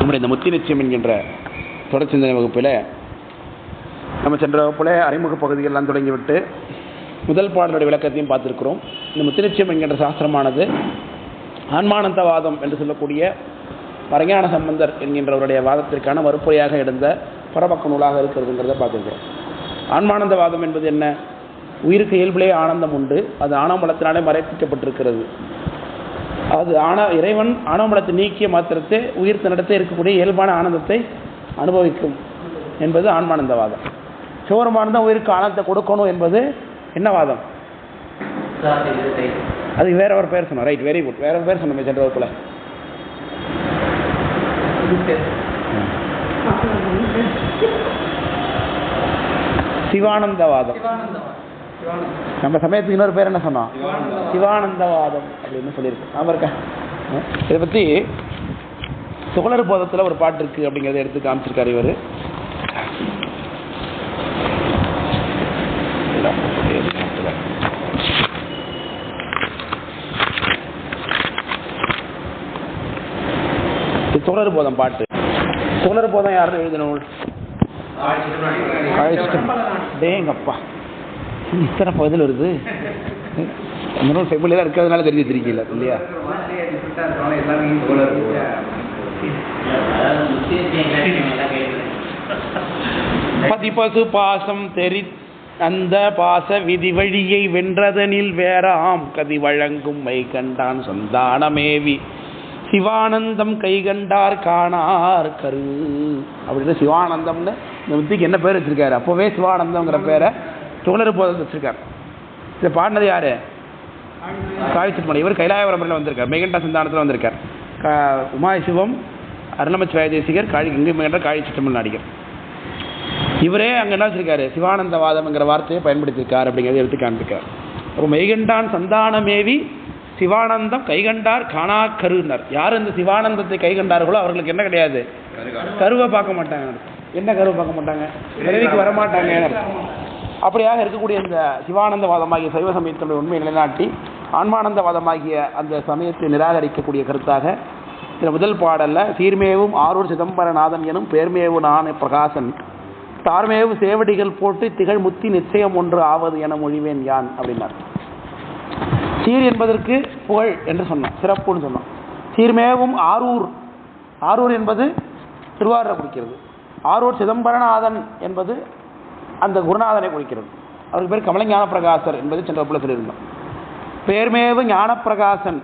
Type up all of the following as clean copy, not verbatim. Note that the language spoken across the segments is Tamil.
நம்முடைய இந்த முத்தி நிச்சயம் என்கின்ற தொடர் சிந்தனை வகுப்பில் நம்ம சென்ற வகுப்பில் அறிமுக பகுதிகளெல்லாம் தொடங்கிவிட்டு முதல் பாடலுடைய விளக்கத்தையும் பார்த்துருக்கிறோம். இந்த முத்தி நிச்சயம் என்கின்ற சாஸ்திரமானது ஆன்மானந்தவாதம் என்று சொல்லக்கூடிய பரஞான சம்பந்தர் என்கின்றவருடைய வாதத்திற்கான மறுப்புரையாக எடுத்த பரபக்க நூலாக இருக்கிறதுங்கிறத பார்த்துருக்கிறோம். ஆன்மானந்தவாதம் என்பது என்ன? உயிருக்கு இயல்பிலே ஆனந்தம் உண்டு, அது ஆணவமலத்தினாலே மறைப்பிக்கப்பட்டிருக்கிறது. அது இறைவன் ஆணவமலத்தை நீக்கிய மாத்திரத்தை உயிர் தன்னிடத்தை இருக்கக்கூடிய இயல்பான ஆனந்தத்தை அனுபவிக்கும் என்பது ஆன்மானந்தவாதம். சிவபெருமான் உயிருக்கு ஆனந்தத்தை கொடுக்கணும் என்பது என்ன வாதம்? அது வேற ஒரு பேர் சொன்னோம். Right, very good. வேற ஒரு பேர் சொன்னோம் சென்ற வகுப்புல. சிவானந்தவாதம். நம்ம சமயத்துக்கு இன்னொரு பேர் என்ன சொன்னோம்? சிவானந்தவாதம் அப்படின்னு சொல்லியிருக்கு. நாம இருக்க இதை பத்தி துகளர் போதத்தில் ஒரு பாட்டு இருக்கு அப்படிங்கிறத எடுத்து காமிச்சிருக்காரு இவர். துகளர் போதம் பாட்டு. துகளர் போதம் யாரும் எழுதின நூல்? டேங்கப்பா, இத்தனை பகுதியில் வருது. அந்த நூல் ஃபெமிலியாக இருக்கிறதுனால தெரிஞ்சு வச்சிருக்கீங்களா இல்லையா? பதிபசு பாசம் தெரி அந்த பாச விதி வழியை வென்றதனில் வேறாம் கதி வழங்கும் மை கண்டான் சந்தானமேவி சிவானந்தம் கைகண்டார் காணார் கரு அப்படின்னு சிவானந்தம்னு இந்த முத்திக்கு என்ன பேர் வச்சிருக்காரு? அப்போவே சிவானந்தம்ங்கிற பேரை துகளர் போதத்தில் வச்சிருக்காரு. இதை பாடினது யாரு? காவிச்சிட்டுமணி. இவர் கைலாயபுரமில் வந்திருக்கார், மெய்கண்டா சந்தானத்தில் வந்திருக்கார். உமாய சிவம், அருணமச்சிவாய தேசிகர், இங்கு மெய்கண்ட காழிச்சிட்டுமணி நடிகர். இவரே அங்கே என்ன வச்சிருக்காரு? சிவானந்தவாதம்ங்கிற வார்த்தையை பயன்படுத்தியிருக்கார் அப்படிங்கிறத எடுத்து காண்பிக்கார். அப்போ மெய்கண்டான் சந்தானமேவி சிவானந்தம் கைகண்டார் காணா கருன்னார். யார் இந்த சிவானந்தத்தை கைகண்டார்களோ அவர்களுக்கு என்ன கிடையாது? கருவை பார்க்க மாட்டாங்க. என்ன கருவை பார்க்க மாட்டாங்க? பிறவிக்கு வரமாட்டாங்க. அப்படியாக இருக்கக்கூடிய இந்த சிவானந்தவாதமாகிய சைவ சமயத்தினுடைய உண்மை நிலைநாட்டி ஆன்மானந்தவாதமாகிய அந்த சமயத்தை நிராகரிக்கக்கூடிய கருத்தாக இந்த முதல் பாடல்ல சீர்மேவும் ஆரூர் சிதம்பரநாதன் எனும் பேர்மேவு நான பிரகாசன் தார்மேவு சேவடிகள் போட்டு திகழ் முத்தி நிச்சயம் ஒன்று ஆவது என மொழிவேன் யான் அப்படின்னார். சீர் என்பதற்கு புகழ் என்று சொன்னோம், சிறப்புன்னு சொன்னோம். சீர்மேவும் ஆரூர், ஆரூர் என்பது திருவாரூரை குறிக்கிறது. ஆரூர் சிதம்பரநாதன் என்பது அந்த குருநாதனை குறிக்கிறது. அவருக்கு பேர் கமலஞான பிரகாசர் என்பது சென்ற வகுப்பில் சொல்லியிருந்தோம். பேர்மேவு ஞானப்பிரகாசன்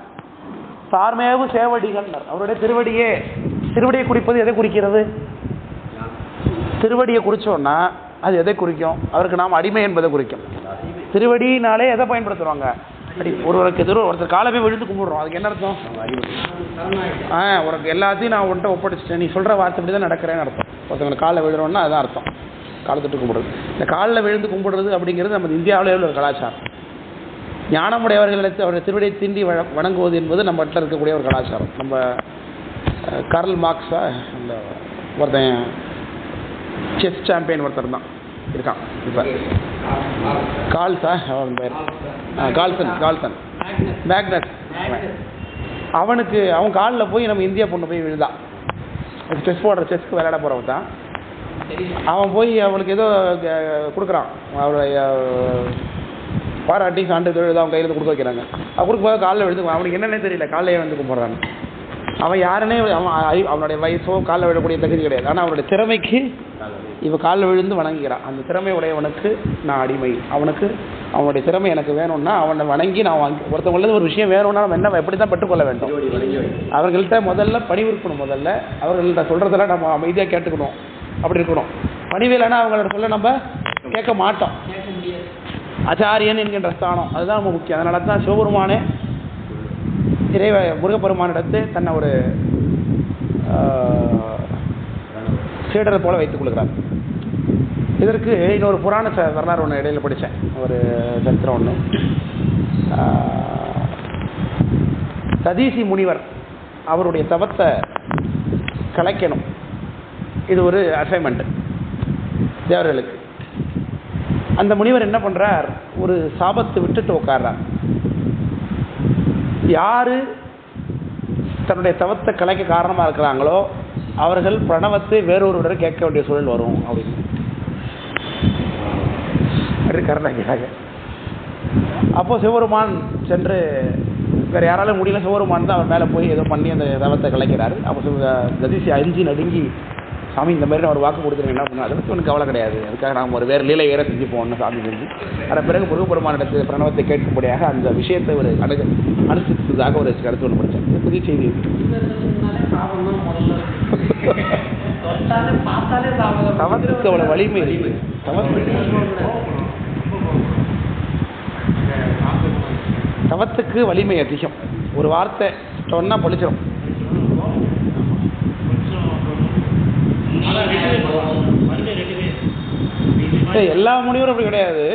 சார்மேவு சேவடிகள், அவருடைய திருவடியை குறிப்பது எதை குறிக்கிறது? திருவடியை குறிச்சோன்னா அது எதை குறிக்கும்? அவருக்கு நாம் அடிமை என்பதை குறிக்கும். திருவடினாலே எதை பயன்படுத்துவாங்க? ஒருவருக்கு ஒருத்தர் காலமே விழுந்து கும்பிடுறோம், அதுக்கு என்ன அர்த்தம்? உனக்கு எல்லாத்தையும் நான் உன்ட்ட ஒப்படைச்சிட்டேன், நீ சொல்ற வார்த்தை இப்படி தான் நடக்கிறேன்னு அர்த்தம். ஒருத்தவங்க காலில் விழுறோம்னா அதுதான் அர்த்தம், காலத்தொட்டு கும்பிடுறது. இந்த காலில் விழுந்து கும்பிடுறது அப்படிங்கிறது நம்ம இந்தியாவிலே உள்ள ஒரு கலாச்சாரம். ஞானமுடையவர்களை அவருடைய திருவடியை தீண்டி வணங்குவது என்பது நம்ம இடத்துல இருக்கக்கூடிய ஒரு கலாச்சாரம். நம்ம கார்ல் மார்க்ஸா இந்த ஒருத்தன் செஸ் சாம்பியன் ஒருத்தர் தான் இருக்கான் இப்போ, கால்ஸா அவன் பேர் கால்சன் மேக்னஸ். அவன் காலில் போய் நம்ம இந்தியா பொண்ணு போய் விழுதான். செஸ்க்கு விளையாட போகிறவன் தான். அவன் போய் அவனுக்கு ஏதோ கொடுக்குறான், அவருடைய பாராட்டி சான்றிதழ் அவன் கையில் கொடுக்க வைக்கிறாங்க. அவன் கொடுக்கும்போது காலில் விழுந்து, அவனுக்கு என்னென்ன தெரியல, காலையே வந்து கும்பிட்றான். அவன் யாருன்னே அவனுடைய வயசோ காலில் விழக்கூடிய தகுதி கிடையாது. ஆனால் அவனுடைய திறமைக்கு இவன் காலில் விழுந்து வணங்குகிறான். அந்த திறமை உடையவனுக்கு நான் அடிமை. அவனுடைய திறமை எனக்கு வேணும்னா அவனை வணங்கி நான் ஒருத்தவங்களது ஒரு விஷயம் வேணும்னா நம்ம எப்படி தான் பெற்றுக்கொள்ள வேண்டும்? அவர்கள்ட்ட முதல்ல பணிவிருக்கணும். முதல்ல அவர்கள்ட்ட சொல்றதெல்லாம் நம்ம அமைதியாக கேட்டுக்கணும், அப்படி இருக்கணும். பணிவில்லைன்னா அவங்களோட சொல்ல நம்ம கேட்க மாட்டோம். ஆச்சாரியன் என்கின்ற ஸ்தானம் அதுதான் ரொம்ப முக்கியம். அதனால தான் சிவபெருமானே முருகப்பெருமானிடத்து தன்னை ஒரு சீடரை போல வைத்துக் கொள்கிறார். இதற்கு இன்னொரு புராண வரலாறு ஒன்று இடையில படித்தேன், ஒரு சரித்திரம் ஒன்று. ததீசி முனிவர் அவருடைய தவத்தை கலைக்கணும். இது ஒரு அசைன்மெண்ட் தேவர்களுக்கு. அந்த முனிவர் என்ன பண்றார்? ஒரு சாபத்தை விட்டுட்டு உட்கார்றார். யாரு தன்னுடைய தவத்தை கலைக்க காரணமாக இருக்கிறாங்களோ அவர்கள் பிரணவத்தை வேறொருவரை கேட்க வேண்டிய சூழல் வரும் அப்படின்னு கருணாக்கிறாங்க. அப்போ சிவபெருமான் சென்று வேறு யாராலும் முடியல, சிவபெருமான் தான் அவர் மேலே போய் ஏதோ பண்ணி அந்த தவத்தை கலைக்கிறாரு. அப்போ கதிசி அஞ்சு நடுங்கி, சாமி இந்த மாதிரி நான் ஒரு வாக்கு கொடுத்துருங்க என்ன பண்ணால் அதை பற்றி ஒன்றும் கவலை கிடையாது, அதுக்காக நாம் ஒரு வேறு லீலை வேற செஞ்சு போகணும் சாமி செஞ்சு. அதன் பிறகு முருகப்பெருமானிடத்தில் பிரணவத்தை கேட்கும்படியாக அந்த விஷயத்தை ஒரு அனுசரித்ததாக ஒரு கருத்து ஒன்று படித்தேன். புதிய செய்தி தவத்துக்கு அவ்வளோ வலிமை இருக்கு. தவத்துக்கு வலிமை அதிகம். ஒரு வார்த்தை சொன்னா பழிச்சிடும். எல்லா முனிவரும் அப்படி கிடையாது.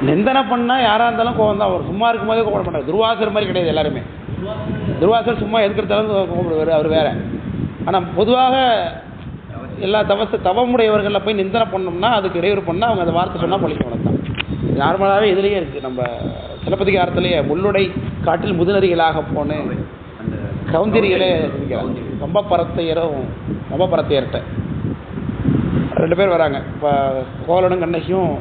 நிந்தனை பண்ணா யாரா இருந்தாலும் கோவம் தான் வரும். சும்மா இருக்கும் போதே கோவப்பட மாட்டார். துர்வாசர் மாதிரி கிடையாது எல்லாருமே. துர்வாசர் சும்மா எதுக்கிறதாலும் கோவப்படுவார், அவர் வேற. ஆனால் பொதுவாக எல்லா தவமுடையவர்களில் போய் நிந்தனை பண்ணோம்னா அதுக்கு இடையூறு பண்ணால் அவங்க அந்த வார்த்தை சொன்னால் பழிக்கணும் தான். நார்மலாகவே இதுலேயே இருக்குது. நம்ம சிலப்பதிகாரத்திலேயே முள்ளுடை காட்டில் முதுநரிகளாக போன கவுந்திரிகளே இருக்கிறாங்க. ரொம்ப பரத்தையர்கிட்ட 2 பேர் வராங்க. இப்போ கோவலனும் கண்ணகியும்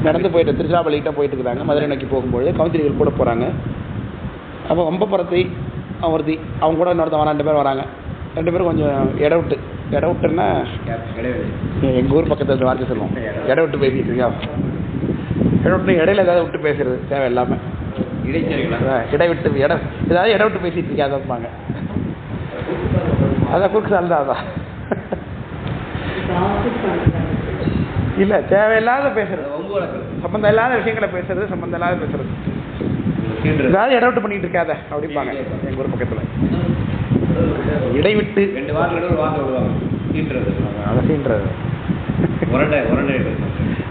நடந்து போயிட்டு திருச்சிராப்பள்ளிகிட்ட போயிட்டு இருக்கிறாங்க. மதுரை நோக்கி போகும்போது கவுந்திரிகள் கூட போகிறாங்க. அப்போ ரொம்ப பரத்தை ஒருத்தி அவங்க கூட இன்னொருத்த வர 2 பேர் வராங்க. 2 பேரும் கொஞ்சம் இடவிட்டுன்னா எங்கள் ஊர் பக்கத்தில் வார்த்தை சொல்லுவோம், இடவிட்டு பேசிட்டு இருக்கா. இடவிட்டு இடையில ஏதாவது விட்டு பேசுறது தேவையில்லாமல் ஏதாவது இடவிட்டு பேசிட்டு இருக்கா அதைப்பாங்க. அதான் குறுக்கு சார்ந்தா அதான் இல்லை, தேவையில்லாத பேசுறது, சம்பந்தம் இல்லாத விஷயங்களை பேசுறது, சம்பந்தம் இல்லாத பேசுறது, ஏதாவது இடவிட்டு பண்ணிட்டு இருக்காத அப்படிப்பாங்க எங்கள் ஊர் பக்கத்தில். இடைவிட்டு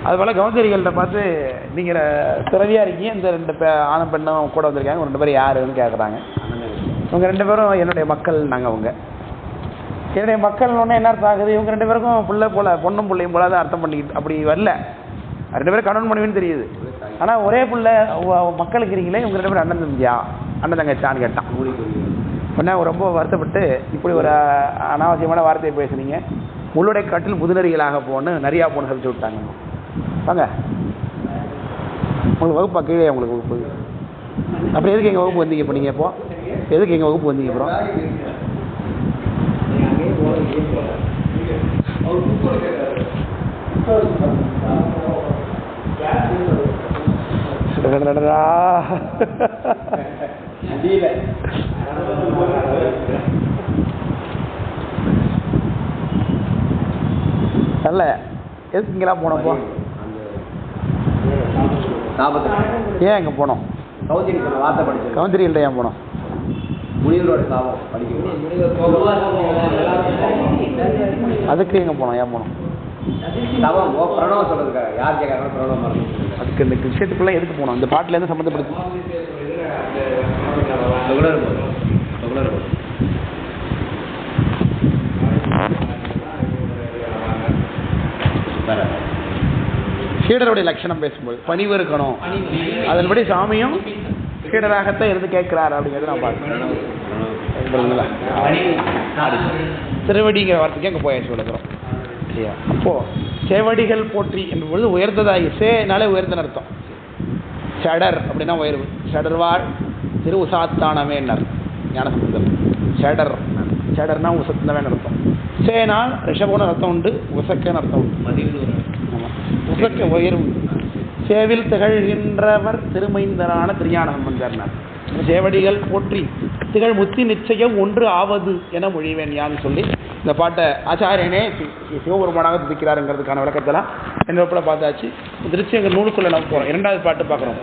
அது போல கவுந்தரிகள்கிட்ட பார்த்து நீங்கள் துறவியாக இருக்கீங்க, இந்த 2 ஆணும் பெண்ணும் கூட வந்திருக்காங்க, 2 பேர் யாருன்னு கேட்குறாங்க. இவங்க 2 பேரும் என்னுடைய மக்கள். நாங்கள் அவங்க என்னுடைய மக்கள்னு என்ன அர்த்தம் ஆகுது? இவங்க 2 பேருக்கும் பிள்ளை போல பொண்ணும் பிள்ளையும் போல தான் அர்த்தம் பண்ணிக்கிட்டு அப்படி வரல. 2 பேரும் கணவன் மனைவின்னு தெரியுது. ஆனால் ஒரே பிள்ளை மக்களுக்கு இருக்கிறீங்களே, இவங்க 2 பேரும் அண்ணன் தங்கச்சான்னு கேட்டான். உடனே ரொம்ப வருத்தப்பட்டு இப்படி ஒரு அனாவசியமான வார்த்தையை பேசுனீங்க, முள்ளுடை காட்டில் முதுநரிகளாக போன்னு நிறையா போன்னு சொல்லிச்சு விட்டாங்க. வாங்க உங்களுக்கு வகுப்பா கீழே உங்களுக்கு வகுப்பு. அப்புறம் எதுக்கு எங்கள் வகுப்பு வந்தீங்க? இப்போ நீங்கள் இப்போ எதுக்கு எங்கள் வகுப்பு வந்தீங்க? அப்புறம் நல்ல எதுக்கு இங்கெல்லாம் போனப்போ? ஏன் இங்கே போனோம்? கவுந்திரிகள்ட்ட ஏன் போனோம்? அதுக்கு எங்கே போனோம்? ஏன் போனோம்? அதுக்கு இந்த விஷயத்துக்குள்ள எதுக்கு போனோம்? இந்த பாட்டில இருந்து சம்மந்தப்படுத்தி சீடருடைய லட்சணம் பேசும்போது பணிவு இருக்கணும். அதன்படி சாமியும் சீடராகத்தான் இருந்து கேட்கிறார் அப்படிங்கிறது நான் பார்க்கிறேன். திருவடிங்கிற வார்த்தைக்கு அங்கே போயாச்சு விளக்குறோம். அப்போ சேவடிகள் போற்றி என்பது உயர்ந்ததாகி, சேனாலே உயர்ந்த அர்த்தம். சடர் அப்படின்னா உயர்வு. சடர்வாள் திரு உசாத்தானமேன்னர் ஞானசம்பந்தர். சடர்னா உசத்தனவேன்னு அர்த்தம். சேனால் ரிஷபோன அர்த்தம் உண்டு, உசக்கன்னு அர்த்தம் உண்டு. உசக்க உயர்வு. சேவில் திகழ்கின்றவர் திருமைந்தரான திருஞான சம்பந்தர்னார். சேவடிகள் போற்றி திகழ் முத்தி நிச்சயம் ஒன்று ஆவது என மொழிவேன் யான்னு சொல்லி இந்த பாட்டை ஆச்சாரியனே சிவபெருமானாக துதிக்கிறாருங்கிறதுக்கான விளக்கத்தெல்லாம் என்னோட பார்த்தாச்சு. திருச்சி எங்கள் நூலுக்குள்ள நம்ம போகிறோம். 2வது பாட்டு பார்க்குறோம்.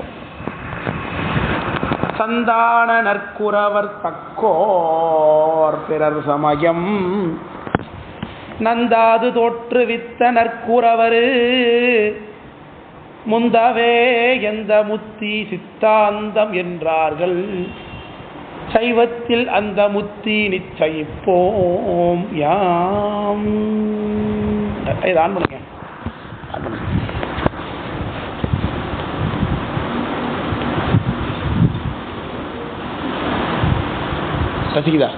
சந்தான நற்குறவர் தக்கோர் பிறர் சமயம் நந்தாது தோற்றுவித்த நற்குறவர் முந்தவே எந்த முத்தி சித்தாந்தம் என்றார்கள் சைவத்தில் அந்த முத்தி நிச்சயிப்போம் யாம். இதை ஆன் பண்ணுங்க. ரசிக்குதா?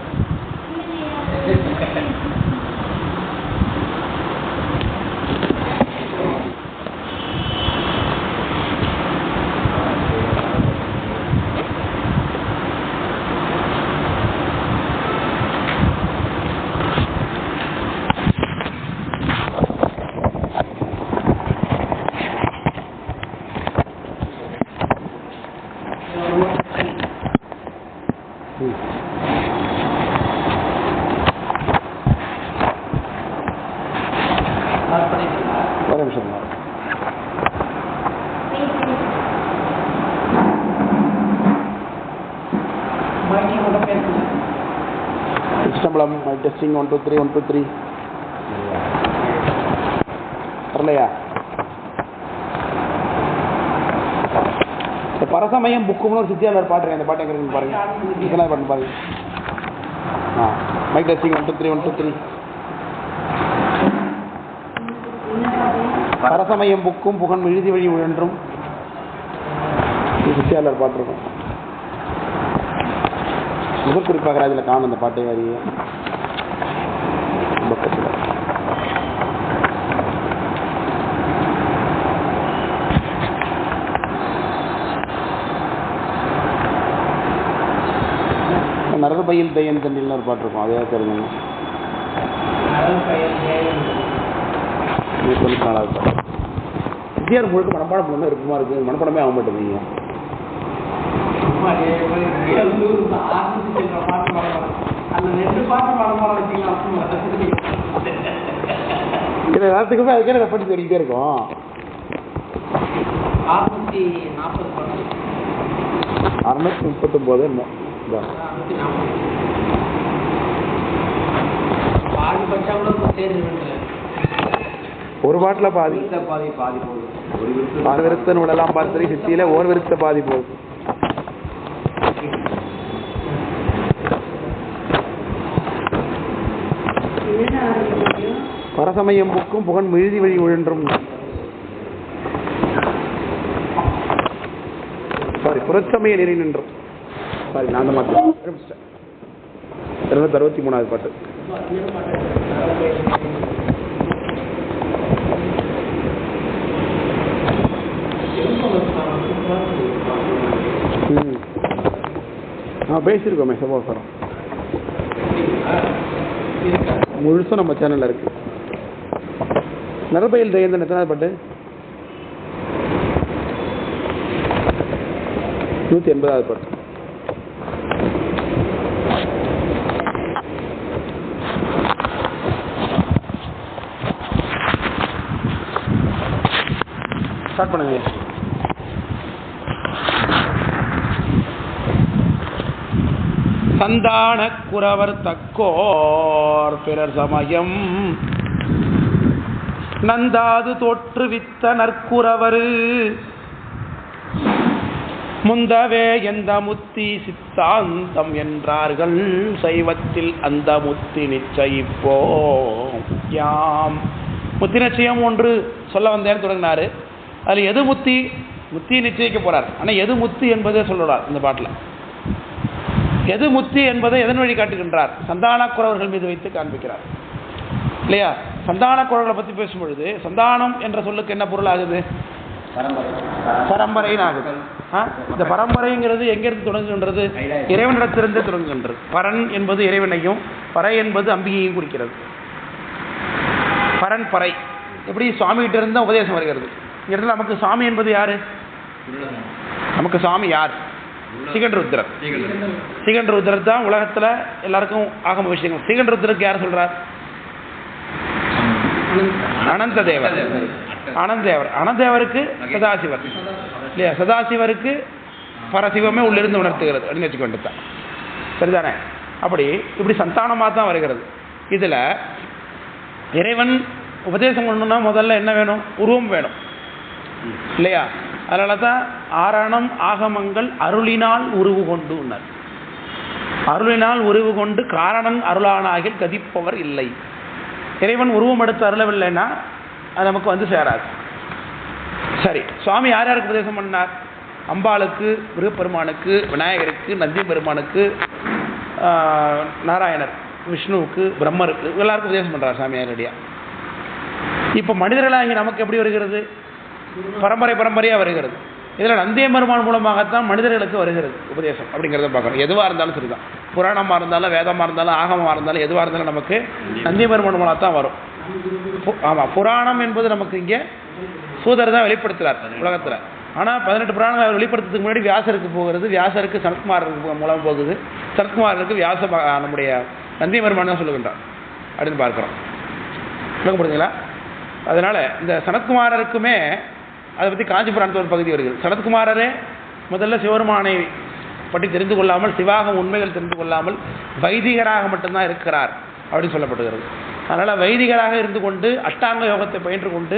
பரசமயம் டெஸ்டிங் 1 2 3 1 2 3 வரலையா? இந்த பரசமயம் புக்குன்னு ஒரு சித்தியாளர் பாட்டுறேன். அந்த பாட்டு எங்கே பாருங்க, இதெல்லாம் பாட்டு பாருங்க. Mic testing 1 2 3 1 2 3. பரசமயம் புக்கும் புகன் எழுதி வழி உழன்றும் சித்தியாளர் பாட்டிருக்கோம். முதல் குறிப்பாக அதில் காணும் அந்த பாட்டை அறிய பக்கத்தில். நரபயில் தயன் தண்ணில்னு ஒரு பாட்டு இருக்கும், அதே தெரிஞ்சுங்க. 24வது பாட்டு சித்தியார் முழுக்க மனப்பாடம் பண்ண இருக்குமா இருக்கு, மனப்பாடமே ஆக மாட்டேங்குது. எல்லாத்துக்குமே அதுக்கே ரெப்பட்டி சொல்லிக்கிட்டே இருக்கும். 639 என்ன ஒரு பாட்டில் பாதி ஆறு விருத்தன் உடலாம் பார்த்தரி சித்தியில ஓர் விருத்த பாதி போகுது. பரசமயம் புக்கும் புகன் எழுதி வழி உழன்றும் புறச்சமய நெறி நின்றும் நான் அந்த மாட்டேன். 263வது பாட்டு. பேசியிருக்கோமே சகோதரம் முழுசும் நம்ம சேனல்ல இருக்கு. நரபயில் தயந்தன் எத்தனாவது பாட்டு? 180வது பாட்டு. ஸ்டார்ட் பண்ணுங்க. சந்தான குறவர் தக்கோர் பிறர் சமயம் நந்தாது தோற்றுவித்த நற்குறவரு முந்தவே எந்த முத்தி சித்தாந்தம் என்றார்கள் சைவத்தில் அந்த முத்தி நிச்சயிப்போ யாம். முத்தி நிச்சயம் ஒன்று சொல்ல வந்தேன்னு தொடங்கினாரு. அதில் எது முத்தி முத்தி நிச்சயிக்க போறார். ஆனால் எது முத்தி என்பதை சொல்றார் இந்த பாட்டில். எது முத்தி என்பதை எதன் வழி காட்டுகின்றார்? சந்தான குறவர்கள் மீது வைத்து காண்பிக்கிறார் இல்லையா? சந்தான குறவர்களை பற்றி பேசும்பொழுது சந்தானம் என்ற சொல்லுக்கு என்ன பொருள் ஆகுது? பரம்பரைன்னு ஆகுது. இந்த பரம்பரைங்கிறது எங்கிருந்து தொடங்குகின்றது? இறைவனிடத்திலிருந்து தொடங்குகின்றது. பரன் என்பது இறைவனையும் பறை என்பது அம்பிகையும் குறிக்கிறது. பரன் பறை எப்படி சுவாமிகிட்ட இருந்து உபதேசம் வருகிறது. இங்கிருந்து நமக்கு சாமி என்பது யாரு? நமக்கு சாமி யார்? சிகண்டருத்திரர். சிகண்டருத்திரர் தான் உலகத்துல எல்லாருக்கும் ஆகம விஷயங்கள். சிகண்டருத்திரருக்கு யார் சொல்றார்? அனந்த தேவர். அனந்தேவர். அனந்தேவருக்கு சதாசிவர் இல்லையா? சதாசிவருக்கு பரசிவமே உள்ளிருந்து உணர்த்துகிறது அப்படின்னு வச்சுக்க வேண்டியதுதான். சரிதானே? அப்படி இப்படி சந்தானமாக தான் வருகிறது. இதுல இறைவன் உபதேசம் பண்ணணும்னா முதல்ல என்ன வேணும்? உருவம் வேணும் இல்லையா? அதனால தான் ஆரணம் ஆகமங்கள் அருளினால் உருவு கொண்டு உணர். அருளினால் உருவு கொண்டு காரணம் அருளானாகில் கதிப்பவர் இல்லை. இறைவன் உருவம் எடுத்து அருளவில்லைன்னா அது நமக்கு வந்து சேராது. சரி, சுவாமி யார் யாருக்கு உபதேசம் பண்ணார்? அம்பாளுக்கு, முருகப்பெருமானுக்கு, விநாயகருக்கு, நந்தி பெருமானுக்கு, நாராயணர், விஷ்ணுவுக்கு, பிரம்மருக்கு எல்லாருக்கும் உபதேசம் பண்ணுறார் சாமி நேரடியா. இப்போ மனிதர்களாகி நமக்கு எப்படி வருகிறது? பரம்பரையாக வருகிறது. இதில் நந்திய பெருமான் மூலமாகத்தான் மனிதர்களுக்கு வருகிறது உபதேசம் அப்படிங்கிறத பார்க்கணும். எதுவாக இருந்தாலும் சரிதான், புராணமாக இருந்தாலும் வேதமாக இருந்தாலும் ஆகமமாக இருந்தாலும் எதுவாக இருந்தாலும் நமக்கு நந்திய பெருமான் மூலம் தான் வரும். ஆமாம், புராணம் என்பது நமக்கு இங்கே சூதர் தான் வெளிப்படுத்துகிறார் உலகத்தில். ஆனால் 18 புராணங்கள் அவர் வெளிப்படுத்துறதுக்கு முன்னாடி வியாசருக்கு போகிறது. வியாசருக்கு சனத்குமாரருக்கு மூலம் போகுது. சனத்குமாரருக்கு நம்முடைய நந்திய பெருமான் தான் சொல்லுகின்றார் அப்படின்னு பார்க்குறோம். விளக்கப்படுதுங்களா? அதனால் இந்த சனத்குமாரருக்குமே அதை பற்றி காஞ்சிபுராணத்தில் ஒரு பகுதி வருகிறது. சனத்குமாரரே முதல்ல சிவபெருமானை பற்றி தெரிந்து கொள்ளாமல், சிவாகம் உண்மைகள் தெரிந்து கொள்ளாமல் வைதிகராக மட்டும்தான் இருக்கிறார் அப்படின்னு சொல்லப்படுகிறது. அதனால் வைதிகராக இருந்து கொண்டு அஷ்டாங்க யோகத்தை பயின்று கொண்டு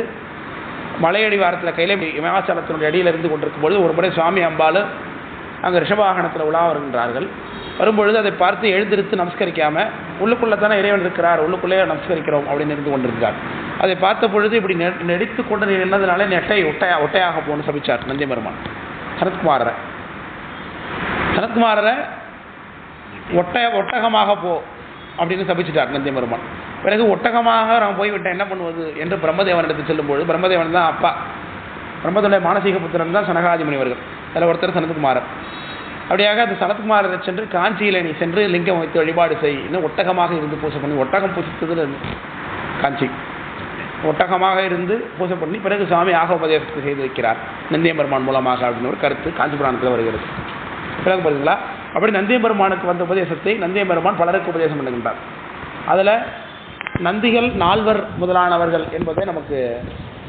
மலையடி வாரத்தில் கையில இமாச்சலத்தினுடைய அடியில் இருந்து கொண்டிருக்கும் பொழுது ஒரு முறை சுவாமி அம்பாள் அங்கே ரிஷபவாகனத்தில் உலா வருகின்றார்கள். வரும்பொழுது அதை பார்த்து எழுந்திருத்து நமஸ்கரிக்காமல் உள்ளுக்குள்ளே தானே இறைவன் இருக்கிறார், உள்ளுக்குள்ளேயே நமஸ்கரிக்கிறோம் அப்படின்னு இருந்து கொண்டிருந்தார். அதை பார்த்த பொழுது இப்படி நெடித்து கொண்டு நின்றதுனால நெட்டை ஒட்டையாக போன்னு சபிச்சார் நந்தியம்பெருமான் சனத்குமாரரை ஒட்டகமாக போ அப்படின்னு சபிச்சிட்டார் நந்தியம்பெருமான். பிறகு ஒட்டகமாக நான் போய்விட்டேன் என்ன பண்ணுவது என்று பிரம்மதேவனிடத்தில் செல்லும்போது, பிரம்மதேவன் தான் அப்பா, பிரம்மதனுடைய மானசீக புத்திரன் தான் சனகாதி முனிவர்கள், அதில் ஒருத்தர் சனத்குமாரர். அப்படியாக அந்த சனத்குமாரரை சென்று காஞ்சியில் நீ சென்று லிங்கம் வைத்து வழிபாடு செய், இன்னும் ஒட்டகமாக இருந்து பூஜை பண்ணி, ஒட்டகம் பூஜித்தது காஞ்சி, ஒட்டகமாக இருந்து பூஜை பண்ணி பிறகு சுவாமி ஆகோபதேசத்தை செய்து வைக்கிறார் நந்தியம்பெருமான் மூலமாக அப்படின்னு ஒரு கருத்து காஞ்சி புராணத்தில் வருகிறது. பிறகு பார்த்தீங்களா, அப்படி நந்தியம்பெருமானுக்கு வந்த உபதேசத்தை நந்தியம்பெருமான் பலருக்கு உபதேசம் பண்ணுகின்றார். அதில் நந்திகள் 4 முதலானவர்கள் என்பதை நமக்கு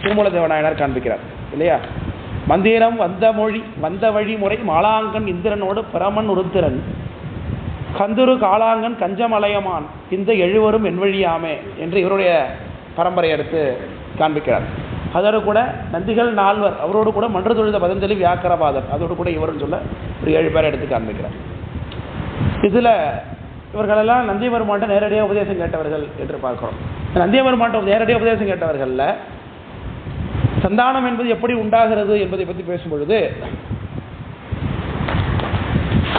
திருமூல தேவநாயனார் காண்பிக்கிறார் இல்லையா. மந்திரம் வந்த வழிமுறை மாலாங்கன் இந்திரனோடு பிரமன் உருத்திரன் கந்துரு காலாங்கன் கஞ்சமலையமான் இந்த 7வரும் என்வழியாமே என்று இவருடைய பரம்பரை எடுத்து காண்பிக்கிறார். அதோடு கூட நந்திகள் 4 அவரோடு கூட மன்று தொழுத பதஞ்சலி வியாக்கரபாதர் அதோடு கூட இவருன்னு சொல்ல ஒரு 7 பேரை எடுத்து காண்பிக்கிறார். இதில் இவர்களெல்லாம் நந்தியம்பெருமான்ட்ட நேரடியாக உபதேசம் கேட்டவர்கள் என்று பார்க்கிறோம். நந்தியம்பெருமான்ட்ட நேரடியாக உபதேசம் கேட்டவர்களில் சந்தானம் என்பது எப்படி உண்டாகிறது என்பதை பற்றி பேசும் பொழுது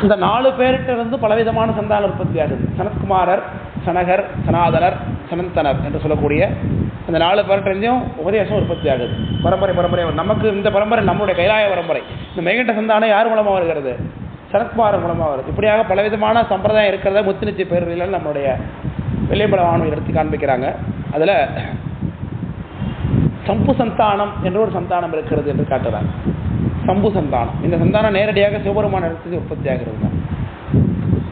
இந்த 4 பேரிட்டிருந்து பலவிதமான சந்தான உற்பத்தி ஆகுது. சனத்குமாரர், சனகர், சனாதனர், சனந்தனர் என்று சொல்லக்கூடிய அந்த 4 பேரிட்டிருந்தும் உபதேசம் உற்பத்தி ஆகுது. பரம்பரை நமக்கு இந்த பரம்பரை நம்முடைய கைலாய பரம்பரை. இந்த மெய்கண்ட சந்தானம் யார் மூலமாக வருகிறது? சனத்குமாரர் மூலமாக வருது. இப்படியாக பலவிதமான சம்பிரதாயம் இருக்கிறத முத்துநிச்சய பேரில் நம்முடைய வெள்ளைப்படவானவர் எடுத்து காண்பிக்கிறாங்க. அதில் சம்பு சந்தானம் என்ற ஒரு சந்தானம் இருக்கிறது என்று காட்டுறாங்க. சம்பு சந்தானம், இந்த சந்தானம் நேரடியாக சிவபெருமான இடத்துக்கு உற்பத்தி ஆகிறது தான்.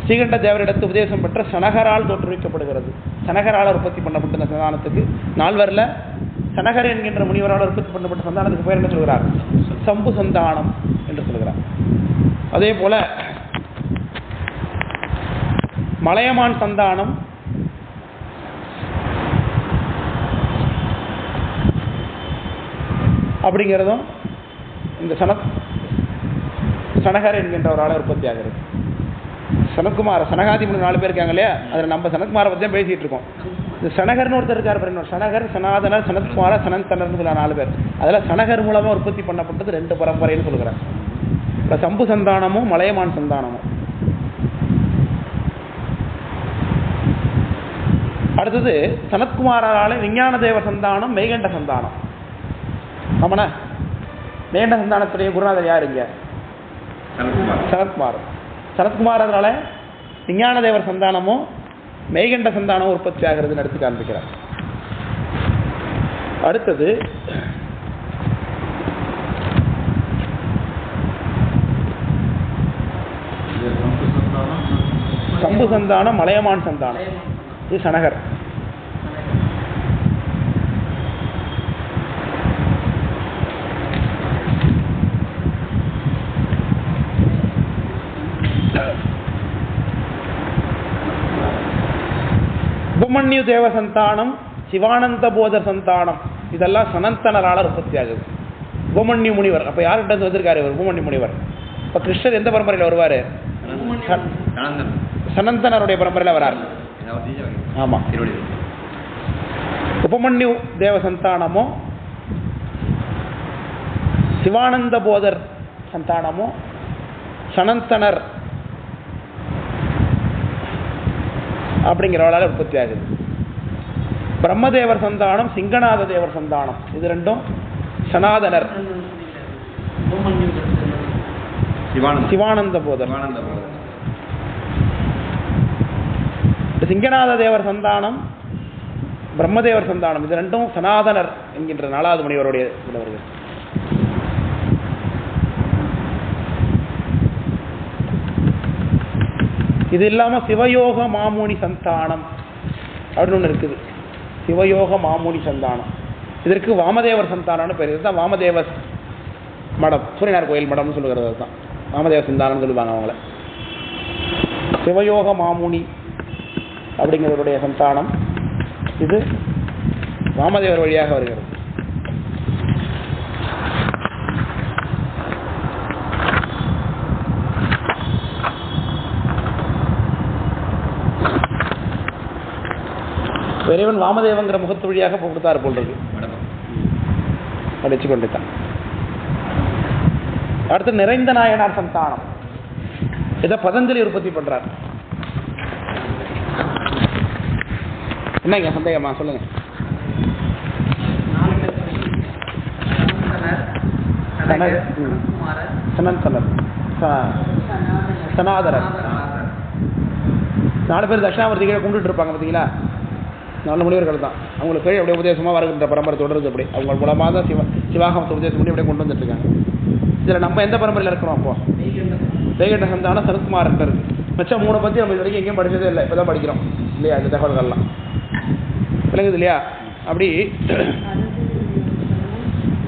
ஸ்ரீகண்ட தேவரிடத்து உபதேசம் பெற்ற சனகரால் தோற்றுவிக்கப்படுகிறது. சனகரால் உற்பத்தி பண்ணப்பட்ட இந்த சந்தானத்துக்கு 4 சனகர் என்கின்ற முனிவரால் உற்பத்தி பண்ணப்பட்ட சந்தானத்துக்கு பேர் என்ன சொல்கிறார்? சம்பு சந்தானம் என்று சொல்கிறார். அதே போல மலையமான் சந்தானம் அப்படிங்கிறதும் இந்த சனகர் என்கின்றவரால் உற்பத்தி ஆகிறது. சனகாதி 4 பேர் இருக்காங்க இல்லையா, அதில் நம்ம சனத்குமாரை பற்றி தான் பேசிகிட்டு இருக்கோம். இந்த சனகர்னு ஒருத்தர் இருக்கார் பாருங்க, சனகர், சனாதனர், சனத்குமார, சனந்தனர்னு சொல்ல 4 பேர். அதில் சனகர் மூலமாக உற்பத்தி பண்ணப்பட்டது 2 பரம்பரைன்னு சொல்கிறார். இப்போ சம்பு சந்தானமும் மலையமான் சந்தானமும். அடுத்தது சனத்குமாரால விஞ்ஞான தேவ சந்தானம், மெய்கண்ட சந்தானம். ஆமாண்ணா, மெய்கண்ட சந்தானத்துடைய குருநாதர் யார் இங்க? சனத்குமார். சனத்குமார் அதனால விஞ்ஞான தேவர் சந்தானமும் மெய்கண்ட சந்தானம் உற்பத்தி ஆகிறதுன்னு எடுத்து காண்பிக்கிறார். அடுத்தது சம்பு சந்தானம், மலையமான் சந்தானம். இது சனகர். உபமன்யு தேவ சந்தானம், சிவானந்த போதர் சந்தானம், இதெல்லாம் சனந்தனரால் உற்பத்தி ஆகுது. உபமன்யு முனிவர் அப்ப யார்கிட்ட வந்திருக்காரு? இவர் உபமன்யு முனிவர். இப்ப கிருஷ்ணர் எந்த பரம்பரையில் வருவாரு? சனந்தனருடைய பரம்பரையில் வராரு. ஆமா. உபமன்யு தேவ சந்தானமோ சிவானந்த போதர் சந்தானமோ சனந்தனர் அப்படிங்கிறவளால் உற்பத்தி ஆகுது. பிரம்மதேவர் சந்தானம், சிங்கநாத தேவர் சந்தானம், இது 2 சனாதனர். சிவானந்த போதர். சிங்கநாத தேவர் சந்தானம், பிரம்மதேவர் சந்தானம், இது 2 சனாதனர் என்கின்ற 4வது முனிவருடைய வருகிறது. இது இல்லாம சிவயோக மாமுனி சந்தானம் அப்படின்னு ஒன்று இருக்குது. சிவயோக மாமுனி சந்தானம், இதற்கு வாமதேவர் சந்தானம்னு பேர். இதுதான் வாமதேவர் மடம், சூரியனார் கோயில் மடம்னு சொல்லுகிறது தான் வாமதேவ சந்தானம் சொல்லுவாங்க அவங்கள. சிவயோக மாமுனி அப்படிங்கிறவருடைய சந்தானம். இது வாமதேவர் வழியாக வருகிறது. இறைவன் வாமதேவங்கிற முகத்து வழியாக கொடுத்தார் போல் இருக்கு. படிச்சு கொண்டுதான். அடுத்து நிறைந்த நாயனார் சந்தானம். இதை பதஞ்சலி உற்பத்தி பண்றார். என்னங்க சந்தேகமா சொல்லுங்க. சனாதரர் 4 பேர் தட்சிணாமூர்த்தி கீழே கும்பிட்டு இருப்பாங்க பார்த்தீங்களா. 4 முனிவர்கள் தான். அவங்களுக்கு கீழே அப்படியே உபதேசமாக வருகின்ற பரம்பரை தொடருது. அப்படி அவங்க மூலமாக தான் சிவாகமத்தை உபதேசம் பண்ணி அப்படியே கொண்டு வந்துட்டு இருக்காங்க. இதில் நம்ம எந்த பரம்பரையில் இருக்கிறோம்? அப்போ வைகுண்ட சந்தானம் சனத்குமாரன் இருக்கு. மிச்சம் 3 பற்றி நம்ம இது வரைக்கும் எங்கேயும் படிச்சதே இல்லை. இப்போ தான் படிக்கிறோம் இல்லையா இந்த தகவல்கள்லாம் விளங்குது இல்லையா. அப்படி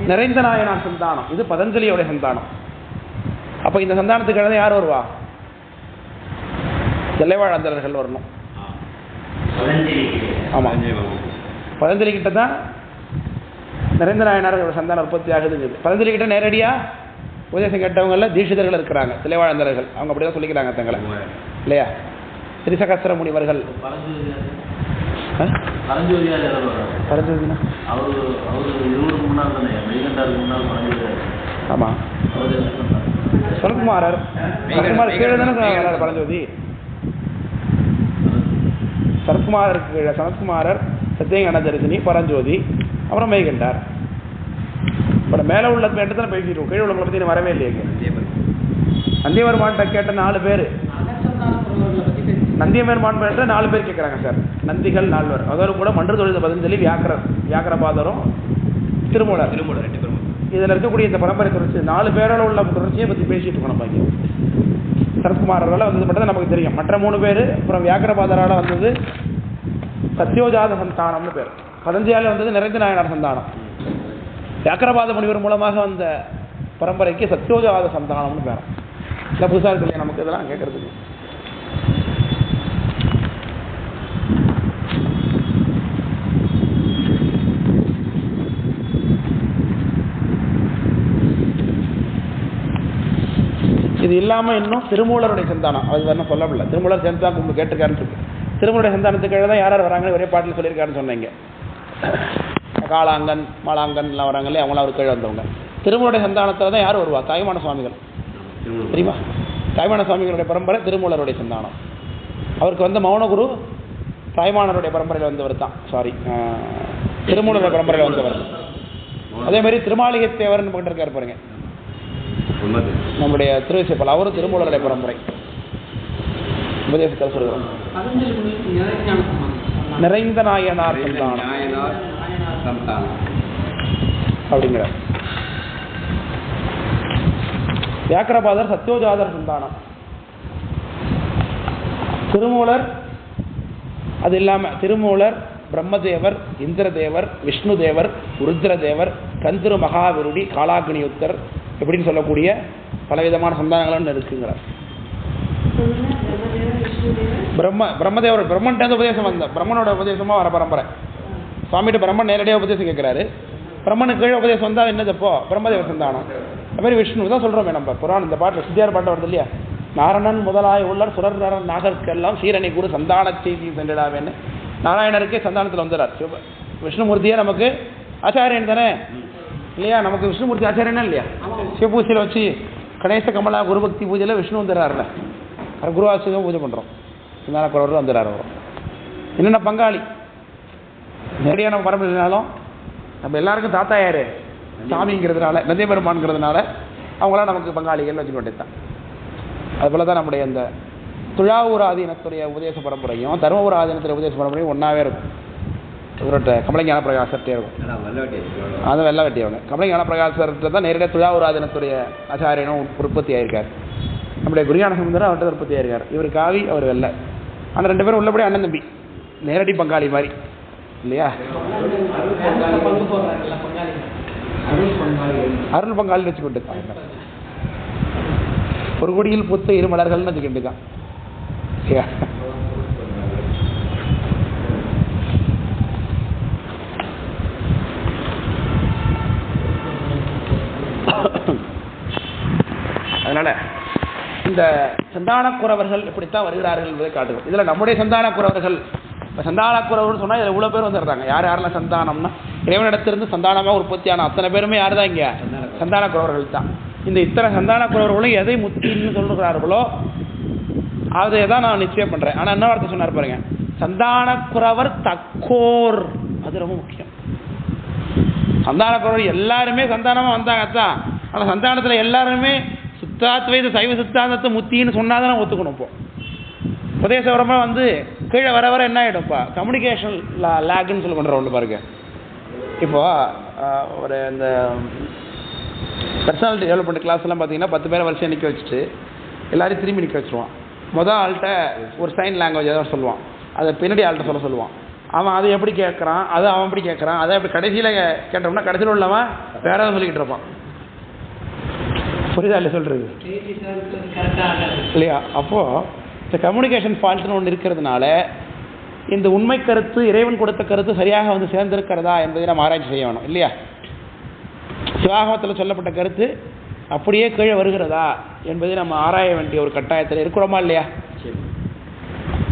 நிறைந்த நாயனார் சந்தானம். இது பதஞ்சலியோட சந்தானம். அப்போ இந்த சந்தானத்துக்கு யார் வருவா? தில்லைவாழந்தர்கள் வரணும். ஆமாம், பதஞ்சலி கிட்ட தான் நிறைந்த நாயனார் சந்தான உற்பத்தி ஆகுதுங்குது. பதஞ்சலி கிட்ட நேரடியாக உபதேசம் கேட்டவங்களில் தீட்சிதர்கள் இருக்கிறாங்க, தில்லைவாழந்தர்கள். அவங்க அப்படியே சொல்லிக்கிறாங்க தங்களை இல்லையா. திரிசகஸ்திர முனிவர்கள். ஆமாம், சனத்குமாரர் கீழே தானே பரஞ்சோதி. சனத்குமாரருக்கு கீழே சனத்குமாரர், சத்தியஞான தரிசினி, பரஞ்சோதி, அப்புறம் மெய்கண்டார். இப்போ மேலே உள்ள பேட்டு தான் பேசிடுவோம். கீழே உள்ளவங்களை பற்றி வரவே இல்லையே. நந்தியவர்மான்ட்ட கேட்ட 4 பேர், நந்தியவர்மான் பேட்ட 4 பேர் கேட்குறாங்க சார். நந்திகள் 4 பேர். அதோடு கூட மன்று தொழில் பதஞ்சலி, வியாக்கரபாதரும், திருமூலர். இதில் இருக்கக்கூடிய இந்த பரம்பரை தொடர்ச்சி 4 பேரோட உள்ள தொடர்ச்சியை பற்றி பேசிட்டு இருக்கோம். நம்ம இங்கே சரத்குமாரால் வந்தது மட்டும் தான் நமக்கு தெரியும். மற்ற 3 பேர் அப்புறம் வியாக்கரபாதரால் வந்தது சத்யோஜாத சந்தானம்னு பேர். பதஞ்சலியால் வந்தது நிறைந்த நாயனார் சந்தானம். வியாக்கரபாத முனிவர் மூலமாக வந்த பரம்பரைக்கு சத்யோஜாத சந்தானம்னு பேர். இல்லை புதுசாக இருக்கு இல்லையா நமக்கு இதெல்லாம் கேட்கறதுக்கு. இது இல்லாமல் இன்னும் திருமூலருடைய சந்தானம், அது வேணும் சொல்லப்படல. திருமூலர் சேர்ந்தா உங்களுக்கு கேட்டிருக்காருன்னு இருக்கு. திருமூலருடைய சந்தானத்துக்கு தான் யார் வராங்கன்னு ஒரே பாட்டில் சொல்லியிருக்காருன்னு சொன்னீங்க. காளாங்கன், மாளாங்கன்லாம் வராங்களே, அவங்களாம் அவர் கீழே வந்தவங்க. திருமூலருடைய சந்தானத்தில் தான் யார் வருவா? தாய்மான சுவாமிகள் தெரியுமா? தாய்மான சுவாமிகளுடைய பரம்பரை திருமூலருடைய சந்தானம். அவருக்கு வந்து மௌனகுரு தாய்மானருடைய பரம்பரையில் வந்தவர் தான். திருமூலருடைய பரம்பரையில் வந்தவர். அதே மாதிரி திருமாளிகை தேவர்னு போட்டு இருக்காரு பாருங்க, நம்முடைய திருவிசைப்பால். அவரும் திருமூலருடைய பரம்பரை. உபதேசத்தை சொல்கிறோம். நிறைந்த நாயனார் சந்தானம் அப்படிங்கிறார். வியாக்கரபாதர் சத்யோஜாதர் சந்தானம். திருமூலர் அது இல்லாமல் திருமூலர், பிரம்மதேவர், இந்திரதேவர், விஷ்ணு தேவர், ருத்ரதேவர், கந்திரு மகாவிருடி, காலாக்னியுத்தர் எப்படின்னு சொல்லக்கூடிய பலவிதமான சந்தானங்களும் இருக்குங்கிறார். பிரம்மதேவர் பிரம்மன்ட்டு உபதேசம் வந்த பிரம்மனோட உபதேசமாக வர பரம்பரை. சுவாமிகிட்ட பிரம்மன் நேரடியாக உபதேசம் கேட்குறாரு. பிரம்மனுக்கு கீழே உபதேசம் வந்தால் என்னதப்போ பிரம்மதேவர் சந்தானம். அது மாதிரி விஷ்ணு தான் சொல்கிறோமே நம்ம புராணம். இந்த பாட்டில் சித்தியார் பாட்டு வருது இல்லையா, நாரணன் முதலாய் உள்ளர் சுரர்நரன் நாகர்க்கெல்லாம் சீரணி கூட சந்தான செய்தி சென்றிடாவேன்னு நாராயணருக்கே சந்தானத்தில் வந்துடுறார். விஷ்ணுமூர்த்தியே நமக்கு ஆச்சாரியன் தானே இல்லையா. நமக்கு விஷ்ணுமூர்த்தி ஆச்சாரியனா இல்லையா? சிவபூஜையில் வச்சு கணேச கமலா குருபக்தி பூஜையில் விஷ்ணு வந்துடுறாருல, குருவாசியம் பூஜை பண்ணுறோம். சந்தான குரவர் வந்துடுறாரு. வரும் என்னென்ன பங்காளி நேரடியாக நம்ம பரம்பரைனாலும் நம்ம எல்லாருக்கும் தாத்தா யார்? சாமிங்கிறதுனால, நந்தியபெருமான்ங்கிறதுனால அவங்களாம் நமக்கு பங்காளிகள் வச்சுக்க வேண்டியது. அதுபோல் தான் நம்முடைய இந்த துழாவூர் ஆதீனத்துடைய உபதேச பரம்பரையும் தருமபுர ஆதீனத்துடைய உபதேச பரம்பரையும் ஒன்றாவே இருக்கும். இவர்கிட்ட கமலஞான பிரகாசர்கிட்டே இருக்கும். அது வெள்ளை வெட்டியவங்க. கமலஞான பிரகாசர்கிட்ட தான் நேரடியாக துழாவூர் ஆதீனத்துடைய ஆச்சாரியனும் உற்பத்தி ஆயிருக்கார். நம்முடைய குருஞான சம்பந்தரும் அவர்கிட்ட உற்பத்தி ஆயிருக்கார். இவர் காவி, அவர் வெள்ளை. ஆனால் 2 பேரும் உள்ளபடி அண்ணன் தம்பி, நேரடி பங்காளி மாதிரி இல்லையா. அருள் பங்காளி வச்சுக்கொண்டு ஒரு கொடியில் பூத்த 2 மலர்கள்னு வச்சுக்கிட்டுருக்கான். அதனால் இந்த சந்தானக்குறவர்கள் இப்படித்தான் வருகிறார்கள் என்பதை காட்டுகிறோம். இதில் நம்முடைய சந்தானக்குறவர்கள், இப்போ சந்தானக்குறவர்னு சொன்னால் இதில் இவ்வளோ பேர் வந்துடுறாங்க. யாரெல்லாம் சந்தானம்னா இறைவனிடத்திலிருந்து சந்தானமாக உற்பத்தியான அத்தனை பேருமே யார் தான் இங்கே சந்தானக்குறவர்கள் தான். இந்த இத்தனை சந்தானக்குறவர்களும் எதை முத்தின்னு சொல்லுகிறார்களோ அதை தான் நான் நிச்சயம் பண்ணுறேன். ஆனால் என்ன வார்த்தை சொன்னார் பாருங்க, சந்தானக்குறவர் தக்கோர், அது ரொம்ப முக்கியம். சந்தானக்குறவர் எல்லாருமே சந்தானமாக வந்தாங்க தான். ஆனால் சந்தானத்தில் எல்லாருமே சுத்தாத்வைத சைவ சித்தாந்தத்தை முத்தின்னு சொன்னால் தான் ஒத்துக்கணும். இப்போ உபதேசபரமாக வந்து கீழே வர வர என்ன ஆகிடும்ப்பா, கம்யூனிகேஷன் லேக்குன்னு சொல்லி பண்ணுற ஒன்று பாருங்க. இப்போ ஒரு இந்த பர்சனாலிட்டி டெவலப்மெண்ட் கிளாஸ்லாம் பார்த்தீங்கன்னா 10 பேரை வரிசையாக நிற்க வச்சுட்டு எல்லாரையும் திரும்பி நிற்க வச்சுருவான். மொதல் ஆள்கிட்ட ஒரு சைன் லாங்குவேஜ் ஏதாவது சொல்லுவான், அதை பின்னாடி ஆள்கிட்ட சொல்லுவான். அவன் அதை எப்படி கேட்குறான், அதை அவன் எப்படி கேட்குறான், அதை அப்படி கடைசியில் கேட்டோம்னா கடைசியில் உள்ளவன் வேற எதாவது சொல்லிக்கிட்டு இருப்பான். புரியுதா இல்லை சொல்கிறது இல்லையா? அப்போது இந்த கம்யூனிகேஷன் ஃபால்ட்னு ஒன்று இருக்கிறதுனால இந்த உண்மை கருத்து, இறைவன் கொடுத்த கருத்து சரியாக வந்து சேர்ந்திருக்கிறதா என்பதை நம்ம ஆராய்ச்சி செய்ய வேணும் இல்லையா? சிவாகமத்தில் சொல்லப்பட்ட கருத்து அப்படியே கீழே வருகிறதா என்பதை நம்ம ஆராய வேண்டிய ஒரு கட்டாயத்தில் இருக்கிறோமா இல்லையா?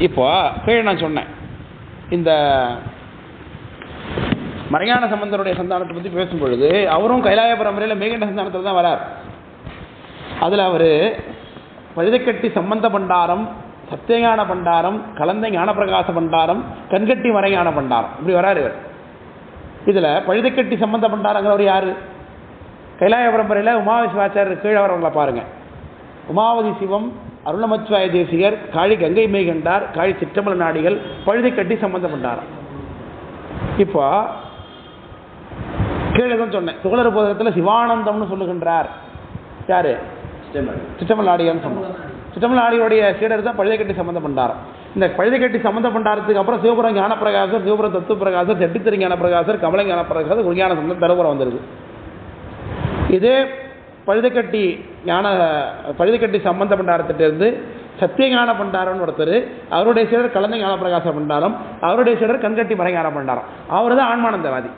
இப்போ கீழே நான் சொன்னேன், இந்த மறைஞான சம்பந்தருடைய சந்தானத்தை பற்றி பேசும்பொழுது அவரும் கைலாய பரம்பரையில் மேகண்ட சந்தானத்தில் தான் வரார். அதில் அவர் பழுதைக்கட்டி சம்பந்த பண்டாரம், சத்தியஞான பண்டாரம், கலந்த ஞானப்பிரகாச பண்டாரம், கண்கட்டி மறைஞான பண்டாரம், இப்படி வராரு இவர். இதில் பழுதைக்கட்டி சம்பந்த பண்டாரங்கிறவர் யார்? கைலாய பரம்பரையில் உமாவதி சிவாச்சாரியர் கீழே வரவங்களை பாருங்கள். உமாவதி சிவம், அருணமச்சிவாய தேசிகர், காழி கங்கை மெய்கண்டார், காழி சிற்றம்பல நாடிகள், பழுதைக்கட்டி சம்பந்த பண்டாரம். இப்போ கீழே தான் சொன்னேன், துகளர் போதகத்தில் சிவானந்தம்னு சொல்லுகின்றார் யார்? சிற்றம்பல நாடிகள்னு சொன்னோம். சிற்றம்பல நாடிகளுடைய சீடர் தான் பழுதைக்கட்டி சம்பந்த பண்டாரம். இந்த பழுதைக்கட்டி சம்பந்த பண்டாரத்துக்கு அப்புறம் சிவபுரம் ஞானப்பிரகாசர், சிவபுரம் தத்துவ பிரகாசர், செட்டித்திரு ஞானப்பிரகாசர், கமல ஞானப்பிரகாசர், குருஞான சம்பந்தம் தருபுரம் வந்துருது. இதே பழுதைக்கட்டி சம்பந்த பண்டாரத்திட்டிருந்து சத்தியஞான பண்டாரம்னு ஒருத்தர், அவருடைய சீடர் கலந்த ஞானப்பிரகாச பண்டாரம், அவருடைய சீடர் கண்கட்டி மறைஞான பண்டாரம். அவர் தான் ஆன்மானந்தவாதி.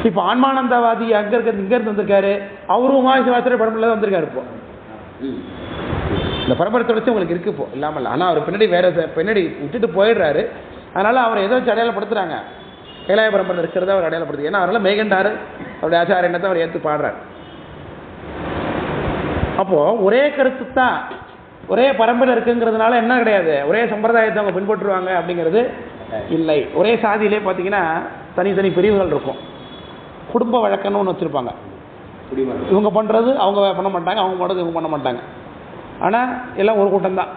இப்போ ஆன்மானந்தவாதி அங்கே இருக்கிறது இங்கேருந்து வந்திருக்காரு, அவரும் உமாசிவாசர் பரம்பரையில் தான் வந்திருக்காரு. இப்போ இந்த பரம்பரை தொடர்ச்சி உங்களுக்கு இருக்கு இப்போ இல்லாமல், ஆனால் அவர் பின்னாடி விட்டுட்டு போயிடுறாரு. அதனால் அவரை ஏதோ வச்சு அடையாளப்படுத்துகிறாங்க, கைலாய பரம்பரை இருக்கிறத அவர் அடையாளப்படுத்து. ஏன்னா அவரால் மேகண்டார் அவருடைய ஆச்சார எண்ணத்தை அவர் ஏற்று பாடுறார். அப்போது ஒரே கருத்து தான் ஒரே பரம்பரை இருக்குங்கிறதுனால என்ன கிடையாது, ஒரே சம்பிரதாயத்தை அவங்க பின்பற்றுவாங்க அப்படிங்கிறது இல்லை. ஒரே சாதியிலே பார்த்தீங்கன்னா தனித்தனி பிரிவுகள் இருக்கும். குடும்ப வழக்கம்னு ஒன்று வச்சுருப்பாங்க. இவங்க பண்ணுறது அவங்க பண்ண மாட்டாங்க, அவங்க பண்ணுறது இவங்க பண்ண மாட்டாங்க. ஆனால் எல்லாம் ஒரு கூட்டம் தான்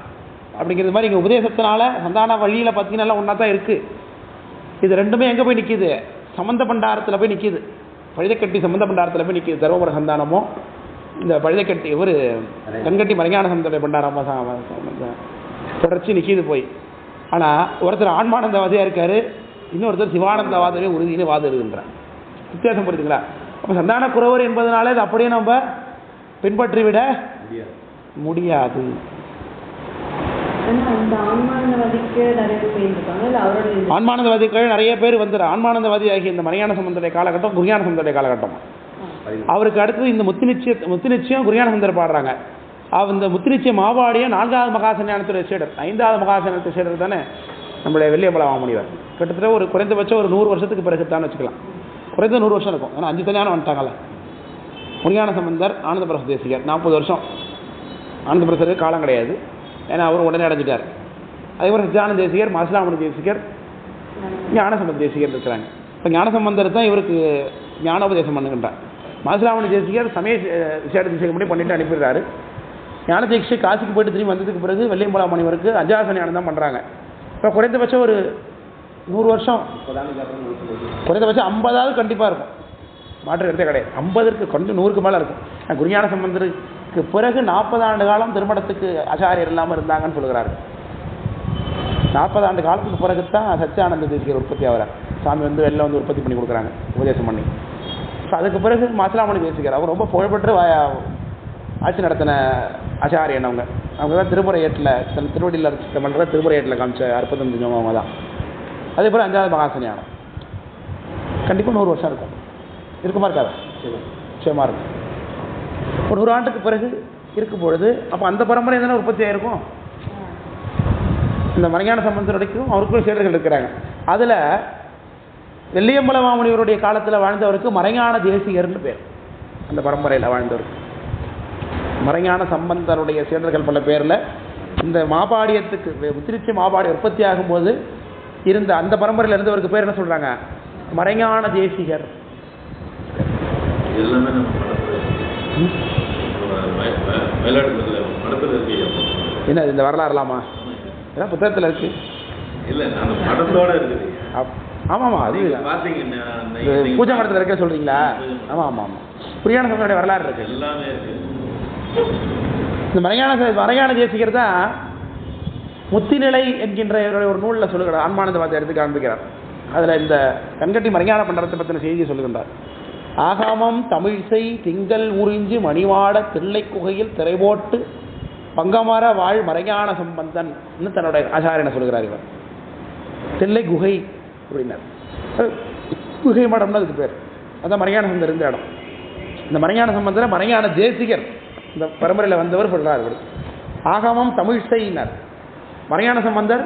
அப்படிங்கிறது மாதிரி இங்கே உபதேசத்தினால சந்தான வழியில் பார்த்தீங்கன்னா எல்லாம் ஒன்றா தான் இருக்குது. இது ரெண்டுமே எங்கே போய் நிற்கிது? சம்பந்த பண்டாரத்தில் போய் நிற்கிது. பழுதைக்கட்டி சம்பந்த பண்டாரத்தில் போய் நிற்கிது. தருமபுர சந்தானமோ இந்த பழுதைக்கட்டி இவர் கண்கட்டி மறைஞான சம்பந்தருடைய பண்டாரமோ தொடர்ச்சி நிற்கிது போய். ஆனால் ஒருத்தர் ஆன்மானந்தவாதியாக இருக்கார், இன்னொருத்தர் சிவானந்தவாதமே உறுதினு வாதிடுகின்றார். வித்தியாசம் புரியுதுங்களா? அப்போ சந்தான குறவர் என்பதனால இது அப்படியே நம்ம பின்பற்றிவிட முடியாது. ஆன்மானந்தவாதிகள் நிறைய பேர் வந்துடுற ஆன்மானந்தவாதி ஆகிய இந்த மறைஞான சம்பந்தருடைய காலகட்டம் குருஞான சம்பந்தருடைய காலகட்டம். அவருக்கு அடுத்தது இந்த முத்து நிச்சயம் குருஞான சம்பந்தர் பாடுறாங்க. இந்த முத்து நிச்சயம் மாவாடிய 4வது மகாசன்யானத்துடைய சீடர், 5வது மகாசன்யானத்துடைய சீடர் தானே நம்மளுடைய வெள்ளியம்பல மாமுனிவர். கிட்டத்தட்ட ஒரு குறைந்தபட்சம் ஒரு 100 வருஷத்துக்கு பிறகு தான் வச்சுக்கலாம். குறைந்த 100 வருஷம் இருக்கும். ஏன்னா 5 தனியான வந்துட்டாங்கல்ல. குருஞான சம்பந்தர், ஆனந்த பிரச தேசிகர் 40 வருஷம். ஆனந்த பிரசருக்கு காலம் கிடையாது, ஏன்னா அவர் உடனே அடைஞ்சிட்டார். அதேபோல் சித்தானந்த தேசிகர், மாசிலாமணி தேசிகர், ஞானசம்பந்த தேசிகர் இருக்கிறாங்க. இப்போ ஞானசம்பந்தர் தான் இவருக்கு ஞானோபதேசம் பண்ணுகின்றார். மாசிலாமணி தேசிகர் சமய விசேட தேசிகம் பண்ணி பண்ணிட்டு அனுப்பிடுறாரு. ஞான தீட்சை காசிக்கு போயிட்டு திரும்பி வந்ததுக்கு பிறகு வெள்ளியம்பல முனிவருக்கு அஞ்சாசன ஞானம் தான் பண்ணுறாங்க. இப்போ குறைந்தபட்சம் ஒரு 100 வருஷம், குறைந்தபட்சம் 50வது கண்டிப்பாக இருக்கும், மாற்று கருத்தே கிடையாது. 50க்கு கொண்டு 100க்கு மேலே இருக்கும். குருஞான சம்பந்தருக்கு பிறகு 40 ஆண்டு காலம் திருமணத்துக்கு ஆச்சாரியர் இல்லாமல் இருந்தாங்கன்னு சொல்கிறாரு. 40 ஆண்டு காலத்துக்கு பிறகு தான் சச்சியானந்த தேசிகர் உற்பத்தி ஆகிறார். சாமி வந்து வெளில வந்து உற்பத்தி பண்ணி கொடுக்குறாங்க, உபதேசம் பண்ணி. ஸோ அதுக்கு பிறகு மாசிலாமணி தேசிகர் அவர் ரொம்ப புகழ்பெற்ற ஆட்சி நடத்தின ஆச்சாரியன். அவங்க தான் திருமுறை ஏட்டில் தன் திருவடியில் பண்ணுற திருமுறை ஏட்டில் காமிச்ச அற்புதம் செஞ்சவங்க அவங்க தான். அதே போல் 5வது மகாசன்யானம் கண்டிப்பாக 100 வருஷம் இருக்குமா இருக்காதா? நிச்சயமாக இருக்கும். ஒரு 100 ஆண்டுக்கு பிறகு இருக்கும் பொழுது அப்போ அந்த பரம்பரை தானே உற்பத்தி ஆகிருக்கும். இந்த மறைஞான சம்பந்தருடைக்கும் அவருக்கும் சீடர்கள் இருக்கிறாங்க. அதில் வெள்ளியம்பல மாமுனிவருடைய காலத்தில் வாழ்ந்தவருக்கு மறைஞான தேசிகர்னு பேர். அந்த பரம்பரையில் வாழ்ந்தவருக்கு மறைஞான சம்பந்தருடைய சீடர்கள் பல பேரில் இந்த மாபாடியத்துக்கு திருச்சி மாபாடி உற்பத்தி ஆகும்போது இருந்த அந்த பரம்பரையில் இருந்தவருக்கு பேர் என்ன சொல்கிறாங்க? மறைஞான தேசிகர். என்ன இந்த வரலாறுலாமா? ஏன்னா புத்தகத்தில் இருக்கு. ஆமாம்மா, அது பூஜை மடத்தில் இருக்க சொல்கிறீங்களா? ஆமாம் ஆமாம் ஆமாம், புரியான சம்பந்தருடைய வரலாறு இருக்கு. இந்த மறைஞான தேசிகர் தான் முத்திநிலை என்கின்ற ஒரு நூலில் சொல்லுகிறார். ஆன்மானந்தவாதத்தை எடுத்து காண்பிக்கிறார். அதில் இந்த கண்கட்டி மறைஞான பண்டரத்தை பற்றின செய்தியை சொல்லுகின்றார். ஆகாமம் தமிழ்சை திங்கள் உறிஞ்சு மணிவாட தில்லை குகையில் திரைபோட்டு பங்கமர வாழ் மறைஞான சம்பந்தன் தன்னுடைய ஆச்சாரியனை சொல்கிறார். இவர் தில்லை குகை அப்படின்னார். குகை மடம்னு அதுக்கு பேர். அதான் மறைஞான சம்பந்தர் இருந்த இடம். இந்த மறைஞான சம்பந்தர் மறைஞான தேசிகர் இந்த பரம்பரையில் வந்தவர் சொல்கிறார். இவர் ஆகாமம் தமிழ்சையினர். மறைஞான சம்பந்தர்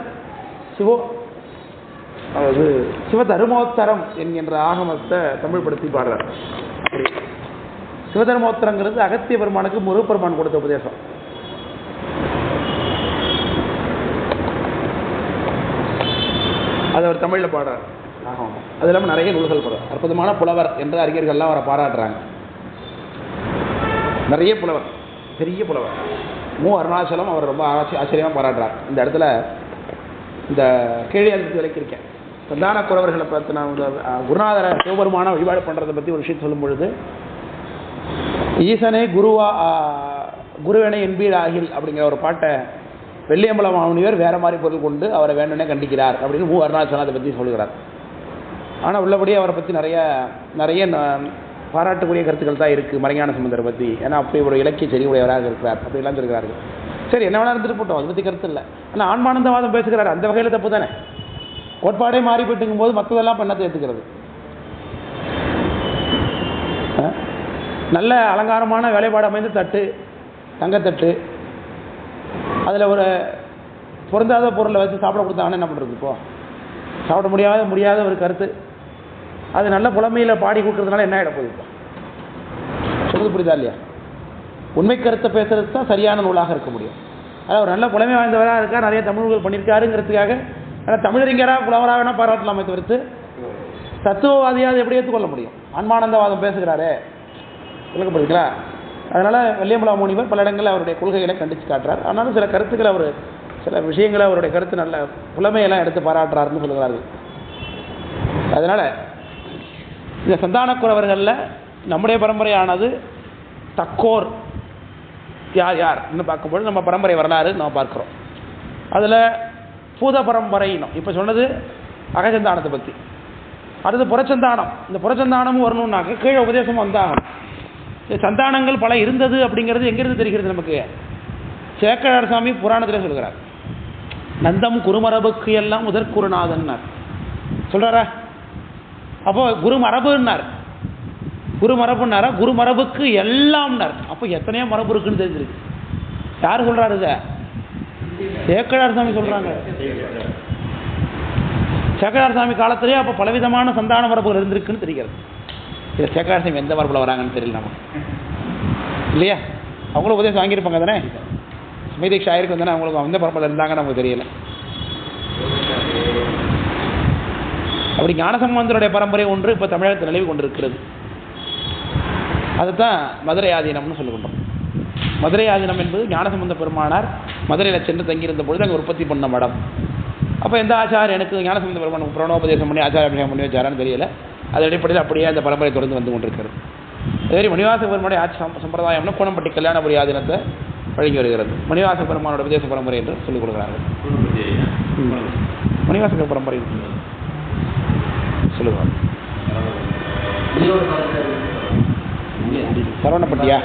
சிவதர்மோத்தரம் என்கின்ற ஆகமத்தை தமிழ்படுத்தி பாடுறார். சிவதர்மோத்தரங்கிறது அகத்திய பெருமானுக்கு முருகப்பெருமான் கொடுத்த உபதேசம். அது அவர் தமிழில் பாடுறார். ஆகமம் அது இல்லாமல் நிறைய நூல்கள் பாடுறார். அற்புதமான புலவர் என்று அறிஞர்கள்லாம் அவரை பாராட்டுறாங்க. நிறைய புலவர், பெரிய புலவர். அருணாச்சலம் அவர் ரொம்ப ஆச்சரியமாக பாராட்டுறார். இந்த இடத்துல இந்த கேள்வி அழுத்தி விளக்கியிருக்கேன். சந்தான குறவர்களை பார்த்து நான் குருநாதரை சிவபெருமான வழிபாடு பண்ணுறதை பற்றி ஒரு விஷயம் சொல்லும் பொழுது, ஈசனே குருவனை என்பீர் ஆகில் அப்படிங்கிற ஒரு பாட்டை வெள்ளியம்பல மாமுனிவர் வேறு மாதிரி பொருள் கொண்டு அவரை வேண்டுனே கண்டிக்கிறார் அப்படின்னு அருணாச்சலம் அதை பற்றி சொல்கிறார். ஆனால் உள்ளபடியே அவரை பற்றி நிறைய பாராட்டக்கூடிய கருத்துக்கள் தான் இருக்குது மறைஞான சம்பந்தரை பற்றி. ஏன்னா அப்படி ஒரு இலக்கிய செடி உடையவராக இருக்கிறார் அப்படிலாம் இருக்கிறார்கள். சரி, என்ன வேணா இருந்துட்டு போட்டோம், அதை பற்றி கருத்து இல்லை. ஆனால் ஆன்மானந்தவாதம் பேசுகிறார், அந்த வகையில் தப்பு தானே. கோட்பாடே மாறி போயிட்டுங்கும் போது மற்றதெல்லாம் பண்ணத்தை ஏற்றுக்கிறது. நல்ல அலங்காரமான வேலைப்பாடு அமைந்து தட்டு, தங்கத்தட்டு, அதில் ஒரு பொருந்தாத பொருளை வச்சு சாப்பிட கொடுத்தாங்கன்னா என்ன பண்ணுறது? இப்போது சாப்பிட முடியாத ஒரு கருத்து அது நல்ல புலமையில் பாடி கொடுக்குறதுனால என்ன ஆகிட போகுது? இப்போ சொல்றது புரியுதா இல்லையா? உண்மை கருத்தை பேசுறது தான் சரியான நூலாக இருக்க முடியும். அதாவது ஒரு நல்ல புலமை வாய்ந்தவராக இருக்கார், நிறைய தமிழ்கள் பண்ணியிருக்காருங்கிறதுக்காக ஆனால் தமிழறிஞராக புலவராக வேணால் பாராட்டலாமே தவிர்த்து தத்துவவாதியாக எப்படி ஏற்றுக்கொள்ள முடியும்? ஆன்மானந்தவாதம் பேசுகிறாரே, விளக்கப்படுதுங்களா? அதனால் வெள்ளியம்பல முனிவர் பல இடங்களில் அவருடைய கொள்கைகளை கண்டித்து காட்டுறார். ஆனாலும் சில கருத்துக்களை சில விஷயங்களை அவருடைய கருத்து நல்ல புலமையெல்லாம் எடுத்து பாராட்டுறாருன்னு சொல்லுகிறார்கள். அதனால் இந்த சந்தானக்குறவர்களில் நம்முடைய பரம்பரையானது தக்கோர் யார்னு பார்க்கும்போது நம்ம பரம்பரை வரலாறு நம்ம பார்க்குறோம். அதில் பூத பரம்பரையினம் இப்போ சொன்னது அகசந்தானத்தை பற்றி. அடுத்து புறச்சந்தானம். இந்த புறச்சந்தானமும் வரணும்னாக்க கீழே உபதேசமும் வந்தாகணும். இந்த சந்தானங்கள் பல இருந்தது அப்படிங்கிறது எங்கிருந்து தெரிகிறது நமக்கு? சேக்கழார் சாமி புராணத்தில் சொல்கிறார். நந்தம் குருமரபுக்கு எல்லாம் முதற் குருநாதன்னார் சொல்கிறாரா? அப்போ குருமரபுன்னார். குருமரபுன்னாரா? குருமரபுக்கு எல்லாம்னார். அப்போ எத்தனையோ மரபு இருக்குன்னு தெரிஞ்சிருக்கு. யார் சொல்கிறாரு? இதை சேக்கழார் சாமி சொல்கிறாங்க. சேக்கழார் சாமி காலத்திலேயே அப்போ பலவிதமான சந்தான மரபுகள் இருந்திருக்குன்னு தெரிகிறது. இதில் சேக்கழார் சாமி எந்த மரபில் வராங்கன்னு தெரியல நமக்கு, இல்லையா? அவங்களும் உதயம் வாங்கியிருப்பாங்க தானே. ஸ்மிதி ஷாயருக்கு வந்தானே அவங்களுக்கு எந்த பரம்பில் இருந்தாங்கன்னு நமக்கு தெரியல. அப்படி ஞானசம்பந்தருடைய பரம்பரை ஒன்று இப்போ தமிழகத்தில் நிலவி கொண்டிருக்கிறது. அதுதான் மதுரை ஆதீனம்னு சொல்லுகின்றோம். மதுரை ஆதீனம் என்பது ஞானசம்பந்த பெருமானார் மதுரையில் சென்று தங்கியிருந்த பொழுது அங்கே உற்பத்தி பண்ண மடம். அப்போ எந்த ஆச்சாரம் எனக்கு ஞானசம்பந்த பெருமான் பிரணோபதேசம் பண்ணி ஆச்சார அபிஷேகம் பண்ணி வச்சாரான்னு தெரியல. அது அடிப்படையில் அப்படியே அந்த பரம்பரை தொடர்ந்து வந்து கொண்டிருக்கிறது. அதே மணிவாச பெருமானுடைய ஆட்சி சம்பிரதாயம்னா கூனம்பட்டி கல்யாணபுரி ஆதீனத்தை வழங்கி வருகிறது. மணிவாச பெருமானோட விதேச பரம்பரை என்று சொல்லிக் கொடுக்குறாங்க. மணிவாச பரம்பரை சொல்லுவாங்க. சரவணப்பட்டியா?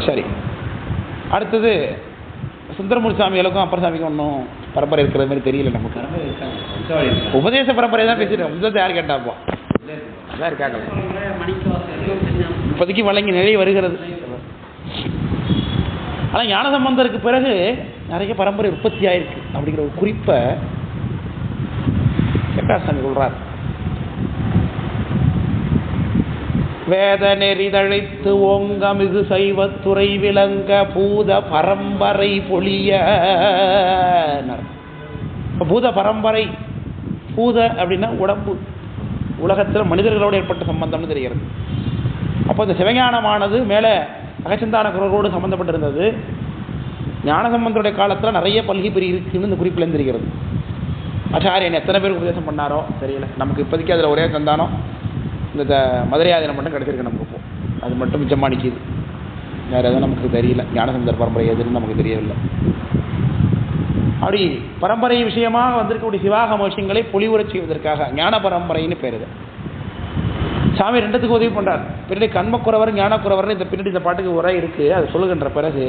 சரி. அடுத்தது சுந்தரமூர்த்தி சாமிகளுக்கும் அப்பர் சாமிக்கும் ஒன்றும் பரம்பரை இருக்கிற மாதிரி தெரியல நமக்கு. உபதேச பரம்பரை தான் பேசிட்டு உபதேசத்தை யார் கேட்டாப்போ அதான் இருக்காங்க. இப்போதைக்கு வழங்கி நிறைய வருகிறது. ஆனால் ஞானசம்பந்தருக்கு பிறகு நிறைய பரம்பரை உற்பத்தி ஆயிருக்கு அப்படிங்கிற ஒரு குறிப்பை கேட்டாசாமி சொல்றார். வேத நெறிதழைத்து ஓங்கமிகு சைவத்துறை விளங்க பூத பரம்பரை பொழிய. பூத பரம்பரை, பூத அப்படின்னா உடம்பு, உலகத்தில் மனிதர்களோடு ஏற்பட்ட சம்பந்தம்னு தெரிகிறது. அப்போ இந்த சிவஞானமானது மேலே அகச்சந்தான குரலோடு சம்பந்தப்பட்டிருந்தது. ஞானசம்பந்தருடைய காலத்தில் நிறைய பல்கி பெரிய இருக்குன்னு இந்த குறிப்பிலேருந்து தெரிகிறது. ஆச்சாரியன் எத்தனை பேருக்கு உபதேசம் பண்ணாரோ தெரியல நமக்கு. இப்போதைக்கு அதில் ஒரே சந்தானம் இந்த மதுரையாதீனம் மட்டும் கிடைச்சிருக்கு நமக்கு. இப்போ அது மட்டும் மிச்சமாக நிற்கிது. வேறு எதுவும் நமக்கு தெரியல. ஞானசம்பந்தர் பரம்பரை எதுன்னு நமக்கு தெரியவில்லை. அப்படி பரம்பரை விஷயமாக வந்திருக்கக்கூடிய சிவாகம விஷயங்களை பொலிவுறச் செய்வதற்காக ஞான பரம்பரைன்னு பேர். சாமி ரெண்டுத்துக்கு உதவி பண்ணுறார். பின்னாடி கண்மக்குறவர் ஞானக்குறவர்னு இந்த பின்னாடி இந்த பாட்டுக்கு உரை இருக்குது. அது சொல்லுகின்ற பிறகு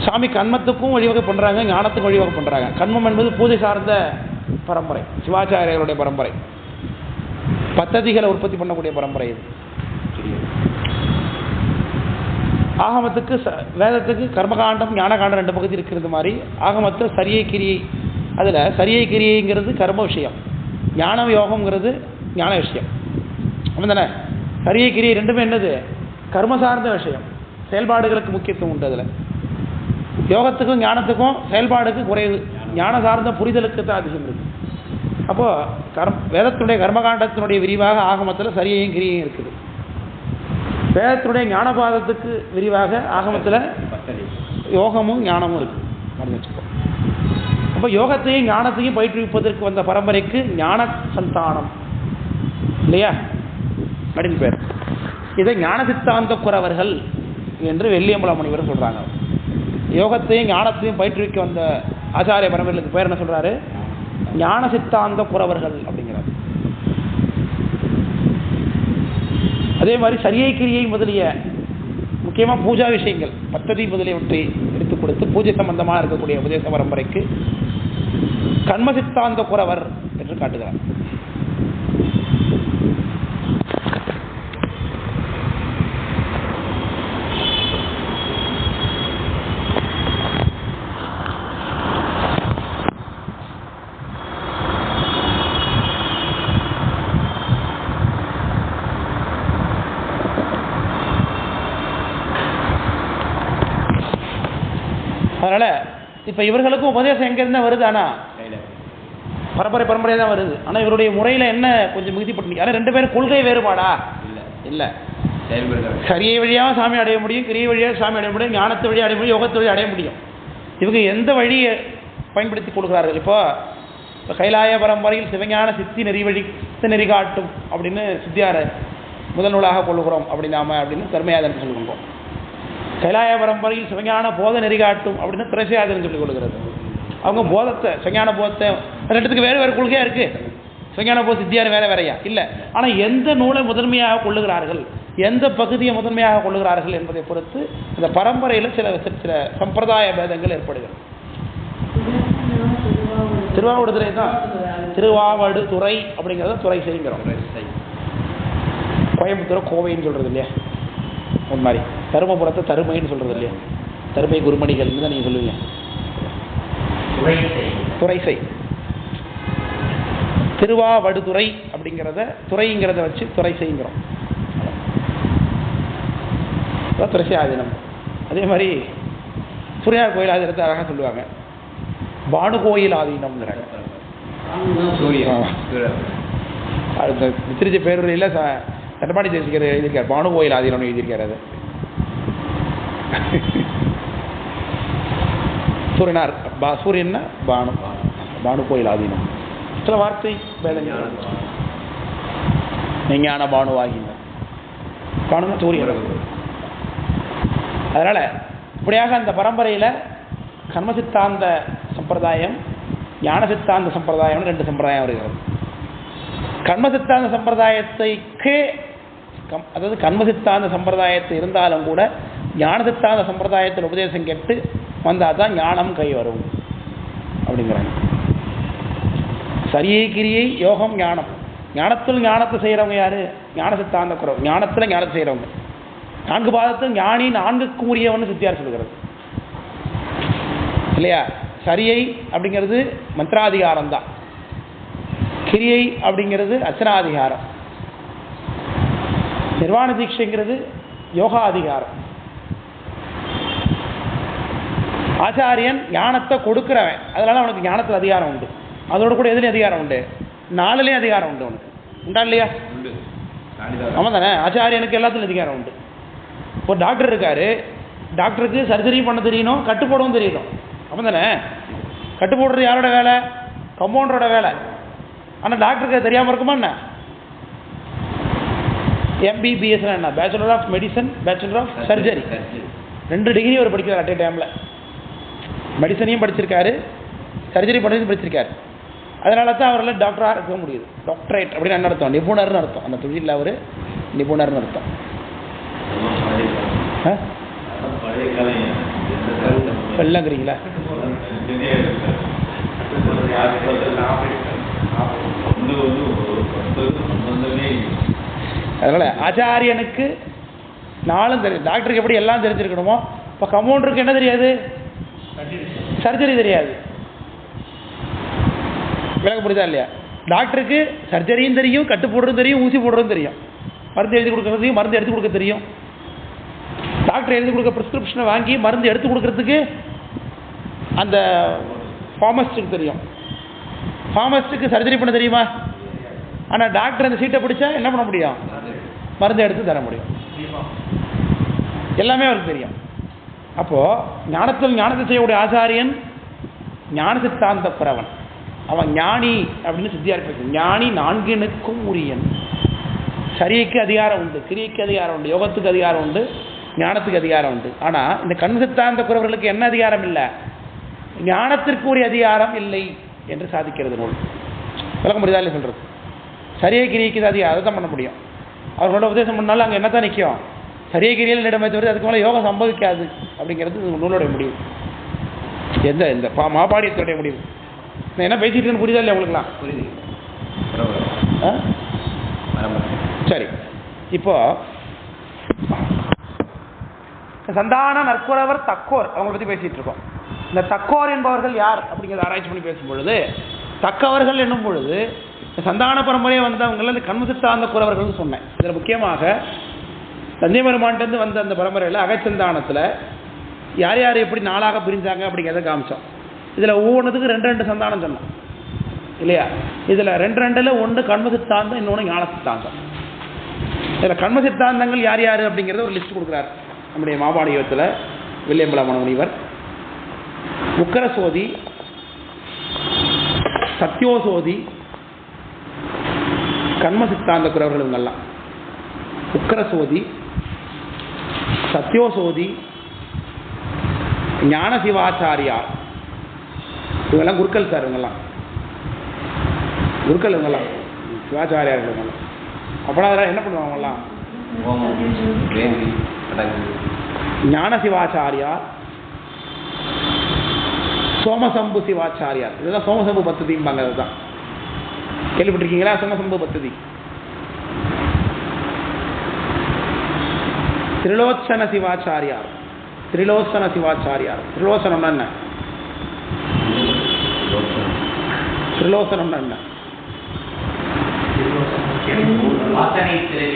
சாமி கண்மத்துக்கும் வழிவகை பண்ணுறாங்க, ஞானத்துக்கும் வழிவகை பண்ணுறாங்க. கண்மம் என்பது பூஜை சார்ந்த பரம்பரை, சிவாச்சாரியர்களுடைய பரம்பரை, பத்ததிகளை உற்பத்தி பண்ணக்கூடிய பரம்பரை இது. ஆகமத்துக்கு வேதத்துக்கு கர்மகாண்டம் ஞானகாண்டம் ரெண்டு பகுதி இருக்கிறது மாதிரி ஆகமத்தில் சரியை கிரியை, அதில் சரியை கிரியைங்கிறது கர்ம விஷயம், ஞான யோகம்ங்கிறது ஞான விஷயம். அப்படி தானே? சரியை கிரியை ரெண்டுமே என்னது? கர்ம சார்ந்த விஷயம், செயல்பாடுகளுக்கு முக்கியத்துவம் உண்டு. அதில் யோகத்துக்கும் ஞானத்துக்கும் செயல்பாடுக்கு குறைவு, ஞான சார்ந்த புரிதலுக்கு தான் அதிகம் இருக்குது. அப்போது வேதத்தினுடைய கர்மகாண்டத்தினுடைய விரிவாக ஆகமத்தில் சரியையும் கிரியையும் இருக்குது. வேதத்தினுடைய ஞானபாதத்துக்கு விரிவாக ஆகமத்தில் யோகமும் ஞானமும் இருக்குது. மறந்து வச்சுக்கோ. அப்போ யோகத்தையும் ஞானத்தையும் பயிற்றுவிப்பதற்கு வந்த பரம்பரைக்கு ஞான சந்தானம் இல்லையா அப்படின்னு பேர். இதை ஞான சித்தாந்த குறவர்கள் என்று வெள்ளியம்பல முனிவர் சொல்கிறாங்க. யோகத்தையும் ஞானத்தையும் பயிற்றுவிக்க வந்த ஆச்சாரிய பரம்பரைகளுக்கு பேர் என்ன சொல்கிறாரு? ஞான சித்தாந்த குறவர்கள் அப்படிங்கிறார். அதே மாதிரி சரியை கிரியை முதலிய முக்கியமாக பூஜா விஷயங்கள், பத்ததி முதலியவற்றை எடுத்துக் கொடுத்து பூஜை சம்பந்தமாக இருக்கக்கூடிய உபதேச பரம்பரைக்கு கண்ம சித்தாந்த குறவர் என்று காட்டுகிறார். அதனால் இப்போ இவர்களுக்கும் உபதேசம் எங்கேருந்து வருது? ஆனால் பரம்பரை தான் வருது. ஆனால் இவருடைய முறையில் என்ன கொஞ்சம் மிகுதிப்பட்டு, ஆனால் ரெண்டு பேரும் கொள்கை வேறுபாடா? இல்லை. சரியை வழியாக சாமி அடைய முடியும், கிரியை வழியாக சாமி அடைய முடியும், ஞானத்தை வழியாக அடைய முடியும், யோகத்தை வழியாக அடைய முடியும். இவங்க எந்த வழியை பயன்படுத்தி கொடுக்குறார்கள்? இப்போ கைலாய பரம்பரையில் சிவஞான சித்தி நெறிவழி நெறி காட்டும் அப்படின்னு சித்தியாரை முதல் நூலாக கொள்ளுகிறோம் அப்படின்னு தர்மயாதன் சொல்லுகின்றோம். கைலாய பரம்பரையில் சிவஞான போத நெறிகாட்டும் அப்படின்னு திரைசியாதன் சொல்லிக் கொள்கிறது. அவங்க போதத்தை சிவஞான போதத்தை ரெண்டுத்துக்கு வேறு வேறு கொள்கையாக இருக்குது. சிவஞான போத சித்தியார் வேற வேறையா இல்லை. ஆனால் எந்த நூலை முதன்மையாக கொள்ளுகிறார்கள், எந்த பகுதியை முதன்மையாக கொள்ளுகிறார்கள் என்பதை பொறுத்து இந்த பரம்பரையில் சில சம்பிரதாய பேதங்கள் ஏற்படுகிறது. திருவாவடுதுறை தான் திருவாவடுதுறை அப்படிங்கிறத துறை செய்கிறோம். கோயம்புத்தூரை கோவைன்னு சொல்கிறது இல்லையா? ஒரு மாதிரி தருமபுரத்தை தருமைன்னு சொல்கிறது இல்லையா? தருமை குருமணிகள்னு தான் நீங்கள் சொல்லுவீங்க. துறைசை திருவாவடுதுறை அப்படிங்கிறத துறைங்கிறத வச்சு துறை செய்கிறோம். துறைசை ஆதீனம். அதே மாதிரி சூரியார் கோயில் ஆதீனத்தை அழகாக சொல்லுவாங்க, பானுகோயில் ஆதீனம்ங்கிறாங்க. திருச்சி பேரூரில் எடப்பாடி தேசிகர் எழுதியிருக்கார், பானுகோயில் ஆதீனம்னு எழுதியிருக்கார். அது சூரியனார் சூரியன்னா பானுகோயில் ஆதீனம். சில வார்த்தை வேதங்கள் ஞான பானுவாகின பானுங்க சூரியன். அதனால் இப்படியாக அந்த பரம்பரையில் கர்ம சித்தாந்த சம்பிரதாயம், ஞான சித்தாந்த சம்பிரதாயம்னு ரெண்டு சம்பிரதாயம் வருகிறது. கர்ம சித்தாந்த சம்பிரதாயத்தைக்கு அதாவது கர்ம சித்தாந்த சம்பிரதாயத்தை இருந்தாலும் கூட ஞான சித்தாந்த சம்பிரதாயத்தில் உபதேசம் கேட்டு வந்தால் தான் ஞானம் கை வரும் அப்படின்னு அப்படிங்கிறாங்க. சரியை கிரியை யோகம் ஞானம். ஞானத்தில் ஞானத்தை செய்கிறவங்க யார்? ஞான சித்தாந்த குறவர். ஞானத்தில் ஞானத்தை செய்கிறவங்க. 4 பாதத்தில் ஞானி 4க்கும் உரியவன்னு சித்தியார் சொல்கிறது இல்லையா? சரியை அப்படிங்கிறது மந்திராதிகாரம் தான். கிரியை அப்படிங்கிறது அர்ச்சனாதிகாரம். நிர்வாண தீட்சைங்கிறது யோகா அதிகாரம். ஆச்சாரியன் ஞானத்தை கொடுக்குறவன், அதனால அவனுக்கு ஞானத்தில் அதிகாரம் உண்டு. அதோட கூட எதுலேயும் அதிகாரம் உண்டு? 4லேயும் அதிகாரம் உண்டு. அவனுக்கு உண்டா இல்லையா? ஆமாம் தானே? ஆச்சாரியனுக்கு எல்லாத்துலையும் அதிகாரம் உண்டு. ஒரு டாக்டர் இருக்கார், டாக்டருக்கு சர்ஜரி பண்ண தெரியணும், கட்டு போடவும் தெரியணும். ஆமாம் தானே? கட்டு போடுறது யாரோட வேலை? கம்பவுண்டரோட வேலை. ஆனால் டாக்டருக்கு தெரியாமல் இருக்குமா என்ன? MBBS என்ன? Bachelor of medicine, bachelor of surgery. 2 degree அவர் படிக்கிறார் அட் ஏ டைமில். மெடிசனையும் படிச்சிருக்காரு, சர்ஜரி பண்ணதையும் படிச்சிருக்காரு. அதனால தான் அவரால் டாக்டராக இருக்க முடியுது. டாக்டரேட் அப்படின்னு என்ன அர்த்தம்? நிபுணர்னு அர்த்தம். அந்த தொழிலில் அவர் நிபுணர்னு அர்த்தம். வெள்ளங்கிறீங்களா? அதனால ஆச்சாரியனுக்கு 4 தெரியும். டாக்டருக்கு எப்படி எல்லாம் தெரிஞ்சிருக்கணுமோ, இப்போ கம்பவுண்டருக்கு என்ன தெரியாது? சர்ஜரி தெரியாது. விளக்க புரியுதா இல்லையா? டாக்டருக்கு சர்ஜரியும் தெரியும், கட்டு போடுறதும் தெரியும், ஊசி போடுறதும் தெரியும், மருந்து எழுதி கொடுக்கறதையும் மருந்து எடுத்து கொடுக்க தெரியும். டாக்டர் எழுதி கொடுக்க ப்ரிஸ்கிரிப்ஷனை வாங்கி மருந்து எடுத்து கொடுக்கறதுக்கு அந்த ஃபார்மசிஸ்ட்டுக்கு தெரியும். ஃபார்மசிஸ்ட்டுக்கு சர்ஜரி பண்ண தெரியுமா? ஆனால் டாக்டர் அந்த சீட்டை பிடிச்சா என்ன பண்ண முடியும்? மருந்து எடுத்து தர முடியும். எல்லாமே அவருக்கு தெரியும். அப்போது ஞானத்தை செய்யக்கூடிய ஆச்சாரியன் ஞான சித்தாந்த குறவன். அவன் ஞானி அப்படின்னு சித்தியார் பேசு. ஞானி 4னுக்கும் உரியன். சரிக்கு அதிகாரம் உண்டு, கிரியைக்கு அதிகாரம் உண்டு, யோகத்துக்கு அதிகாரம் உண்டு, ஞானத்துக்கு அதிகாரம் உண்டு. ஆனால் இந்த கண் சித்தாந்த குறவர்களுக்கு என்ன அதிகாரம் இல்லை? ஞானத்திற்குரிய அதிகாரம் இல்லை என்று சாதிக்கிறது நூல். விளக்கம் புரியுதா இல்லை சொல்கிறது? சரியை கிரியைக்கு தான் அதிகாரம், அதை தான் பண்ண முடியும். அவர்களோட உபதேசம் பண்ணாலும் அங்கே என்ன தான் நிற்கும்? சரியை கிரியில் இடமே தவிர அதுக்கு மேலே யோகம் சம்பவிக்காது அப்படிங்கிறது நூலோடைய முடிவு. இந்த மாபாடியத்துடைய முடிவு. நான் என்ன பேசிட்டு இருக்கேன்னு புரியுதா இல்லையா உங்களுக்குலாம்? புரியுது. சரி, இப்போ சந்தான நற்குறவர் தக்கோர் அவங்களை பற்றி பேசிட்டு இருக்கோம். இந்த தக்கோர் என்பவர்கள் யார் அப்படிங்கிறத ஆராய்ச்சி பண்ணி பேசும் பொழுது, தக்கவர்கள் என்னும் பொழுது சந்தான பரம்பரையை வந்தவங்கள இந்த கண்ம சித்தாந்த குறவர்கள் சொன்னேன். இதில் முக்கியமாக தஞ்சை பெருமான்ட்டு வந்த அந்த பரம்பரையில் அகச்சந்தானத்தில் யார் யார் எப்படி 4ஆக பிரிஞ்சாங்க அப்படிங்கிறத காமிச்சோம். இதில் ஒவ்வொன்றுத்துக்கு 2 சந்தானம் சொன்னோம் இல்லையா? இதில் 2 ஒன்று கண்ம சித்தாந்தம், இன்னொன்று ஞான சித்தாந்தம். இதில் கண்ம சித்தாந்தங்கள் யார் யார் அப்படிங்கிறத ஒரு லிஸ்ட் கொடுக்குறாரு நம்முடைய மாபாடியத்தில் வில்லியம்பலமன முனிவர். உக்கரசோதி, சத்யோசோதி, கண்ம சித்தாந்த குறவர்கள் இவங்கெல்லாம். உக்கரசோதி, சத்யோசோதி, ஞான சிவாச்சாரியார், இவங்கெல்லாம் குருக்கள் சார். இவங்கெல்லாம் குருக்கள், இவங்கெல்லாம் சிவாச்சாரியார்கள். இவங்கெல்லாம் அப்போனா அதெல்லாம் என்ன பண்ணுவாங்க? அவங்கெல்லாம் ஞான சிவாச்சாரியார், சோமசம்பு சிவாச்சாரியார். இதுதான் சோமசம்பு பத்ததிம்பாங்க. அதுதான் கேள்விப்பட்டிருக்கீங்களா? சோமசம்பு பத்ததி. திரிலோச்சன சிவாச்சாரியார். திரிலோச்சன சிவாச்சாரியார். திரிலோச்சனம்னா என்ன? திரிலோச்சனம்னா என்ன?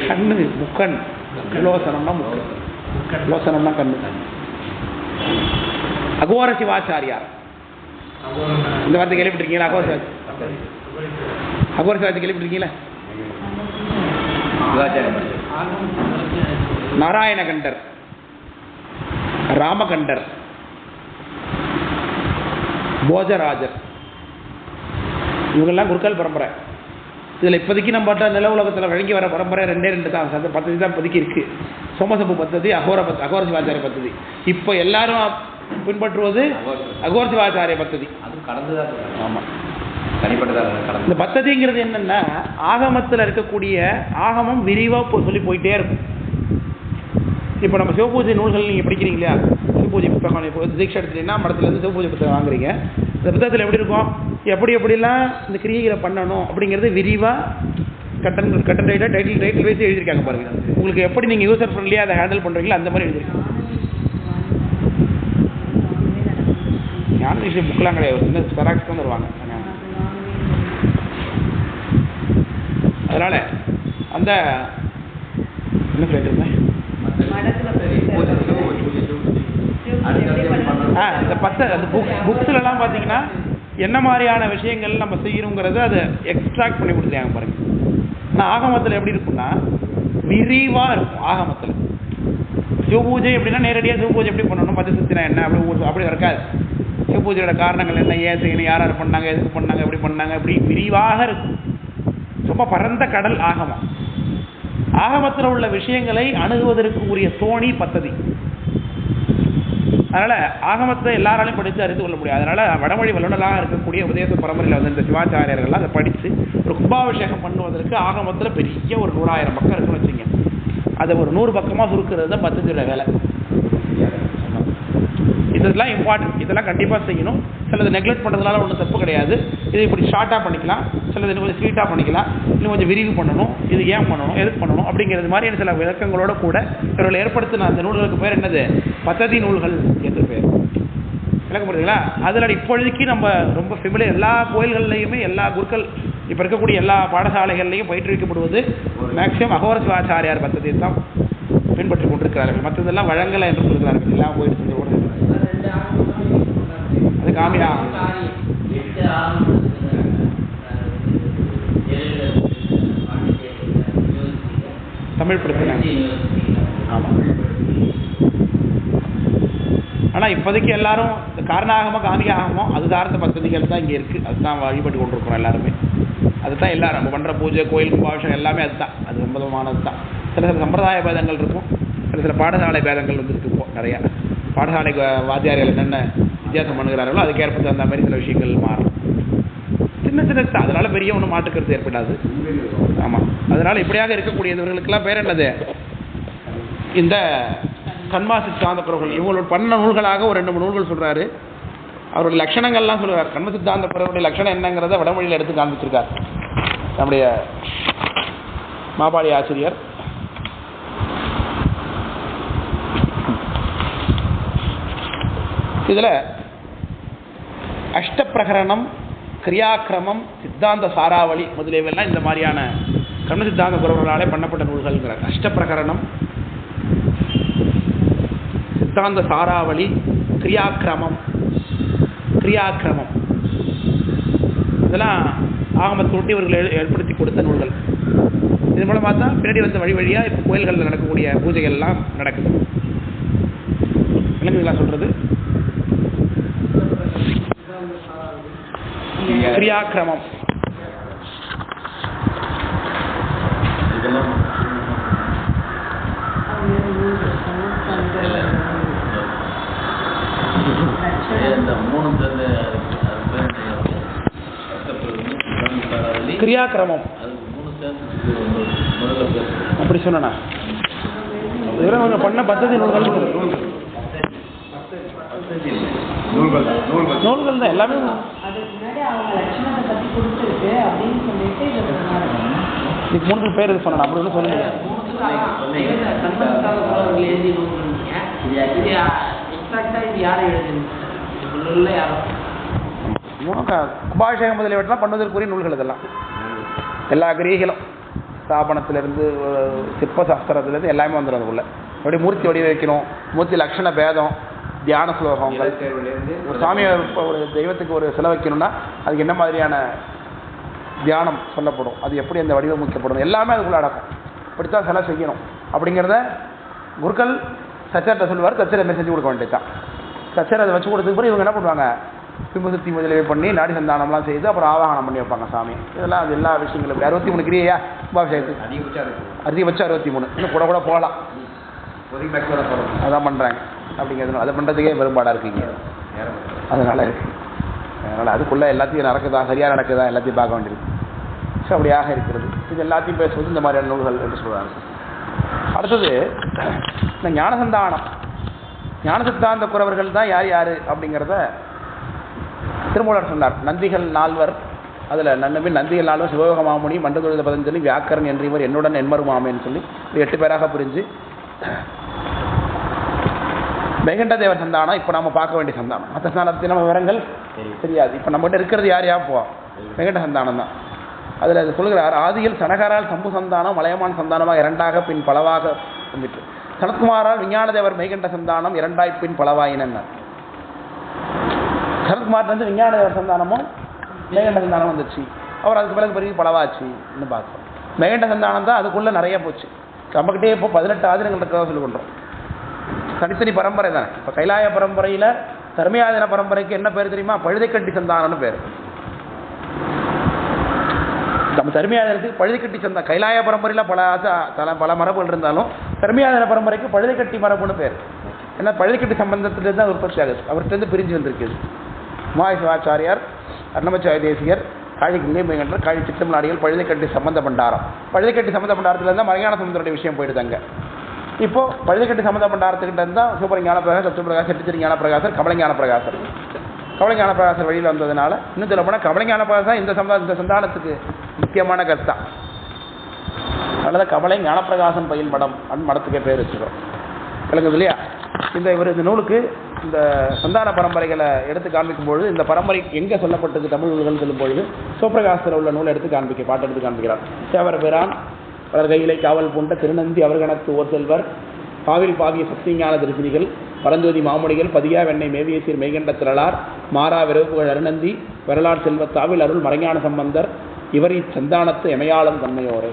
கண்ணு, முக்கன். திரிலோசனம்னா முக்கன், லோசனம்னா கண்ணு. அகோர சிவாச்சாரியார். இந்த வார்த்தை கேள்விப்பட்டிருக்கீங்களா? அகோர சிவாச்சாரி, அகோர சிவாச்சாரி கேள்விப்பட்டிருக்கீங்களா? நாராயணகண்டர், ராமகண்டர், போஜராஜர், இவங்கெல்லாம் குருக்கள் பரம்பரை. இதில் இப்போதைக்கு நம்ம பார்த்தா நில உலகத்தில் வழங்கி வர பரம்பரை 2 தான். பத்ததி தான் இப்போதைக்கு இருக்குது. சோமசம்பு பத்ததி, அகோர சிவாச்சாரிய பத்ததி. இப்போ எல்லாரும் பின்பற்றுவது அகோர சிவாச்சாரிய பத்ததி. ஆமாம், இந்த பத்ததிங்கிறது என்னென்னா, ஆகமத்தில் இருக்கக்கூடிய ஆகமம் விரிவாக சொல்லி போயிட்டே இருக்கும். இப்போ நம்ம சிவபூஜை நூல்கள் நீங்கள் படிக்கிறீங்க இல்லையா? சிவபூஜை புத்தகம் இப்போ தீட்சை எடுத்துட்டீங்கன்னா மடத்துலேருந்து சிவபூஜை புத்தகம் வாங்குறீங்க. இந்த புத்தகத்தில் எப்படி இருக்கும், எப்படிலாம் இந்த கிரியைகளை பண்ணணும் அப்படிங்கிறது விரிவாக கட்டன் ரைட்டாக டைட்டில் வைத்து எழுதியிருக்காங்க பாருங்கள். உங்களுக்கு எப்படி நீங்கள் யூசர் ஃப்ரெண்ட்லியாக அதை ஹேண்டில் பண்ணுறீங்களோ அந்த மாதிரி எழுதிருக்காங்க. ஞான விஷயம் புக்கெலாம் கிடையாது, சின்ன ஸ்பெராக்ஸ் தான் தருவாங்க. அதனால் அந்த என்ன சொல்லிட்டு இந்த அந்த புக்ஸ்லாம் பார்த்தீங்கன்னா என்ன மாதிரியான விஷயங்கள் நம்ம செய்யணுங்கிறது அதை எக்ஸ்ட்ராக்ட் பண்ணி கொடுத்துருக்காங்க பாருங்க. ஆனால் ஆகமத்தில் எப்படி இருக்குன்னா விரிவாக இருக்கும். ஆகமத்தில் சிவபூஜை எப்படின்னா நேரடியாக சிவபூஜை எப்படி பண்ணணும், பஞ்சசக்தினா என்ன அப்படி இருக்காது. சிவபூஜையோட காரணங்கள் என்ன, ஏன் செய்யணும், யார் பண்ணாங்க, எதுக்கு பண்ணாங்க, எப்படி பண்ணாங்க, இப்படி விரிவாக இருக்கும். ரொம்ப பரந்த கடல் ஆகமம். ஆகமத்தில் உள்ள விஷயங்களை அணுகுவதற்கு உரிய தோணி பத்ததி. அதனால் ஆகமத்தை எல்லாராலையும் படித்து அறிந்து கொள்ள முடியாது. அதனால் வடமொழி வல்லுநராக இருக்கக்கூடிய உபதேச பரம்பரையில் வந்து இந்த சிவாச்சாரியர்கள்லாம் அதை படித்து ஒரு கும்பாபிஷேகம் பண்ணுவதற்கு ஆகமத்தில் பெரிய ஒரு 100,000 பக்கம் இருக்குன்னு வச்சுங்க. அதை ஒரு 100 பக்கமாக சுருக்கிறது தான் பத்ததியோட வேலை. இதெல்லாம் இம்பார்ட்டன்ட், இதெல்லாம் கண்டிப்பாக செய்யணும். சிலது நெக்லெக்ட் பண்ணுறதுனால ஒன்றும் தப்பு கிடையாது. இதை இப்படி ஷார்ட்டாக பண்ணிக்கலாம், சிலது இன்னும் கொஞ்சம் ஸ்வீட்டாக பண்ணிக்கலாம், இன்னும் கொஞ்சம் விரிவு பண்ணணும், இது ஏன் பண்ணணும், எதுக்கு பண்ணணும் அப்படிங்கிறது மாதிரியான சில விளக்கங்களோட கூட இவர்கள் ஏற்படுத்தின அந்த நூல்களுக்கு பேர் என்னது, பத்ததி நூல்கள் என்று பேர். விளக்கம் புரியுதுங்களா? அதில் இப்பொழுதைக்கு நம்ம ரொம்ப ஃபெமிலியர், எல்லா கோயில்கள்லையுமே எல்லா குருக்கள் இப்போ இருக்கக்கூடிய எல்லா பாடசாலைகள்லையும் பயிற்றுவிக்கப்படுவது மேக்சிமம் அகோர சிவாச்சாரியார் பத்ததியை தான் பின்பற்றி கொண்டிருக்கிறார்கள். மற்றதெல்லாம் வழங்கலை என்று சொல்கிறார்கள். எல்லாம் போயிட்டு அது காமினா தமிழ் பிரச்சனை. ஆமாம். ஆனால் இப்போதைக்கு எல்லாரும் காரணாகமோ காமியாகமோ அது சார்ந்த பദ്ധதிகள் தான் இங்கே இருக்குது. அதுதான் வழிபட்டு கொண்டிருக்கிறோம் எல்லாருமே. அதுதான் எல்லாரும் நம்ம பண்ணுற பூஜை, கோயில், கும்பாபிஷேகம் எல்லாமே அதுதான். அது சம்பந்தமானது தான். சில சம்பிரதாய பேதங்கள் இருக்கும், சில பாடசாலை பேதங்கள் வந்துருக்கு. இப்போ நிறையா பாடசாலை வாத்தியார்கள் என்னென்ன வித்தியாசம் பண்ணுகிறார்களோ அதுக்கு ஏற்பட்டு அந்த மாதிரி சில விஷயங்கள் மாறும். சின்ன தான், அதனால பெரிய ஒன்றும் மாற்றுக்கிறது ஏற்படாது. ஆமாம். அதனால் இப்படியாக இருக்கக்கூடியவர்களுக்கெல்லாம் பேர் என்னது, இந்த கண்மா சித்தாந்த குறவர்கள். இவங்களோட பண்ண நூல்களாக ஒரு 2-3 நூல்கள் சொல்கிறாரு. அவருடைய லட்சணங்கள்லாம் சொல்கிறார். கண்ம சித்தாந்த குறவருடைய லட்சணம் என்னங்கிறத வடமொழியில் எடுத்து காண்பிச்சிருக்கார் நம்முடைய மாபாடி ஆசிரியர். இதில் அஷ்டப்பிரகரணம், கிரியாக்கிரமம், சித்தாந்த சாராவளி முதலியவெல்லாம் இந்த மாதிரியான கர்ம சித்தாந்த குறவர்களாலே பண்ணப்பட்ட நூல்கள்ங்கிறார். அஷ்டப்பிரகரணம், சித்தாந்த சாராவளி, கிரியாக்கிரமம் இதெல்லாம் ஆகமத்தை ஒட்டி இவர்கள் ஏற்படுத்தி கொடுத்த நூல்கள். இது மூலமாக தான் பின்னாடி வந்த வழியாக இப்போ கோயில்களில் நடக்கக்கூடிய பூஜைகள் எல்லாம் நடக்குது. விலங்குகளா சொல்றது கிரியாக்கிரமம். கிரியாக்கிரமம் அப்படி சொன்னா பண்ண பத்ததி நூல்கள் தான் எல்லாமே. இதுக்கு 3 பேர் இது சொன்னா அப்படி ஒன்றும் சொல்லுங்க. கும்பாபிஷேகம் முதலியவற்றெல்லாம் பண்ணுவதற்குரிய நூல்கள் இதெல்லாம். எல்லா கிரீகளும் ஸ்தாபனத்திலிருந்து சிற்ப சாஸ்திரத்திலேருந்து எல்லாமே வந்துடும் அதுக்குள்ள. எப்படி மூர்த்தி வடிவமைக்கணும், மூர்த்தி லட்சண பேதம், தியான ஸ்லோகங்கள், ஒரு சாமியை ஒரு தெய்வத்துக்கு ஒரு செலவைக்கணும்னா அதுக்கு என்ன மாதிரியான தியானம் சொல்லப்படும், அது எப்படி அந்த வடிவமைக்கப்படும், எல்லாமே அதுக்குள்ள அடக்கும். இப்படித்தான் சிலை செய்யணும் அப்படிங்கிறத குருக்கள் சச்சர்கிட்ட சொல்லுவார். சச்சரை செஞ்சு கொடுக்க வேண்டியதுதான். சச்சரை அதை வச்சு கொடுத்ததுக்கு அப்புறம் இவங்க என்ன பண்ணுவாங்க, பிம்பசுத்தி முதலியவை பண்ணி நாடி சந்தானம்லாம் செய்து அப்புறம் ஆவாகனம் பண்ணி வைப்பாங்க சாமி. இதெல்லாம் அது எல்லா விஷயங்களும் 63 கிரியா கும்பாபிஷேகத்துக்கு அதிகபட்சம் 63, இன்னும் கூட போகலாம். அதான் பண்ணுறாங்க அப்படிங்கிறது. அதை பண்ணுறதுக்கே பெரும்பாடாக இருக்குங்க. அதனால் அதுக்குள்ளே எல்லாத்தையும் நடக்குதா, சரியாக நடக்குதா எல்லாத்தையும் பார்க்க வேண்டியிருக்கு. ஸோ அப்படியாக இருக்கிறது. இது எல்லாத்தையும் பேசுவது இந்த மாதிரியான நூல்கள் என்று சொல்கிறாங்க. அடுத்தது இந்த ஞானசந்தானம். ஞான சித்தாந்த குறவர்கள் தான் யார் யார் அப்படிங்கிறத திருமூலர் சொன்னார். நந்திகள் 4 அதில் நந்திகள் 4 சிவயோக மாமுனி, மண்டதுரித பதஞ்சலி, வியாக்கரன் என்று இவர் என்னுடன் என்மருமாமேன்னு சொல்லி 8 பேராக பிரிஞ்சு மெய்கண்ட தேவர் சந்தானம் இப்போ நம்ம பார்க்க வேண்டிய சந்தானம். மற்ற சந்தானத்தை நம்ம விவரங்கள் தெரியாது. இப்போ நம்மகிட்ட இருக்கிறது யார் போவோம், மெய்கண்ட சந்தானம் தான். அதில் அது சொல்கிறார், ஆதியில் சனகரால் சம்பு சந்தானம் மலையமான் சந்தானமாக 2ஆக பின் பலவாக வந்துட்டு, சனத்குமாரால் விஞ்ஞானதேவர் மெய்கண்ட சந்தானம் 2ஆய் பின் பலவாயினர். சனத்குமார்லேருந்து விஞ்ஞானதேவர் சந்தானமும் மெய்கண்ட சந்தானம் வந்துச்சு. அவர் அதுக்கு பிறகு பலவாச்சு இன்னும் பார்க்குறோம். மெய்கண்ட சந்தானம் தான் அதுக்குள்ளே நிறைய போச்சு. நம்மகிட்டே இப்போ 18 ஆதினங்கள் இருக்கிறதா சொல்லி கொண்டோம். தனித்தனி பரம்பரை தானே. இப்போ கைலாய பரம்பரையில் தர்மயாதன பரம்பரைக்கு என்ன பேர் தெரியுமா? பழுதைக்கட்டி சந்தானம்னு பேர். நம்ம தர்மயாதனத்துக்கு பழுதைக்கட்டி சந்தானம். கைலாய பரம்பரையில் பல மரபுகள் இருந்தாலும் தர்மயாதன பரம்பரைக்கு பழுதைக்கட்டி மரபுன்னு பேர். ஏன்னா பழுதைக்கட்டி சம்பந்தத்திலிருந்து தான் உற்பத்தி ஆகுது. அவர்கிட்ட பிரிஞ்சு வந்திருக்குது. உமாய சிவாச்சாரியார், அன்னமச்சாரிய தேசிகர், காழி கிங்கேம்பங்கண்டர், காழி சிற்றமலாடிகள், பழுதைக்கட்டி சம்பந்த பண்டாரம். பழுதைக்கட்டி சம்பந்த பண்டாரத்தில் இருந்தால் மறைஞான சம்பந்தருடைய விஷயம் போயிடுதாங்க. இப்போ பழுதைக்கட்டி சம்பந்த பண்டாரத்துக்கிட்ட இருந்தால் சூப்பர் ஞானப்பிரகாசர், சத்துப்பிரகாசர், செட்டிச்சேரி ஞானப்பிரகாசர், கமலஞான பிரகாசர். கமலஞான பிரகாசர் வழியில் வந்ததுனால இன்னும் சொல்ல போனால் கமலஞான பிரகாசம் இந்த சந்தானத்துக்கு முக்கியமான கர்த்தா. அதனால கமலை ஞானப்பிரகாசன் பையன் படம் அப்படின்னு மடத்துக்கே பேர் வச்சுக்கிறோம். விளங்குது இல்லையா? இந்த நூலுக்கு இந்த சந்தான பரம்பரைகளை எடுத்து காண்பிக்கும் பொழுது இந்த பரம்பரை எங்கே சொல்லப்பட்டது தமிழ் நூல்கள் சொல்லும் பொழுது சிவபிரகாசத்தில் உள்ள நூலை எடுத்து பாட்டு எடுத்து காண்பிக்கிறார். சேவர பிரான் பலர் கையிலை காவல் பூண்ட திருநந்தி அவர்கணத்து ஓர் செல்வர், பாவில் பாவிய சத்தியஞான தரிசினிகள், பரஞ்சோதி மாமுனிகள், பதியா வெண்ணெய் மேவியசீர் மெய்கண்ட திரளார், மாறா விரவுகள் அருணந்தி வரலாறு செல்வத்தாவில் அருள் மறைஞான சம்பந்தர், இவர் இச்சந்தானத்து எமையாளம் தன்மையோரே.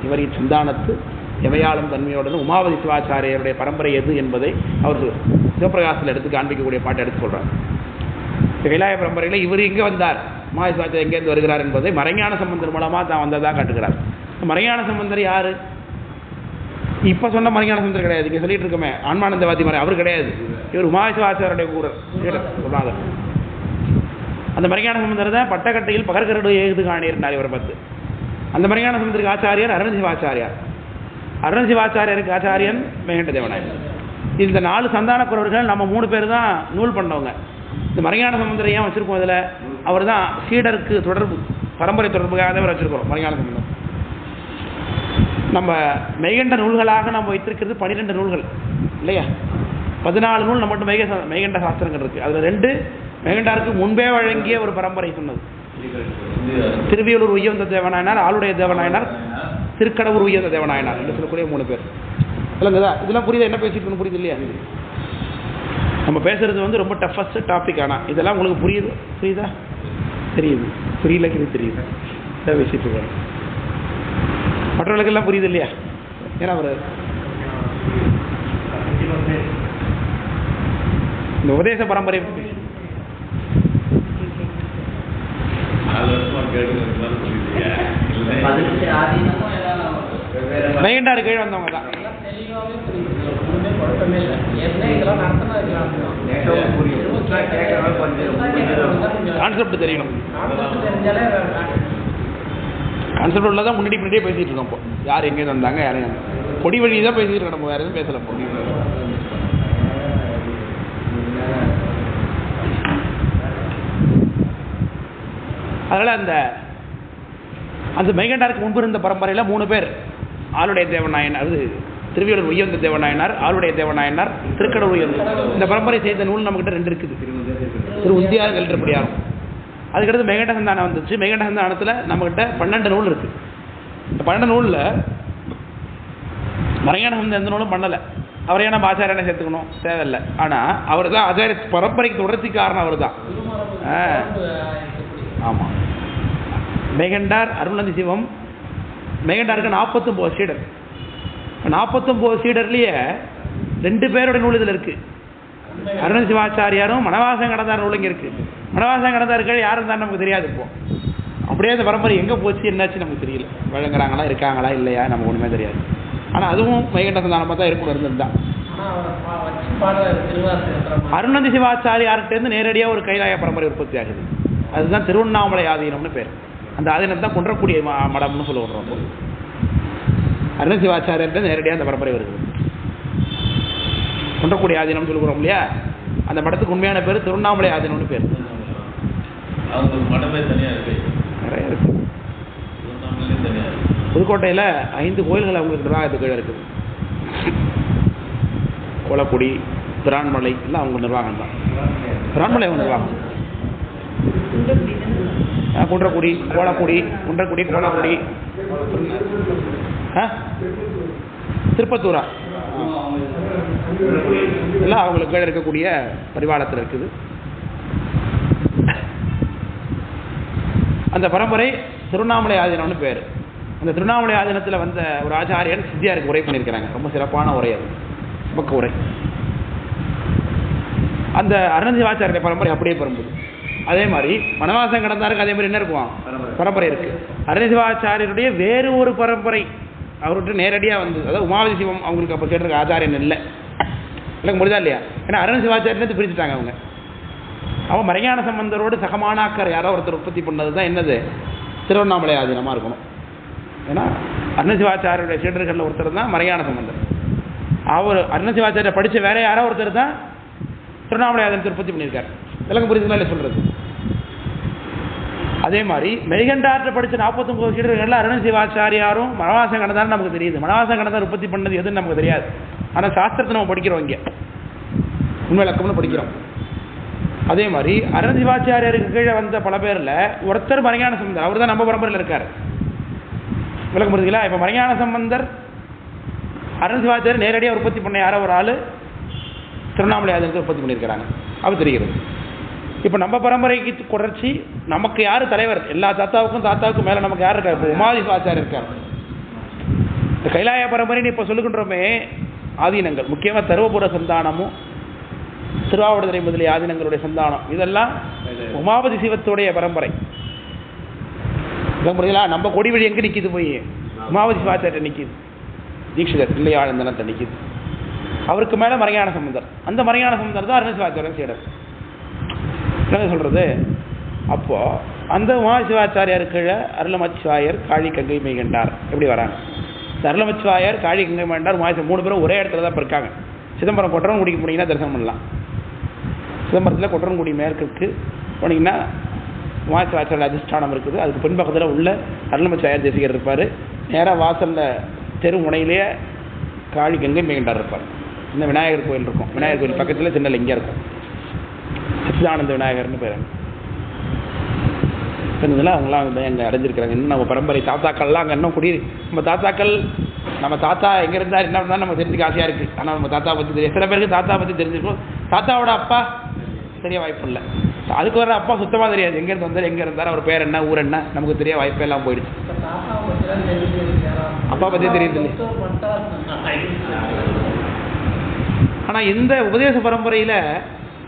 இவர் இச்சந்தானத்து எமையாளம் தன்மையோடு உமாவதி சிவாச்சாரியருடைய பரம்பரை எது என்பதை அவர் சிவபிரகாசத்தில் எடுத்து காண்பிக்கக்கூடிய பாட்டை எடுத்து சொல்கிறார். கைலாய பரம்பரையில் இவர் இங்கே வந்தார், உமாவதி சிவாச்சாரியர் எங்கேருந்து வருகிறார் என்பதை மறைஞான சம்பந்தர் மூலமாக தான் வந்ததாக காட்டுகிறார். மறைஞான சம்பந்தர் யார்? இப்போ சொன்ன மறைஞான சம்பந்தர் கிடையாது. இங்கே சொல்லிட்டு இருக்கோமே ஆன்மானந்தவாதி மறை, அவர் கிடையாது. இவர் உமாவதி சிவாச்சாரியருடைய கூறார். அந்த மறைஞான சம்பந்தர் தான் பட்டக்கட்டையில் பகற்கரடு ஏகுது காணியிருந்தார் இவரை பார்த்து. அந்த மறைஞான சம்பந்தருக்கு ஆச்சாரியர் அருண் சிவாச்சாரியார். அருண் சிவாச்சாரியருக்கு ஆச்சாரியன் மெய்கண்ட தேவநாயகர். இந்த 4 சந்தான குறவர்கள் நம்ம 3 பேர் தான் நூல் பண்ணவங்க. இந்த மறைஞான சம்பந்தரை ஏன் வச்சுருக்கோம்? அதில் அவர் தான் சீடருக்கு தொடர்பு, பரம்பரை தொடர்புக்காக தான் வச்சுருக்கிறோம் மறைஞான சம்பந்தம். நம்ம மெய்கண்ட நூல்களாக நம்ம வைத்திருக்கிறது 12 நூல்கள் இல்லையா? 14 நூல் நம்மகிட்ட மெய்கண்ட சாஸ்திரங்கள் இருக்குது. அதில் 2 மெய்கண்டாருக்கு முன்பே வழங்கிய ஒரு பரம்பரை சொன்னது. திருவியலூர் உய்யவந்த தேவநாயனார், ஆளுடைய தேவநாயனார், திருக்கடவுர் உய்யந்த தேவநாயனார் என்று சொல்லக்கூடிய 3 பேர். இல்லைங்கதா? இதெல்லாம் புரியுதா? என்ன பேசிட்டு புரியுது இல்லையா? நம்ம பேசுறது ரொம்ப டஃபஸ்ட் டாபிக். ஆனால் இதெல்லாம் உங்களுக்கு புரியுதா? தெரியுது. புரியலங்கிறது தெரியுது. இதான் பேசிட்டு இருக்காரு. மற்றவர்களுக்கெல்லாம் புரியுது இல்லையா? ஏன்னா அவர் இந்த உபதேச பரம்பரை மெய்கண்டாரு கீழே வந்தவங்க தான். கான்செப்ட் தெரியணும். கான்செப்ட் உள்ளதான் முன்னாடியே பேசிட்டு இருக்கோம். இப்போ யார் எங்கே வந்தாங்க, யாரும் பொடி வழி தான் பேசிட்டு இருக்கோம். நம்ம வேற எதுவும் பேசல. அதனால அந்த மெய்கண்டாருக்கு முன்பு இருந்த பரம்பரையில் 3 பேர், ஆளுடைய தேவநாயனார், அது திருவியலூர் உய்யந்த தேவநாயனார், ஆளுடைய தேவநாயனார், திருக்கடவுர் உய்யந்த. இந்த பரம்பரை செய்த நூல் நம்மகிட்ட 2 இருக்குது. திரு உந்தியார் கல்றப்படியாரும். அதுக்கடுத்து மெய்கண்ட சந்தானம் வந்துச்சு. மெய்கண்ட சந்தானத்தில் நம்மகிட்ட 12 நூல் இருக்குது. இந்த 12 நூலில் மறைஞான சம்பந்தர் எந்த நூலும் பண்ணலை. அவரையே நம்ம ஆச்சாரியனை சேர்த்துக்கணும் தேவையில்லை. ஆனால் அவர் தான் ஆச்சாரிய பரம்பரைக்கு தொடர்ச்சி காரணம். அவர் தான். ஆமாம். மெய்கண்டார், அருள்நந்தி சிவம். மெய்கண்டாருக்கு 49 சீடர். 49 சீடர்லேயே 2 பேரோட நூல் இதில் இருக்குது. அருண் சிவாச்சாரியாரும் மணவாசம் கடந்தார் நூல் இங்கே இருக்குது. மணவாசம் கடந்தார்கள் யார் இருந்தாலும் நமக்கு தெரியாது. இப்போ அப்படியே அந்த பரம்பரை எங்கே போச்சு, என்னாச்சு நமக்கு தெரியல. வழங்குறாங்களா, இருக்காங்களா, இல்லையா, நமக்கு ஒன்றுமே தெரியாது. ஆனால் அதுவும் மெய்கண்ட சந்தானமாக தான் இருக்கும் இருந்திருந்தான். அருணந்தி சிவாச்சாரியார்கிட்டேருந்து நேரடியாக ஒரு கைலாய பரம்பரை உற்பத்தி ஆகுது. அதுதான் திருவண்ணாமலை ஆதீனம்னு பேர். அந்த ஆதீனம் தான் குன்றக்கூடிய மடம்னு சொல்லுவோம். அருண் சிவாச்சாரியர்கிட்ட நேரடியாக அந்த பரம்பரை வருது. குன்றக்குடி ஆதீனம் சொல்லுகிறோம் இல்லையா, அந்த மடத்துக்கு உண்மையான பேர் திருவண்ணாமலை ஆதீனம்னு பேர். நிறைய இருக்கு. புதுக்கோட்டையில் 5 கோயில்கள் அவங்களுக்கு நிர்வாகத்துக்கு கீழே இருக்குது. கோலக்குடி, பிரான்மலை எல்லாம் அவங்க நிர்வாகம் தான். பிரான்மலை அவங்க நிர்வாகம். குன்றக்குடி, கோலக்குடி, குன்றக்குடி, கோலக்குடி, திருப்பத்தூரா எல்லாம் அவங்களுக்கு கீழே இருக்கக்கூடிய பரிவாரத்தில் இருக்குது. அந்த பரம்பரை திருவண்ணாமலை ஆதீனம்னு பேர். அந்த திருவண்ணாமலை ஆதீனத்தில் வந்த ஒரு ஆச்சாரியன் சித்தியாருக்கு உரை பண்ணியிருக்கிறாங்க. ரொம்ப சிறப்பான உரை, அது பக்க உரை. அந்த அருணசிவாச்சாரிய பரம்பரை அப்படியே பரம்புது. அதே மாதிரி வனவாசம் கடந்தாருக்கு அதே மாதிரி என்ன இருக்கும், பரம்பரை இருக்கு. அருணசிவாச்சாரியருடைய வேறு ஒரு பரம்பரை அவர்கிட்ட நேரடியாக வந்தது. அதாவது உமாவதி சிவம் அவங்களுக்கு அப்போ கேட்டிருக்க ஆச்சாரியன் இல்லை, எனக்கு முடிதா இல்லையா? ஏன்னா அருணசிவாச்சாரியன் பிரிச்சுட்டாங்க அவங்க. அவன் மறைஞான சம்பந்தரோடு சகமானாக்கர் யாரோ ஒருத்தர் உற்பத்தி பண்ணது தான் என்னது, திருவண்ணாமலை ஆதீனமாக இருக்கணும். ஏன்னா அருணசிவாச்சாரியுடைய சீடர்களில் ஒருத்தர் தான் மறைஞான சம்பந்தர். அவர் அருணசிவாச்சாரிய படித்த வேற யாரோ ஒருத்தர் தான் திருவண்ணாமலை ஆதீனத்தை உற்பத்தி பண்ணியிருக்காரு. விளக்கம் புரியுதுங்களா இல்லை சொல்கிறது? அதே மாதிரி மெய்கண்டாற்ற படித்த 49 சீடர்கள் அருணசிவாச்சாரியாரும் மனவாசம் கடந்தாலும் நமக்கு தெரியுது. மனவாசம் கடந்தார் உற்பத்தி பண்ணது எதுன்னு நமக்கு தெரியாது. ஆனால் சாஸ்திரத்தை நம்ம படிக்கிறோம், இங்கே உண்மை விளக்கம்னு படிக்கிறோம். அதே மாதிரி அருணசிவாச்சாரியருக்கு கீழே வந்த பல பேரில் ஒருத்தர் மறைஞான சம்பந்தர், அவர் தான் நம்ம பரம்பரையில் இருக்கார். விளக்கம் புரியுதுங்களா? இப்போ மறைஞான சம்பந்தர் அருணசிவாச்சாரியர் நேரடியாக உற்பத்தி பண்ண யாரோ ஒரு ஆள் திருவண்ணாமலை ஆதீனத்தை உற்பத்தி பண்ணியிருக்கிறாங்க, அது தெரிகிறது. இப்போ நம்ம பரம்பரைக்கு தொடர்ச்சி நமக்கு யார் தலைவர், எல்லா தாத்தாவுக்கும் மேலே நமக்கு யார் இருக்கார்? இப்போ உமாதிசிவாச்சாரியர் இருக்கார். இந்த கைலாய பரம்பரைன்னு இப்போ சொல்லுகின்றோமே ஆதீனங்கள், முக்கியமாக தருவபுர சந்தானமும் திருவாவடுதுறை முதலிய ஆதீனங்களுடைய சந்தானம், இதெல்லாம் உமாபதி சிவத்துடைய பரம்பரை. நம்ம கொடி வழி எங்கே நிற்கிது? போய் உமாபதி சிவாச்சாரியர் நிற்கிது, தீட்சிதர் இல்லையாழ்ந்தனத்தை நிற்கிது. அவருக்கு மேலே மறைஞான சம்பந்தர், அந்த மறைஞான சம்பந்தர் தான் அருணசிவாச்சாரியர் சீடர். என்ன சொல்கிறது? அப்போது அந்த உமாசிவாச்சாரியாருக்கு கீழே அருளமச்சிவாயர், காழி கங்கை மெய்கண்டார் எப்படி வராங்க? இந்த அருளமச்சிவாயர், காழி கங்கை மெய்கண்டார், உமாசி 3 பேரும் ஒரே இடத்துல தான் இருக்காங்க. சிதம்பரம் கொட்டரன்குடிக்கு போனீங்கன்னா தரிசனம் பண்ணலாம். சிதம்பரத்தில் கொட்டரன்குடி மேற்குக்கு போனீங்கன்னா உமாசிவாச்சாரிய அதிஷ்டானம் இருக்குது. அதுக்கு பின்பக்கத்தில் உள்ள அருளமச்சிவாயர் தேசிகர் இருப்பார். நேராக வாசலில் தெரு முனையிலேயே காழி கங்கை மெய்கண்டார் இருப்பார். இந்த விநாயகர் கோயில் இருக்கும். விநாயகர் கோயில் பக்கத்தில் சின்ன லிங்கம் இருக்கும், சச்சிதானந்த விநாயகர்னு பேர். இதெல்லாம் அவங்களாம் வந்து அங்கே அடைஞ்சிருக்கிறாங்க. இன்னும் நம்ம பரம்பரை தாத்தாக்கள்லாம் அங்கே இன்னும் நம்ம தாத்தாக்கள், நம்ம தாத்தா எங்கே இருந்தார் என்ன இருந்தாலும் நம்ம தெரிஞ்சுக்க ஆசையாக இருக்குது. ஆனால் நம்ம தாத்தா பற்றி தெரியும். சில பேருக்கு தாத்தா பற்றி தெரிஞ்சிருக்கும், தாத்தாவோட அப்பா தெரிய வாய்ப்பு இல்லை. அதுக்கு வர அப்பா சுத்தமாக தெரியாது, எங்கேருந்து வந்தார், எங்கே இருந்தார், அவர் பேர் என்ன, ஊர் என்ன, நமக்கு தெரிய வாய்ப்பே எல்லாம் போயிடுச்சு. அப்பா பற்றி தெரியுது இல்லை. ஆனால் இந்த உபதேச பரம்பரையில்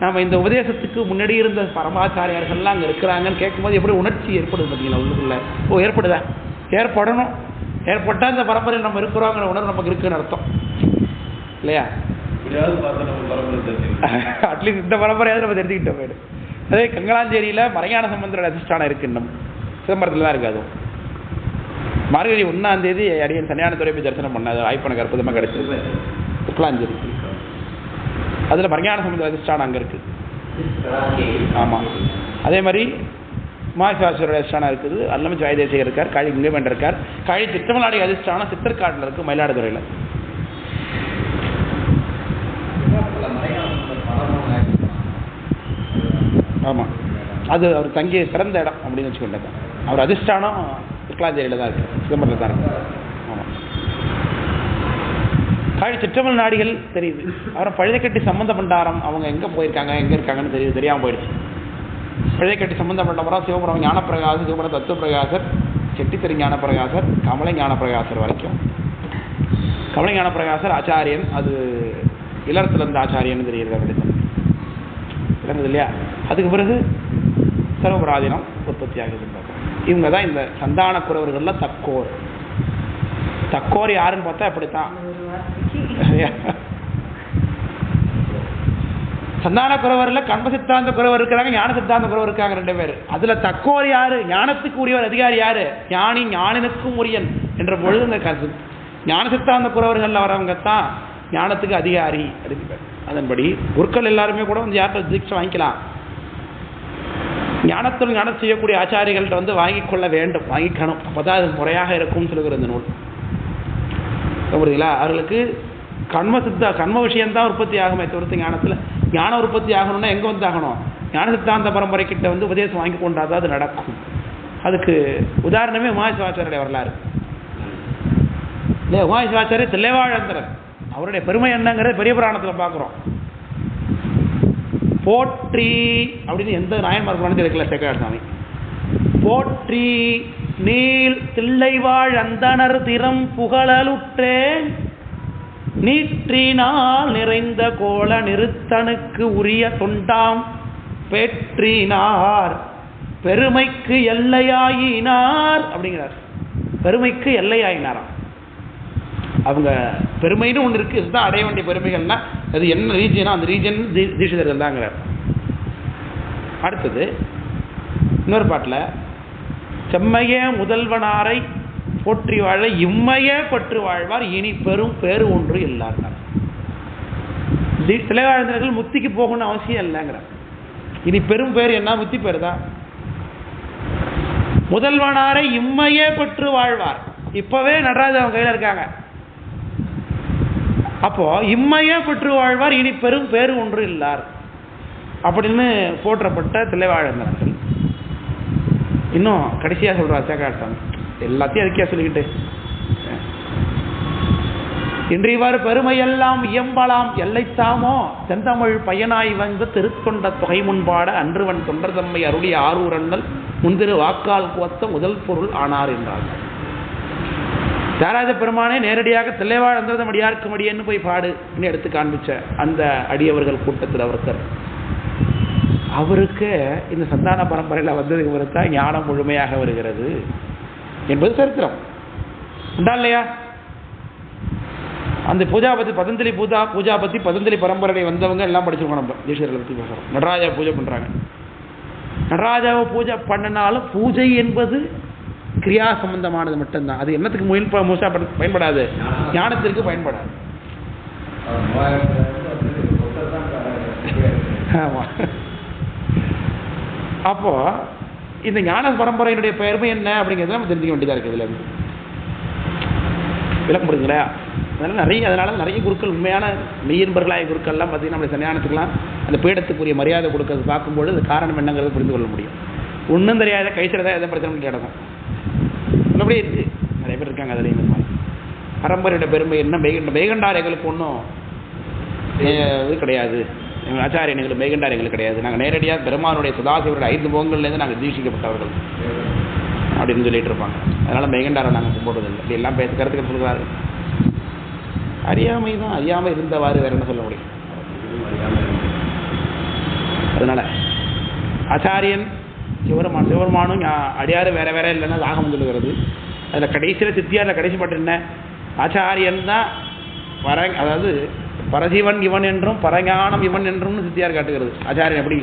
நம்ம இந்த உபதேசத்துக்கு முன்னாடி இருந்த பரமாச்சாரியார்கள்லாம் அங்கே இருக்கிறாங்கன்னு கேட்கும்போது எப்படி உணர்ச்சி ஏற்படுது பார்த்தீங்களா உள்ளுக்குள்ள? ஓ, ஏற்படுதா? ஏற்படணும். ஏற்பட்டால் இந்த பரம்பரையில் நம்ம இருக்கிறோங்கிற உணர்வு நமக்கு இருக்குன்னு அர்த்தம் இல்லையா? அட்லீஸ்ட் இந்த பரம்பரையாவது நம்ம தெரிஞ்சுக்கிட்டோம் போயிடு. அதே கங்களாஞ்சேரியில் மறைஞான சம்பந்தரோட அதிஷ்டானம் இருக்குது, நம்ம சிதம்பரத்தில் தான் இருக்குது. அதுவும் மார்கழி 1ஆம் தேதி அடியன் சன்னியானத்துறை போய் தரிசனம் பண்ணாது, வாய்ப்பு எனக்கு அற்புதமாக கிடைச்சது. கங்களாஞ்சேரி அதில் மறைஞான சம்பந்தர் அதிஷ்டானம் அங்கே இருக்குது. ஆமாம். அதே மாதிரி உமாசிவாச்சாரியோட அதிஷ்டானம் இருக்குது. அருளமச்சிவாய தேசிகர் இருக்கார், காழி கங்கைமேண்டர் இருக்கார். காழி திட்டமலாடி அதிஷ்டானம் சித்தர்காட்டில் இருக்குது, மயிலாடுதுறையில். ஆமாம், அது அவர் தங்கிய சிறந்த இடம் அப்படின்னு வச்சுக்கொண்டாங்க. அவர் அதிஷ்டானம் திருக்கலாஞ்சேரியில் தான் இருக்குது, சிதம்பரத்தில் தான் இருக்குது. ஆமாம். காழி சிற்றமல் நாடிகள் தெரியுது. அப்புறம் பழையக்கட்டி சம்பந்த பண்டாரம் அவங்க எங்கே போயிருக்காங்க, எங்கே இருக்காங்கன்னு தெரியுது, தெரியாமல் போயிடுச்சு. பழையக்கட்டி சம்பந்த பண்டாரம், சிவபுரம் ஞானப்பிரகாசர், சிவபுரம் தத்துவப்பிரகாசர், செட்டித்தறி ஞானப்பிரகாசர், கமலை ஞானப்பிரகாசர் வரைக்கும். கமலை ஞானப்பிரகாசர் ஆச்சாரியன், அது இளரத்தில் இருந்த ஆச்சாரியன்னு தெரியுது அப்படி இறங்குது இல்லையா? அதுக்கு பிறகு சர்வபராதீனம் உற்பத்தி ஆகுதுன்னு பார்க்குறோம். இவங்க தான் இந்த சந்தான குறவர்களில் தக்கோர். தக்கோர் யாருன்னு பார்த்தா அப்படித்தான். சந்தான குறவரில் கண்ப சித்தாந்த குறவர் இருக்கிறாங்க, ஞான சித்தாந்த குறவர் இருக்காங்க, 2 பேர். அதுல தக்கோர் யாரு? ஞானத்துக்கு உரியவர் அதிகாரி யாரு? ஞானி ஞானினுக்கும் உரியன் என்ற பொழுது இந்த ஞான சித்தாந்த குறவர்கள் வரவங்க தான் ஞானத்துக்கு அதிகாரி அப்படின்னு. அதன்படி குருக்கள் எல்லாருமே கூட வந்து யார்கிட்ட தீட்சை வாங்கிக்கலாம். ஞானத்தில் ஞானம் செய்யக்கூடிய ஆச்சாரிகள்கிட்ட வந்து வாங்கிக் கொள்ள வேண்டும், வாங்கிக்கணும். அப்போ தான் அது முறையாக இருக்கும்னு சொல்லுகிற இந்த நூல். புரியுதுங்களா? அவர்களுக்கு கண்ம விஷயம்தான் உற்பத்தி ஆகுமே தவிர்த்து ஞானத்தில் ஞான உற்பத்தி ஆகணும்னா எங்கே வந்து ஆகணும்? ஞான சித்தாந்த பரம்பரைக்கிட்ட வந்து உபதேசம் வாங்கி கொண்டாதான் அது நடக்கும். அதுக்கு உதாரணமே உமாசிவாச்சாரிய வரலாறு இல்லையா? உமாசிவாச்சாரிய தில்லைவாழந்தரர், அவருடைய பெருமை என்னங்கிறது பெரிய புராணத்தில் பார்க்குறோம். போற்றி அப்படின்னு எந்த நாயன்மார் புராணத்தில் இருக்கல சேக்கரார் சாமி. போற்றி நீல் தில்லைவாழ் அந்தனர் திறம் புகழலுற்றேன் நீற்றினால் நிறைந்த கோல நிறுத்தனுக்கு உரிய தொண்டாம் பெற்றினார் பெருமைக்கு எல்லையாயினார் அப்படிங்கிறார். பெருமைக்கு எல்லையாயினாராம். அவங்க பெருமைன்னு ஒன்று இருக்கு, இதுதான் அடைய வேண்டிய பெருமைகள்னா அது என்ன ரீஜியனா அந்த ரீஜன் தீட்சிதர்கள் தாங்கிறார். அடுத்தது இன்னொரு பாட்டில் செம்மைய முதல்வனாரை போற்றி வாழ இம்மையே பற்று வாழ்வார் இனி பெரும் பேரு ஒன்று இல்லார். திளைவாழ்ந்தவர்கள் முத்திக்கு போகணும்னு அவசியம் இல்லைங்கிறார். இனி பெரும் பேர் என்ன? முத்தி பேர் தான். முதல்வனாரை இம்மையே பற்று வாழ்வார். இப்பவே நடராஜ அவங்க கையில் இருக்காங்க. அப்போ இம்மையே பற்று வாழ்வார் இனி பெரும் பேரு ஒன்று இல்லார் அப்படின்னு போற்றப்பட்ட திளைவாழ்ந்தவர்கள். இன்னும் கடைசியா சொல்றார் சேக்காட்டாங்க, எல்லாத்தையும் அதுக்கே சொல்லிக்கிட்டு இன்று இவர் பெருமையெல்லாம் இயம்பலாம் எல்லைத்தாமோ செந்தமிழ் பயனாய் வந்த திருத்தொண்ட தொகை முன்பாட அன்றுவன் தொண்டர் தம்மை அருளிய ஆரூரண்ணல் முந்திரு வாக்கால் குவத்த முதல் பொருள் ஆனார் என்றார்கள். தியாகராஜ பெருமானே நேரடியாக தில்லைவாழ்ந்ததும் அடியார்க்கும் அடியன்னு போய் பாடு எடுத்து காண்பிச்ச அந்த அடியவர்கள் கூட்டத்தில் ஒருத்தர். அவருக்கு இந்த சந்தான பரம்பரையில் வந்ததுக்கு பிறகு ஞானம் முழுமையாக வருகிறது என்பது சரித்திரம் உண்டா இல்லையா? அந்த பூஜாபதி பதஞ்சலி பூஜாபதி பதஞ்சலி பரம்பரை வந்தவங்க எல்லாம் படிச்சிருக்கோம். நம்ம தீட்சிதர்களை பற்றி பேசுகிறோம். நடராஜா பூஜை பண்ணுறாங்க. நடராஜாவை பூஜை பண்ணினாலும் பூஜை என்பது கிரியா சம்பந்தமானது மட்டும்தான். அது என்னத்துக்கு முழுசா பயன்படாது, ஞானத்திற்கு பயன்படாது. ஆமா. அப்போ இந்த ஞான பரம்பரையினுடைய பெருமை என்ன அப்படிங்கிறத நம்ம தெரிஞ்சுக்க வேண்டியதாக இருக்குது. இதுல இருந்து விளக்கம் புரியுங்களா? அதனால நிறைய குருக்கள், உண்மையான மெய்யன்பர்களாய குருக்கள்லாம் பார்த்தீங்கன்னா நம்மளுடைய சன்னியானத்துக்கெல்லாம் அந்த பீடத்துக்குரிய மரியாதை கொடுக்கறது பார்க்கும்போது அது காரணம் என்னங்கிறது புரிந்து கொள்ள முடியும். ஒன்றும் தெரியாத கைசிறதா எதை பிரச்சனை கேட்டதான் அப்படியே இருக்கு. நிறைய பேர் இருக்காங்க. அதுலேயும் இந்த மாதிரி பரம்பரையோட பெருமை என்ன? மெய்கண்டார் எங்களுக்கு ஒன்றும் இது கிடையாது, எங்கள் ஆச்சாரியன் எங்களுக்கு மெய்கண்டார் எங்களுக்கு கிடையாது, நாங்கள் நேரடியாக பெருமானுடைய சதாசிவருடைய 5 முகங்கள்லேருந்து நாங்கள் தீட்சிக்கப்பட்டவர்கள் அப்படின்னு சொல்லிட்டு இருப்பாங்க. அதனால் மெய்கண்டாரை நாங்கள் கும்பிடுறதில்லை. இப்படி எல்லாம் கருத்துக்கள் சொல்கிறாரு. அறியாமை தான். அறியாமல் இருந்தவாறு வேற என்ன சொல்ல முடியும்? அதனால ஆச்சாரியன் சிவபெருமானும் அடியாறு வேற வேற இல்லைன்னா ஆகமம் சொல்லுகிறது. அதில் கடைசியில் சித்தியாரில் கடைசி பாட்டு என்ன? ஆச்சாரியன் தான் அதாவது பரசிவன் இவன் என்றும் பரஞானம் இவன் என்றும் சித்தியார் காட்டுகிறது. ஆச்சாரியன் எப்படி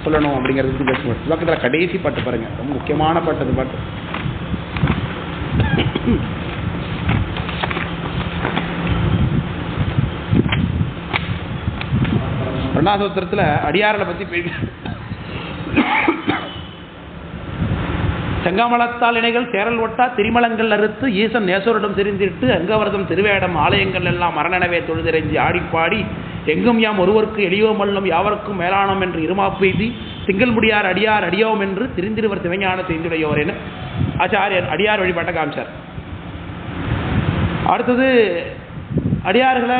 சொல்லணும் அப்படிங்கிறது பக்கத்தில் கடைசி பாட்டு பாருங்க, ரொம்ப முக்கியமான பாட்டு. அந்த பாட்டு பிரணாசோத்திரத்தில் அடியாரில் பற்றி செங்காமலத்தால் இணைகள் சேரல் ஒட்டா திரிமலங்கள் அறுத்து ஈசன் நேசோரிடம் தெரிந்திட்டு அங்கவரதம் திருவேடம் ஆலயங்கள் எல்லாம் மரணனவே தொழுதிறைஞ்சி ஆடிப்பாடி எங்கும் யாம் ஒருவருக்கு எளியோமல்லும் யாவருக்கும் மேலானோம் என்று இருமாப்பெய்தி திங்கள் முடியார் அடியார் அடியோம் என்று திரிந்திருவர் சிவஞான செய்துடையோர் என ஆச்சாரியர் அடியார் வழிபாட்டை காமிச்சார். அடுத்தது அடியார்களை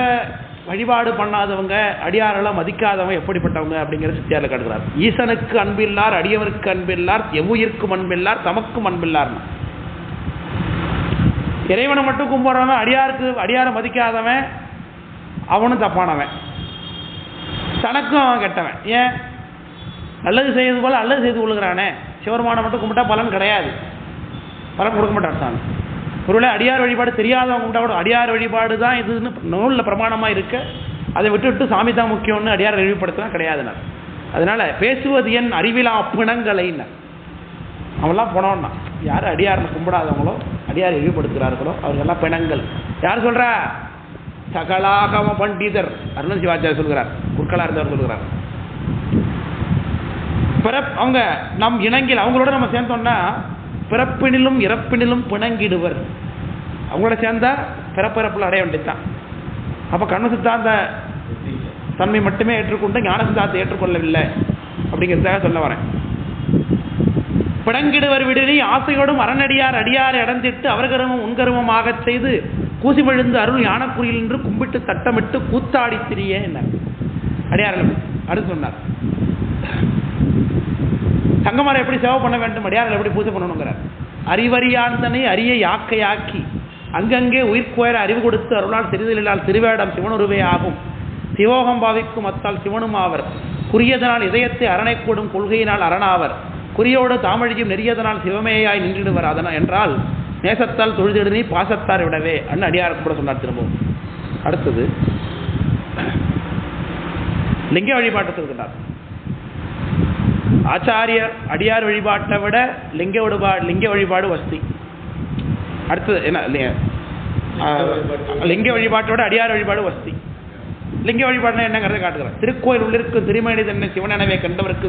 வழிபாடு பண்ணாதவங்க, அடியார்களை மதிக்காதவங்க எப்படிப்பட்டவங்க அப்படிங்கிறது சித்தியாரில் காட்டுகிறார். ஈசனுக்கு அன்பில்லார், அடியவருக்கு அன்பில்லார், எவ்வுயிர்க்கும் அன்பில்லார், தமக்கும் அன்பில்லார். இறைவனை மட்டும் கும்பிட்றவன் அடியாரை மதிக்காதவன் அவனும் தப்பானவன், தனக்கும் அவன் கெட்டவன். ஏன்? நல்லது செய்வது போல நல்லது செய்து கொள்கிறானே. சிவருமானை மட்டும் கும்பிட்டா பலன் கிடையாது, பலன் கொடுக்க மாட்டான் சாமி. ஒருவேளை அடியார் வழிபாடு தெரியாதவங்க கும்பிட்டா கூட அடியார் வழிபாடு தான் இதுன்னு நூலில் பிரமாணமாக இருக்க, அதை விட்டு சாமி தான் முக்கியம்னு அடியார் வழிபடுத்தலாம் கிடையாதுண்ணா. அதனால பேசுவது என் அறிவிலா பிணங்களைன்னு அவங்களாம் போனோம்னா யார் அடியாரை கும்பிடாதவங்களோ அடியார் இழிவுபடுத்துகிறார்களோ அவர்களெல்லாம் பிணங்கள். யார் சொல்கிறா? சகலாகம பண்டிதர் அருண் சிவாச்சாரியர் சொல்கிறார், குற்களா இருந்தவர் சொல்கிறார். அவங்க நம் இணங்கில் அவங்களோட நம்ம சேர்ந்தோம்னா பிறப்பினிலும் இறப்பினிலும் பிணங்கிடுவர். அவங்களோட சேர்ந்தா பிறப்பிறப்புல அடைய வேண்டியதுதான். அப்ப கர்ம சித்தாந்த தன்மை மட்டுமே ஏற்றுக்கொண்டு ஞான சித்தாந்தத்தை ஏற்றுக்கொள்ளவில்லை அப்படிங்கிறதுக்காக சொல்ல வரேன். பிணங்கிடுவர் விடுதி ஆசையோடும் அரணடியார் அடியாரை அடந்திட்டு அவர்கருமம் உன்கருமமாக செய்து கூசி விழுந்து அருள் யானக்குறியில் என்று கும்பிட்டு தட்டமிட்டு கூத்தாடி திரிய என்ன அடியார்கள் அடுத்து சொன்னார். தங்கமரம் எப்படி சேவை பண்ண வேண்டும், அடியார்கள் எப்படி பூஜை பண்ணணுங்கிறார். அறிவறியாந்தனை அரிய யாக்கையாக்கி அங்கங்கே உயிர்கோயர அறிவு கொடுத்து அருளால் சிறிதலால் திருவேடம் சிவனுருவே ஆகும். சிவோகம் பாவிக்கும் அத்தால் சிவனும் ஆவர். குறியதனால் இதயத்தை அரணை கூடும் கொள்கையினால் அரணாவர். குறியோடு தாமழியும் நெறியதனால் சிவமேயாய் நின்றிடுவர். அதனால் என்றால் நேசத்தால் தொழுதிடுனி பாசத்தார் விடவே அண்ணன் அடியாருக்கு கூட சொன்னார். திரும்பவும் அடுத்தது லிங்க வழிபாட்டை சொல்கிறார். ஆச்சாரியர் அடியார் வழிபாட்டை விட லிங்க வழிபாடு வசதி. அடுத்தது என்ன, லிங்க வழிபாட்டை விட அடியார் வழிபாடு வசதி. லிங்க வழிபாடுனா என்னங்கிறத காட்டுகிறார். திருக்கோயில் உள்ளிருக்கும் திருமணி தன்னை சிவனெனவே கண்டவருக்கு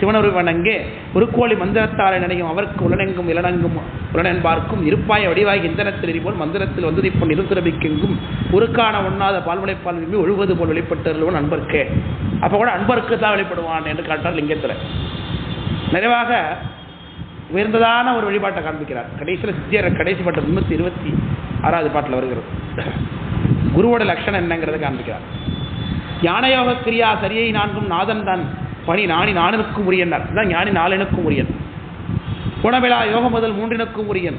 சிவனொரு வணங்கே உருக்கோழி மந்திரத்தாரை நினையும் அவருக்கு உலனெங்கும் இளனங்கும் உலனென்பார்க்கும் இருப்பாய வடிவாய் இந்தனத்தில் எரிபோல் மந்திரத்தில் வந்துதிப்பன் இருந்திரபிக்கெங்கும் உருக்கான ஒண்ணாத பால்மலைப்பால் விரும்பி ஒழுவது போல் வெளிப்பட்டவன் அன்பர்க்கே. அப்ப கூட அன்பருக்கு தான் வெளிப்படுவான் என்று காட்டார் லிங்கத்தில். நிறைவாக உயர்ந்ததான ஒரு வழிபாட்டை காண்பிக்கிறார். கடைசியில் சித்தியார் கடைசி பாட்டு 326வது பாட்டில் வருகிறது. குருவோட லட்சணம் என்னங்கிறத காண்பிக்கிறார். ஞானயோக கிரியா சரியை நான்கும் நாதன் தான் பணி நாணி நானுக்கும் உரியன் தான் ஞானி நாலனுக்கும் உரியன். குணவிழா யோகம் முதல் 3னுக்கும் உரியன்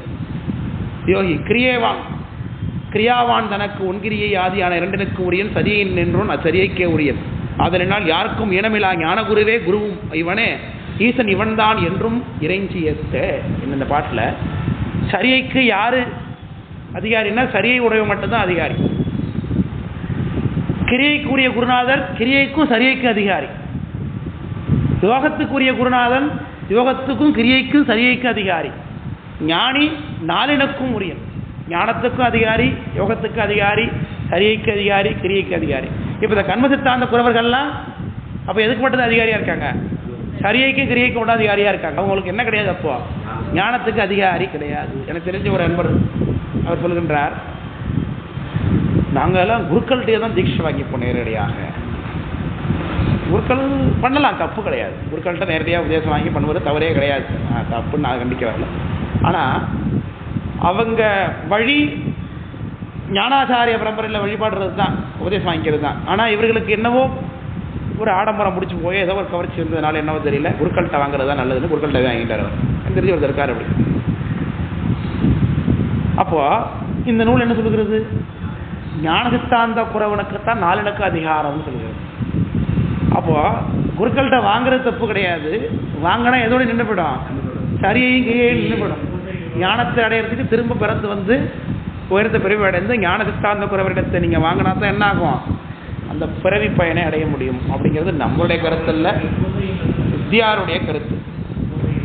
யோகி. கிரியாவான் தனக்கு ஒன்கிரியை ஆதியான 2னுக்கும் உரியன். சரியின் நின்றோன் அச்சரியைக்கே உரியன். அதனால் யாருக்கும் இனமிலா ஞான குருவே குருவும் இவனே ஈசன் இவன்தான் என்றும் இறைஞ்சி ஏத்த. இந்த பாட்டில் சரியைக்கு யாரு அதிகாரின்னா சரியை உடையவன் மட்டும்தான் அதிகாரி. கிரியைக்குரிய குருநாதர் கிரியைக்கும் சரியைக்கும் அதிகாரி. யோகத்துக்குரிய குருநாதன் யோகத்துக்கும் கிரியைக்கும் சரியைக்கும் அதிகாரி. ஞானி நாலினுக்கும் உரியன். ஞானத்துக்கும் அதிகாரி, யோகத்துக்கு அதிகாரி, சரியைக்கு அதிகாரி, கிரியைக்கு அதிகாரி. இப்போ இந்த கர்ம சித்தாந்த குறவர்கள்லாம் அப்போ எதுக்கு மட்டும்தான் அதிகாரியாக இருக்காங்க? சரியைக்கும் கிரியைக்கும் மட்டும் அதிகாரியாக இருக்காங்க. அவங்களுக்கு என்ன கிடையாது? அப்போ ஞானத்துக்கு அதிகாரி கிடையாது. எனக்கு தெரிஞ்ச ஒரு அன்பர் அவர் சொல்லுகின்றார், நாங்கள்லாம் குருக்கள்கிட்டே தான் தீட்சை வாங்கிப்போம் நேரடியாக. குருக்கள் பண்ணலாம், தப்பு கிடையாது. குருக்கள்கிட்ட நேரடியாக உபதேசம் வாங்கி பண்ணுவது தவறே கிடையாது, தப்புன்னு நான் கண்டிக்க வரல. ஆனால் அவங்க வழி ஞானாச்சாரிய பரம்பரையில் வழிபாடுறது தான், உபதேசம் வாங்கிக்கிறது தான். ஆனால் இவர்களுக்கு என்னவோ ஒரு ஆடம்பரம் முடிச்சு போய் ஏதோ ஒரு கவர்ச்சி இருந்ததுனால என்னவோ தெரியல, குருக்கள்கிட்ட வாங்குறது தான் நல்லதுன்னு குருக்கள்கிட்ட வாங்கிட்டார் அவர். எனக்கு தெரிஞ்சு ஒருத்தர் இருக்கார் அப்படி. அப்போ இந்த நூல் என்ன சொல்லுகிறது? ஞான சித்தாந்த குறவனுக்குத்தான் நாலனுக்கு அதிகாரம்னு சொல்லுகிறது. அப்போ குருக்கள்கிட்ட வாங்குறது தப்பு கிடையாது, வாங்கினா எதோட நின்று போயிடும், சரியையும் கிரியையும் நின்று போயிடும். ஞானத்தை அடையிறதுக்கு திரும்ப பிறந்து வந்து உயர்ந்த பிறவி அடைந்து ஞான சித்தாந்த குறவரிடத்தை நீங்கள் வாங்கினா தான் என்ன ஆகும், அந்த பிறவி பயனை அடைய முடியும். அப்படிங்கிறது நம்மளுடைய கருத்து இல்லை, வித்யாருடைய கருத்து.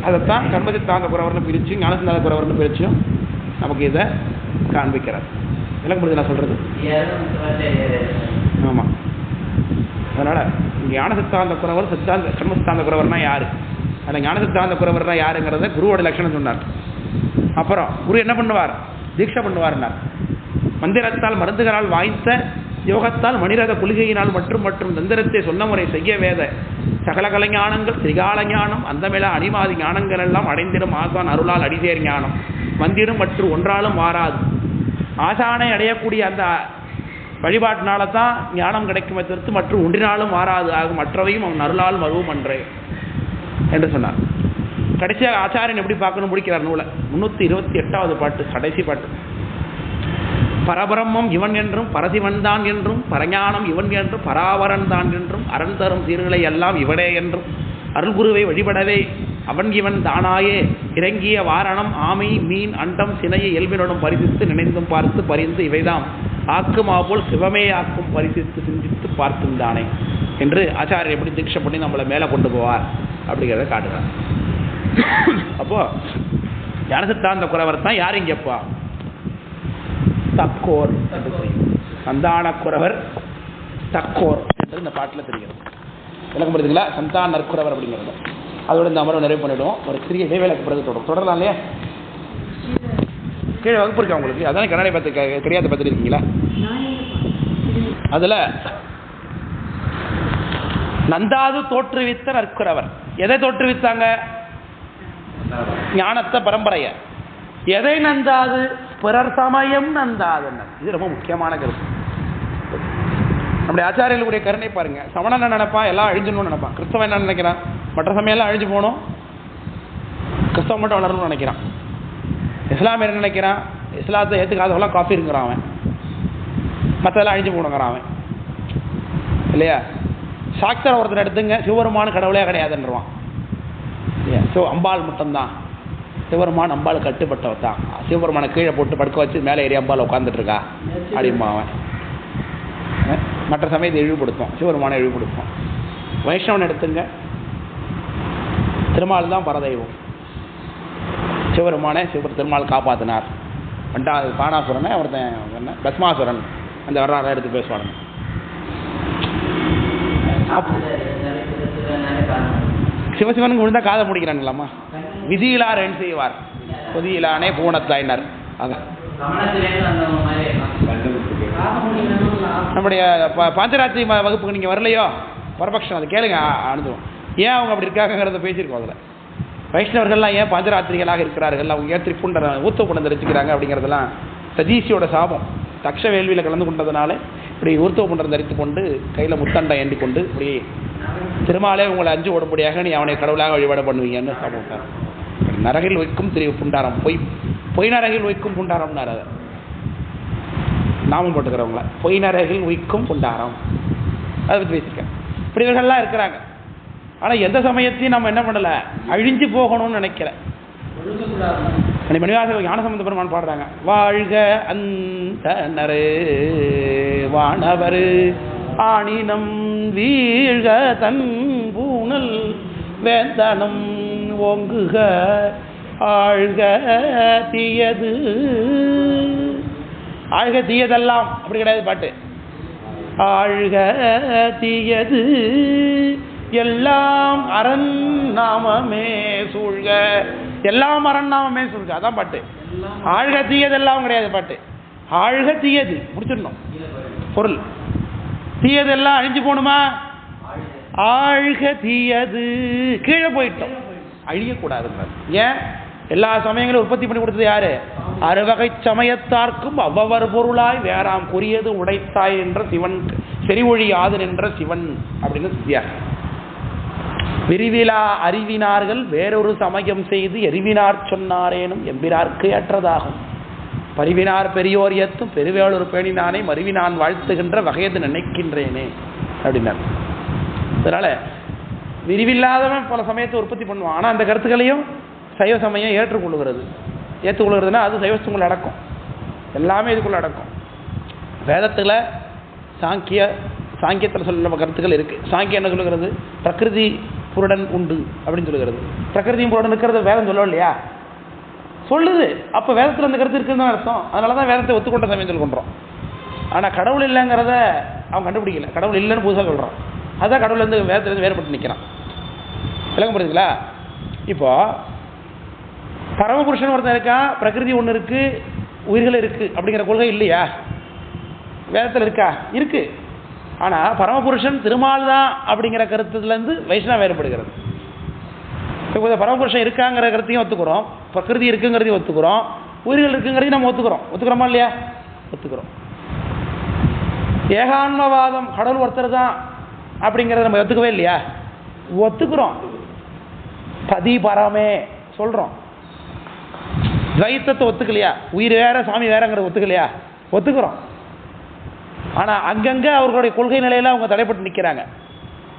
அதைத்தான் கர்ம சித்தாந்த குறவர்னு பிரித்து ஞான சித்தாந்த குறவர்னு பிரிச்சும் நமக்கு இதை காண்பிக்கிறார். விளக்க முடியுது நான் சொல்கிறது? ஆமாம். அதனால் ஞான சித்தாந்த குறவர் கர்ம சித்தாந்த குறவர்னா யார், அதில் ஞான சித்தாந்த குறவர்னா யாருங்கிறத குருவோட லட்சணம் சொன்னார். அப்புறம் குரு என்ன பண்ணுவார்? தீட்சை பண்ணுவார்னார். மந்திரத்தால் மருந்துகளால் வாய்த்த யோகத்தால் மணிரக குளிகையினால் மற்றும் மற்றும் தந்திரத்தை சொன்ன முறை செய்ய வேத சகல கலைஞானங்கள் திரிகால ஞானம் அந்தமிழா அணிமாதி ஞானங்கள் எல்லாம் அடைந்திடும் ஆசான் அருளால் அடிதேர் ஞானம் வந்திடும் மற்றும் ஒன்றாலும் மாறாது. ஆசானை அடையக்கூடிய அந்த வழிபாட்டினால தான் ஞானம் கிடைக்குமே தவிர்த்து மற்றும் ஒன்றினாலும் மாறாது ஆகும், மற்றவையும் அவன் அருளால் மருவும் அன்றே என்று சொன்னார். கடைசியாக ஆச்சாரியன் எப்படி பார்க்கணும் முடிக்கிறார் நூலை. 328வது பாட்டு, கடைசி பாட்டு. பரபிரம்மம் இவன் என்றும் பரசிவன் தான் என்றும் பரஞானம் இவன் என்றும் பராவரன் தான் என்றும் அரண் தரும் சீர்களை எல்லாம் இவனே என்றும் அருள்குருவை வழிபடவே அவன் இவன் தானாயே இறங்கிய வாரணம் ஆமை மீன் அண்டம் சினையை இயல்பினோடும் பரிசித்து நினைந்தும் பார்த்து பரிந்து இவைதாம் ஆக்குமா போல் சிவமே ஆக்கும் பரிசித்து சிந்தித்து பார்த்தும் தானே என்று ஆச்சாரியர் எப்படி தீட்சை பண்ணி நம்மளை மேலே கொண்டு போவார் அப்படிங்கிறத காட்டுறார். அப்போ ஞான சித்தாந்த குறவர் தான் யார் இங்கப்பா? தக்கோர். சந்தானக்குறவர் தக்கோர் என்று இந்த பாட்டில் தெரிகிறது. விளக்கம் புரியுதுங்களா? சந்தான நற்குறவர் அப்படிங்கிறது. அதோட இந்த அமர்வை நிறைவு பண்ணிவிடுவோம். ஒரு சிறிய இடைவேளைக்கு பிறகு தொடரலாம் இல்லையா? கீழே வகுப்பு இருக்கா உங்களுக்கு? அதான் கண்ணாடி பார்த்து தெரியாத பார்த்துருக்கீங்களா? அதில் நந்தாது தோற்றுவித்த நற்குறவர். எதை தோற்றுவித்தாங்க? ஞானத்தை, பரம்பரைய. எதை நந்தாது? பிறர் சமயம் நந்தாது. இது ரொம்ப முக்கியமான கருத்து. நம்முடைய ஆச்சாரியர்களுடைய கருணை பாருங்க. சமணன் என்ன நினைப்பான்? எல்லாம் அழிஞ்சணும்னு நினைப்பான். கிறிஸ்தவன் என்ன நினைக்கிறான்? மற்ற சமயம் எல்லாம் அழிஞ்சு போகணும், கிறிஸ்தவம் மட்டும் வளரணும்னு நினைக்கிறான். இஸ்லாமிய என்ன நினைக்கிறான்? இஸ்லாத்தை ஏற்றுக்காதவெல்லாம் காஃபி இருக்கிறான் அவன், மற்றதெல்லாம் அழிஞ்சு போகணுங்கிறான் அவன் இல்லையா? சாக்தரை ஒருத்தர் எடுத்துங்க, சிவபெருமான் கடவுளே கிடையாதுன்றான். ஸோ அம்பாள் மட்டும்தான். சிவபெருமான் அம்பாள் கட்டுப்பட்டவன் தான். சிவபெருமானை கீழே போட்டு படுக்க வச்சு மேலே ஏறி அம்பாள் உட்காந்துட்டு இருக்கா அப்படிமா அவன். மற்ற சமயத்தை இழிவுபடுத்தும், சிவபெருமானை இழிவுபடுத்தும். வைஷ்ணவன் எடுத்துங்க, திருமால் தான் பரதெய்வம். சிவபெருமானை திருமால் காப்பாற்றினார். ரெண்டாவது பானாசுரனை ஒருத்தன் என்ன பஸ்மாசுரன் அந்த வரலாறு எடுத்து பேசுவாங்க. சிவசிவனுக்கு விழுந்தா காதை முடிக்கிறாங்களாம்மா. விதியிலார் என் செய்வார் பொதியிலானே பூனத்தாயினர். அதான் நம்முடைய பாஞ்சராத்திரி வகுப்புக்கு நீங்கள் வரலையோ, பரபக்ஷம் அதை கேளுங்க, அனுதுவோம். ஏன் அவங்க அப்படி இருக்காங்கிறத பேசியிருக்கோம். அதில் வைஷ்ணவர்கள்லாம் ஏன் பாஞ்சராத்திரிகளாக இருக்கிறார்கள், அவங்க ஏன் திரிப்புண்ட ஊத்த குணம் தரிச்சுக்கிறாங்க அப்படிங்கிறதெல்லாம் சதீசியோட சாபம். தக்ஷ வேள்வியில் கலந்து கொண்டதுனால இப்படி ஊர்த்தவ குண்டம் தரித்து கொண்டு கையில் முத்தண்டை ஏந்தி கொண்டு இப்படி திருமாலே உங்களை அஞ்சு ஓடும்படியாக நீ அவனை கடவுளாக வழிபாடு பண்ணுவீங்கன்னு சாப்பிட்டார். நரகில் வைக்கும் புண்டாரம், பொய் நரகில் வைக்கும் புண்டாரம்னார். அதை நாமும் போட்டுக்கிறவங்கள பொய் நரகில் வைக்கும் புண்டாரம் அதை பற்றி பேசியிருக்கேன். இப்படி இவர்கள்லாம் இருக்கிறாங்க. ஆனால் எந்த சமயத்தையும் நம்ம என்ன பண்ணலை, அழிஞ்சு போகணும்னு நினைக்கல. மணிவாசகர் ஞானசம்பந்த பெருமான் பாடுறாங்க, வாழ்க அந்த வானவர் ஆணினம் வீழ்க தன் பூணல் வேந்தனம் ஓங்குக ஆழ்க தீயது. ஆழ்க தீயதெல்லாம் அப்படி கிடையாது பாட்டு. ஆழ்க தீயது எல்லாம் அரண் நாமமே சூழ்க, எல்லாம் அரண் நாமமே சூழ்க, அதான் பாட்டு. ஆழ்க தீயதெல்லாம் கிடையாது பாட்டு. ஆழ்க தீயது முடிச்சிடணும் பொருள். தீயதெல்லாம் அழிஞ்சு போகணுமா? ஆழ்க தீயது கீழே போயிட்டோம், அழியக்கூடாது. ஏன்? எல்லா சமயங்களும் உற்பத்தி பண்ணி கொடுத்தது யாரு? அறுவகை சமயத்தார்க்கும் அவ்வவர் பொருளாய் வேறாம் குறியது உடைத்தாய் என்ற சிவன், செறிவொழி யாது என்ற சிவன் அப்படின்னு சித்தியார். விரிவிலா அறிவினார்கள் வேறொரு சமயம் செய்து எரிவினார் சொன்னாரேனும் எம்பிரார்க்கு ஏற்றதாகும். பரிவினார் பெரியோர் ஏத்தும் பெருவேளொரு பேணினானே மருவினான் வாழ்த்துகின்ற வகையது நினைக்கின்றேனே அப்படின்னார். அதனால விரிவில்லாதவன் பல சமயத்தை உற்பத்தி பண்ணுவான். ஆனால் அந்த கருத்துக்களையும் சைவ சமயம் ஏற்றுக்கொள்கிறதுனா அது சைவத்துக்குள்ள அடக்கும். எல்லாமே இதுக்குள்ள அடக்கும். வேதத்தில் சாங்கியத்தில் சொல்ல கருத்துக்கள் இருக்கு. சாங்கியம் என்ன சொல்லுகிறது? பிரகிருதி புருடன் உண்டு அப்படின்னு சொல்லுகிறது. பிரகிருதியும் புருடன் இருக்கிறது வேதம் சொல்லவும் இல்லையா? சொல்லுது. அப்போ வேதத்தில் அந்த கருத்து இருக்குன்னு தான் அர்த்தம். அதனால தான் வேதத்தை ஒத்துக்கொண்ட சமயம் சொல்லி கொண்டுறோம். ஆனால் கடவுள் இல்லைங்கிறத அவன் கண்டுபிடிக்கல. கடவுள் இல்லைன்னு புதுசாக சொல்கிறான். அதுதான் கடவுள் வேதத்துலேருந்து வேறுபட்டு நிற்கிறான். விளக்கம் புரியுதுங்களா? இப்போ பரமபுருஷன் ஒருத்தன் இருக்கான், பிரகிருதி ஒன்று இருக்கு, உயிர்கள் இருக்கு அப்படிங்கிற கொள்கை இல்லையா? வேதத்தில் இருக்கா? இருக்கு. ஆனால் பரமபுருஷன் திருமால் தான் அப்படிங்கிற கருத்துலேருந்து வைஷ்ணவ வேறுபடுகிறது. இப்போ பரமபுருஷன் இருக்காங்கிற கருத்தையும் ஒத்துக்கிறோம், பிரகிருதி இருக்குங்கிறதையும் ஒத்துக்கிறோம், உயிர்கள் இருக்குங்கிறதையும் நம்ம ஒத்துக்கிறோமா இல்லையா? ஒத்துக்கிறோம். ஏகான்மவாதம், கடவுள் ஒருத்தர் தான் அப்படிங்கிறத நம்ம ஒத்துக்கவே இல்லையா? ஒத்துக்கிறோம். பதி பரமே சொல்கிறோம். துவைத்தத்தை ஒத்துக்கலையா? உயிர் வேற சாமி வேறங்கிறத ஒத்துக்கலையா? ஒத்துக்கிறோம். ஆனால் அங்கங்கே அவர்களுடைய கொள்கை நிலையில் அவங்க தடைப்பட்டு நிற்கிறாங்க.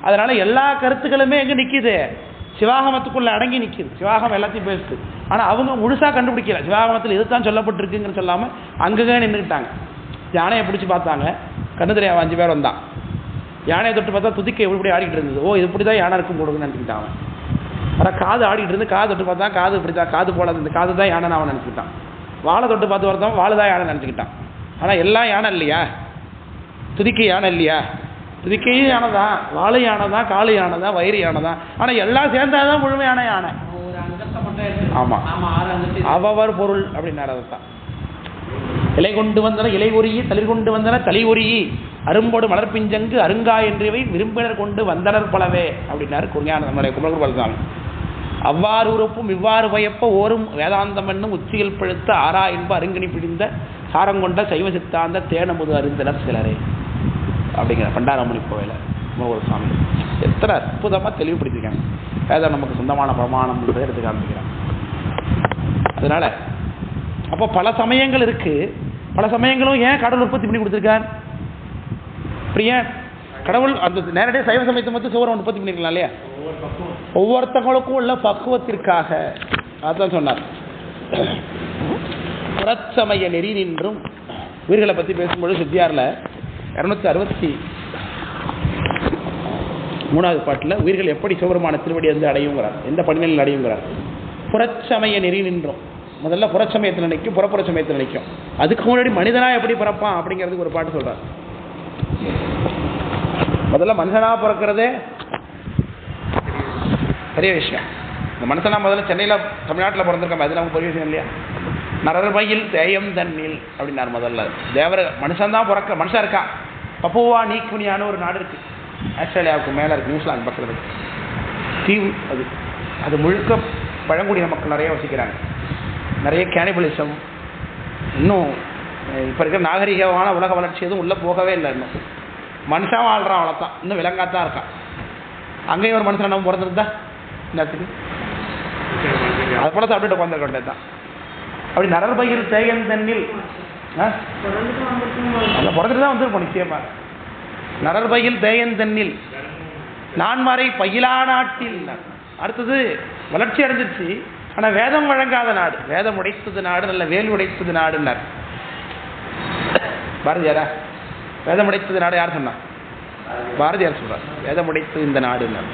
அதனால் எல்லா கருத்துக்களுமே எங்கே நிற்கிது? சிவாகமத்துக்குள்ளே அடங்கி நிற்கிது. சிவாகமம் எல்லாத்தையும் பேசுது. ஆனால் அவங்க முழுசாக கண்டுபிடிக்கல. சிவாகமத்தில் இதுதான் சொல்லப்பட்டிருக்குங்கிற சொல்லாமல் அங்கங்கே நின்றுக்கிட்டாங்க. யானையை பிடிச்சி பார்த்தாங்க, கண்ணு தெரியாம 5 பேர் வந்தான். யானையை தொட்டு பார்த்தா துதிக்க எப்படி ஆடிக்கிட்டு இருந்தது. ஓ, இது இப்படி தான் யானை இருக்கும் போடுங்கன்னு நினச்சிக்கிட்டான். ஆனால் காது ஆடிக்கிட்டு இருந்து காது தொட்டு பார்த்தா காது இப்படி தான், காது போல இந்த காது தான் யானை அவன் நினச்சிக்கிட்டான். வாழை தொட்டு பார்த்து வரதான் வாழை தான் யானை நினச்சிக்கிட்டான். ஆனால் எல்லாம் யானை இல்லையா? துதிக்கை யானை இல்லையா? துதிக்கையும் யானை தான், வாழை யானை தான், காளு யானை தான், வயிறு யானை தான். ஆனால் எல்லாம் சேர்ந்தாதான் முழுமையான யானை. ஆமாம், அவவர் பொருள் அப்படின்னாரு. அதைத்தான் இலை கொண்டு வந்தன இலை உருகி, தளிர் கொண்டு வந்தன தளி உருகி, அரும்போடு மலர்பிஞ்சங்கு அருங்கா என்றவை விரும்பினர் கொண்டு வந்தனர் பலவே அப்படின்னாரு குருஞான நம்முடைய குமரகுருபலசாமி. அவ்வாறு உறுப்பும் இவ்வாறு பயப்ப ஓரும் வேதாந்தம் என்னும் உச்சியில் பழுத்த ஆறா என்ப அருங்கினி பிடிந்த சாரங்கொண்ட சைவ சித்தாந்த தேனமுது அறிந்தனர் சிலரே அப்படிங்கிற பண்டாரமணி கோயில குமரகுருசாமி எத்தனை அற்புதமாக தெளிவுபடுத்திருக்காங்க. வேதம் நமக்கு சொந்தமான பிரமாணம் எடுத்து காமிக்கிறாங்க. அதனால அப்போ பல சமயங்கள் இருக்கு. பல சமயங்களும் ஏன் கடவுள் உற்பத்தி பண்ணி கொடுத்துருக்கார்? அப்படி ஏன் கடவுள் அந்த நேரடியாக சைவ சமயத்தை மட்டும் சிவரை உற்பத்தி பண்ணிருக்கலாம் இல்லையா? ஒவ்வொருத்தங்களுக்கும் உள்ள பக்குவத்திற்காக. அதான் சொன்னார். புறச்சமய நெறி நின்றும் உயிர்களை பற்றி பேசும்பொழுது சித்தியாரில் 263வது பாட்டில் உயிர்கள் எப்படி சிவபெருமான திருவடி வந்து அடையுங்கிறார், எந்த படிநிலையில் அடையுங்கிறார். புறச்சமய நெறி நின்றும் முதல்ல புறச்சமயத்தில் நினைக்கும், புறப்புற சமயத்தில் நினைக்கும். அதுக்கு முன்னாடி மனிதனாக எப்படி பிறப்பான் அப்படிங்கிறதுக்கு ஒரு பாட்டு சொல்கிறார். முதல்ல மனுஷனாக பிறக்கிறதே பெரிய விஷயம். இந்த மனுஷனா முதல்ல சென்னையில் தமிழ்நாட்டில் பிறந்திருக்காம அது நமக்கு பெரிய விஷயம் இல்லையா? நரர்பையில் தேயம் தண்ணில் அப்படின்னார். முதல்ல தேவர மனுஷன்தான் பிறக்க மனுஷன் இருக்கா. பப்புவா நீக்குனியான ஒரு நாடு இருக்குது, ஆஸ்திரேலியாவுக்கு மேலே இருக்குது, நியூசிலாந்து பக்கத்தில் இருக்குது. தீவு அது. அது முழுக்க பழங்குடியின மக்கள் நிறைய வசிக்கிறாங்க. நிறைய கேனிபலிசம், இன்னும் இப்போ இருக்கிற நாகரிகமான உலக வளர்ச்சி எதுவும் உள்ளே போகவே இல்லை. இன்னும் மனுஷன் வாழ்கிறான், அவ்வளோதான். இன்னும் விலங்காத்தான் இருக்கான். அங்கேயும் ஒரு மனுஷன் நம்ம பிறந்திருந்தா நேரத்துக்கு அது போல சாப்பிட்டு உட்காந்துருக்க வேண்டியது தான். அப்படி நரர்பையில் தேயன் தண்ணில் அந்த பிறந்துட்டு தான் வந்துருப்போம் நிச்சயமாக. நரர்பையில் தேயன் தண்ணில் நான்மறை பயிலா நாட்டில். அடுத்தது வளர்ச்சி அடைஞ்சிருச்சு, ஆனால் வேதம் வழங்காத நாடு, வேதம் உடைத்தது நாடு, நல்ல வேல் உடைத்தது நாடுன்னார் பாரதியாரா. வேதம் உடைத்தது நாடு யார் சொன்னா? பாரதியார் சொல்றார். வேதம் உடைத்தது இந்த நாடுன்னார்.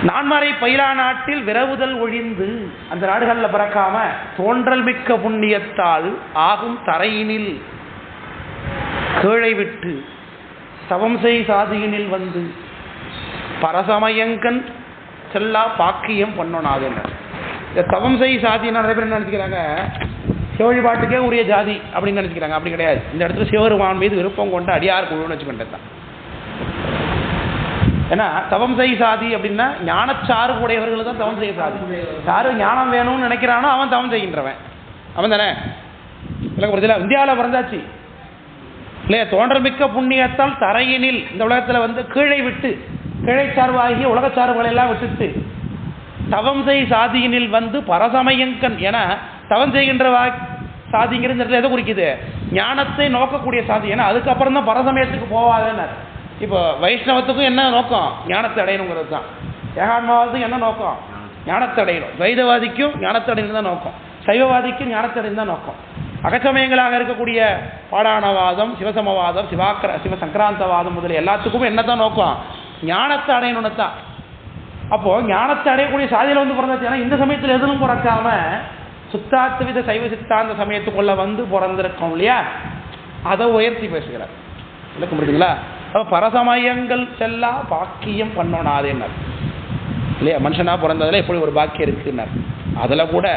நான்மறை பயிலா நாட்டில் விரவுதல் ஒழிந்து, அந்த நாடுகளில் பிறக்காம தோன்றல் மிக்க புண்ணியத்தால் ஆகும் தரையினில் கீழை விட்டு தவம் செய் சாதியினில் வந்து பரசமயங்கன் செல்லா பாக்கியம் பண்ணோனாதுன்னார். இந்த தவம் செய் சாதினா நிறைய பேர் என்ன நினைச்சுக்கிறாங்க, சிவழிபாட்டுக்கே உரிய ஜாதி அப்படின்னு நினைச்சுக்கிறாங்க. அப்படி கிடையாது. இந்த இடத்துல சிவபெருமான் மீது விருப்பம் கொண்ட அடியார் குழுன்னு வச்சுக்கிட்டது தான். ஏன்னா தவம் செய் சாதி அப்படின்னா ஞானச்சாறு உடையவர்கள் தான் தவம் செய்ய சாதி. யாரு ஞானம் வேணும்னு நினைக்கிறானோ அவன் தவம் செய்கின்றவன் அவன் தானே. இல்லை இந்தியாவில் பிறந்தாச்சு இல்லையா? தோன்றமிக்க புண்ணியத்தால் தரையினில் இந்த உலகத்தில் வந்து கீழை விட்டு, கீழை சார்பாகிய உலக சார்புகளை எல்லாம் விட்டுட்டு தவம் செய் சாதியினில் வந்து பரசமயங்கன். ஏன்னா தவம் செய்கின்ற சாதிங்கிறது எதை குறிக்குது? ஞானத்தை நோக்கக்கூடிய சாதி. ஏன்னா அதுக்கப்புறம் தான் பரசமயத்துக்கு போவாதுன்னார். இப்போ வைஷ்ணவத்துக்கும் என்ன நோக்கம்? ஞானத்தை அடையணுங்கிறது தான். ஏகான்மாவதுக்கும் என்ன நோக்கம்? ஞானத்தை அடையணும். துவைதவாதிக்கும் ஞானத்தை அடையணும் தான் நோக்கம், சைவவாதிக்கும் ஞானத்தை அடையணும் தான் நோக்கம். அகச்சமயங்களாக இருக்கக்கூடிய பாடானவாதம், சிவசமவாதம், சிவசங்கராந்தவாதம் முதலிய எல்லாத்துக்குமே என்ன தான் நோக்கம்? ஞானத்தை அடையணும்னு தான். அப்போது ஞானத்தை அடையக்கூடிய சாதியில் வந்து பிறந்தாச்சு. ஏன்னா இந்த சமயத்தில் எதுவும் பிறக்காம சுத்தாத்வித சைவ சித்தாந்த சமயத்துக்குள்ள வந்து பிறந்திருக்கோம் இல்லையா? அதை உயர்த்தி பேசுகிறார். விளக்க முடியுங்களா? பரசமயங்கள் செல்லா பாக்கியம் பண்ணோனாதேன்னார் இல்லையா? மனுஷனா பிறந்ததில் எப்படி ஒரு பாக்கியம் இருக்குன்னார். அதில் கூட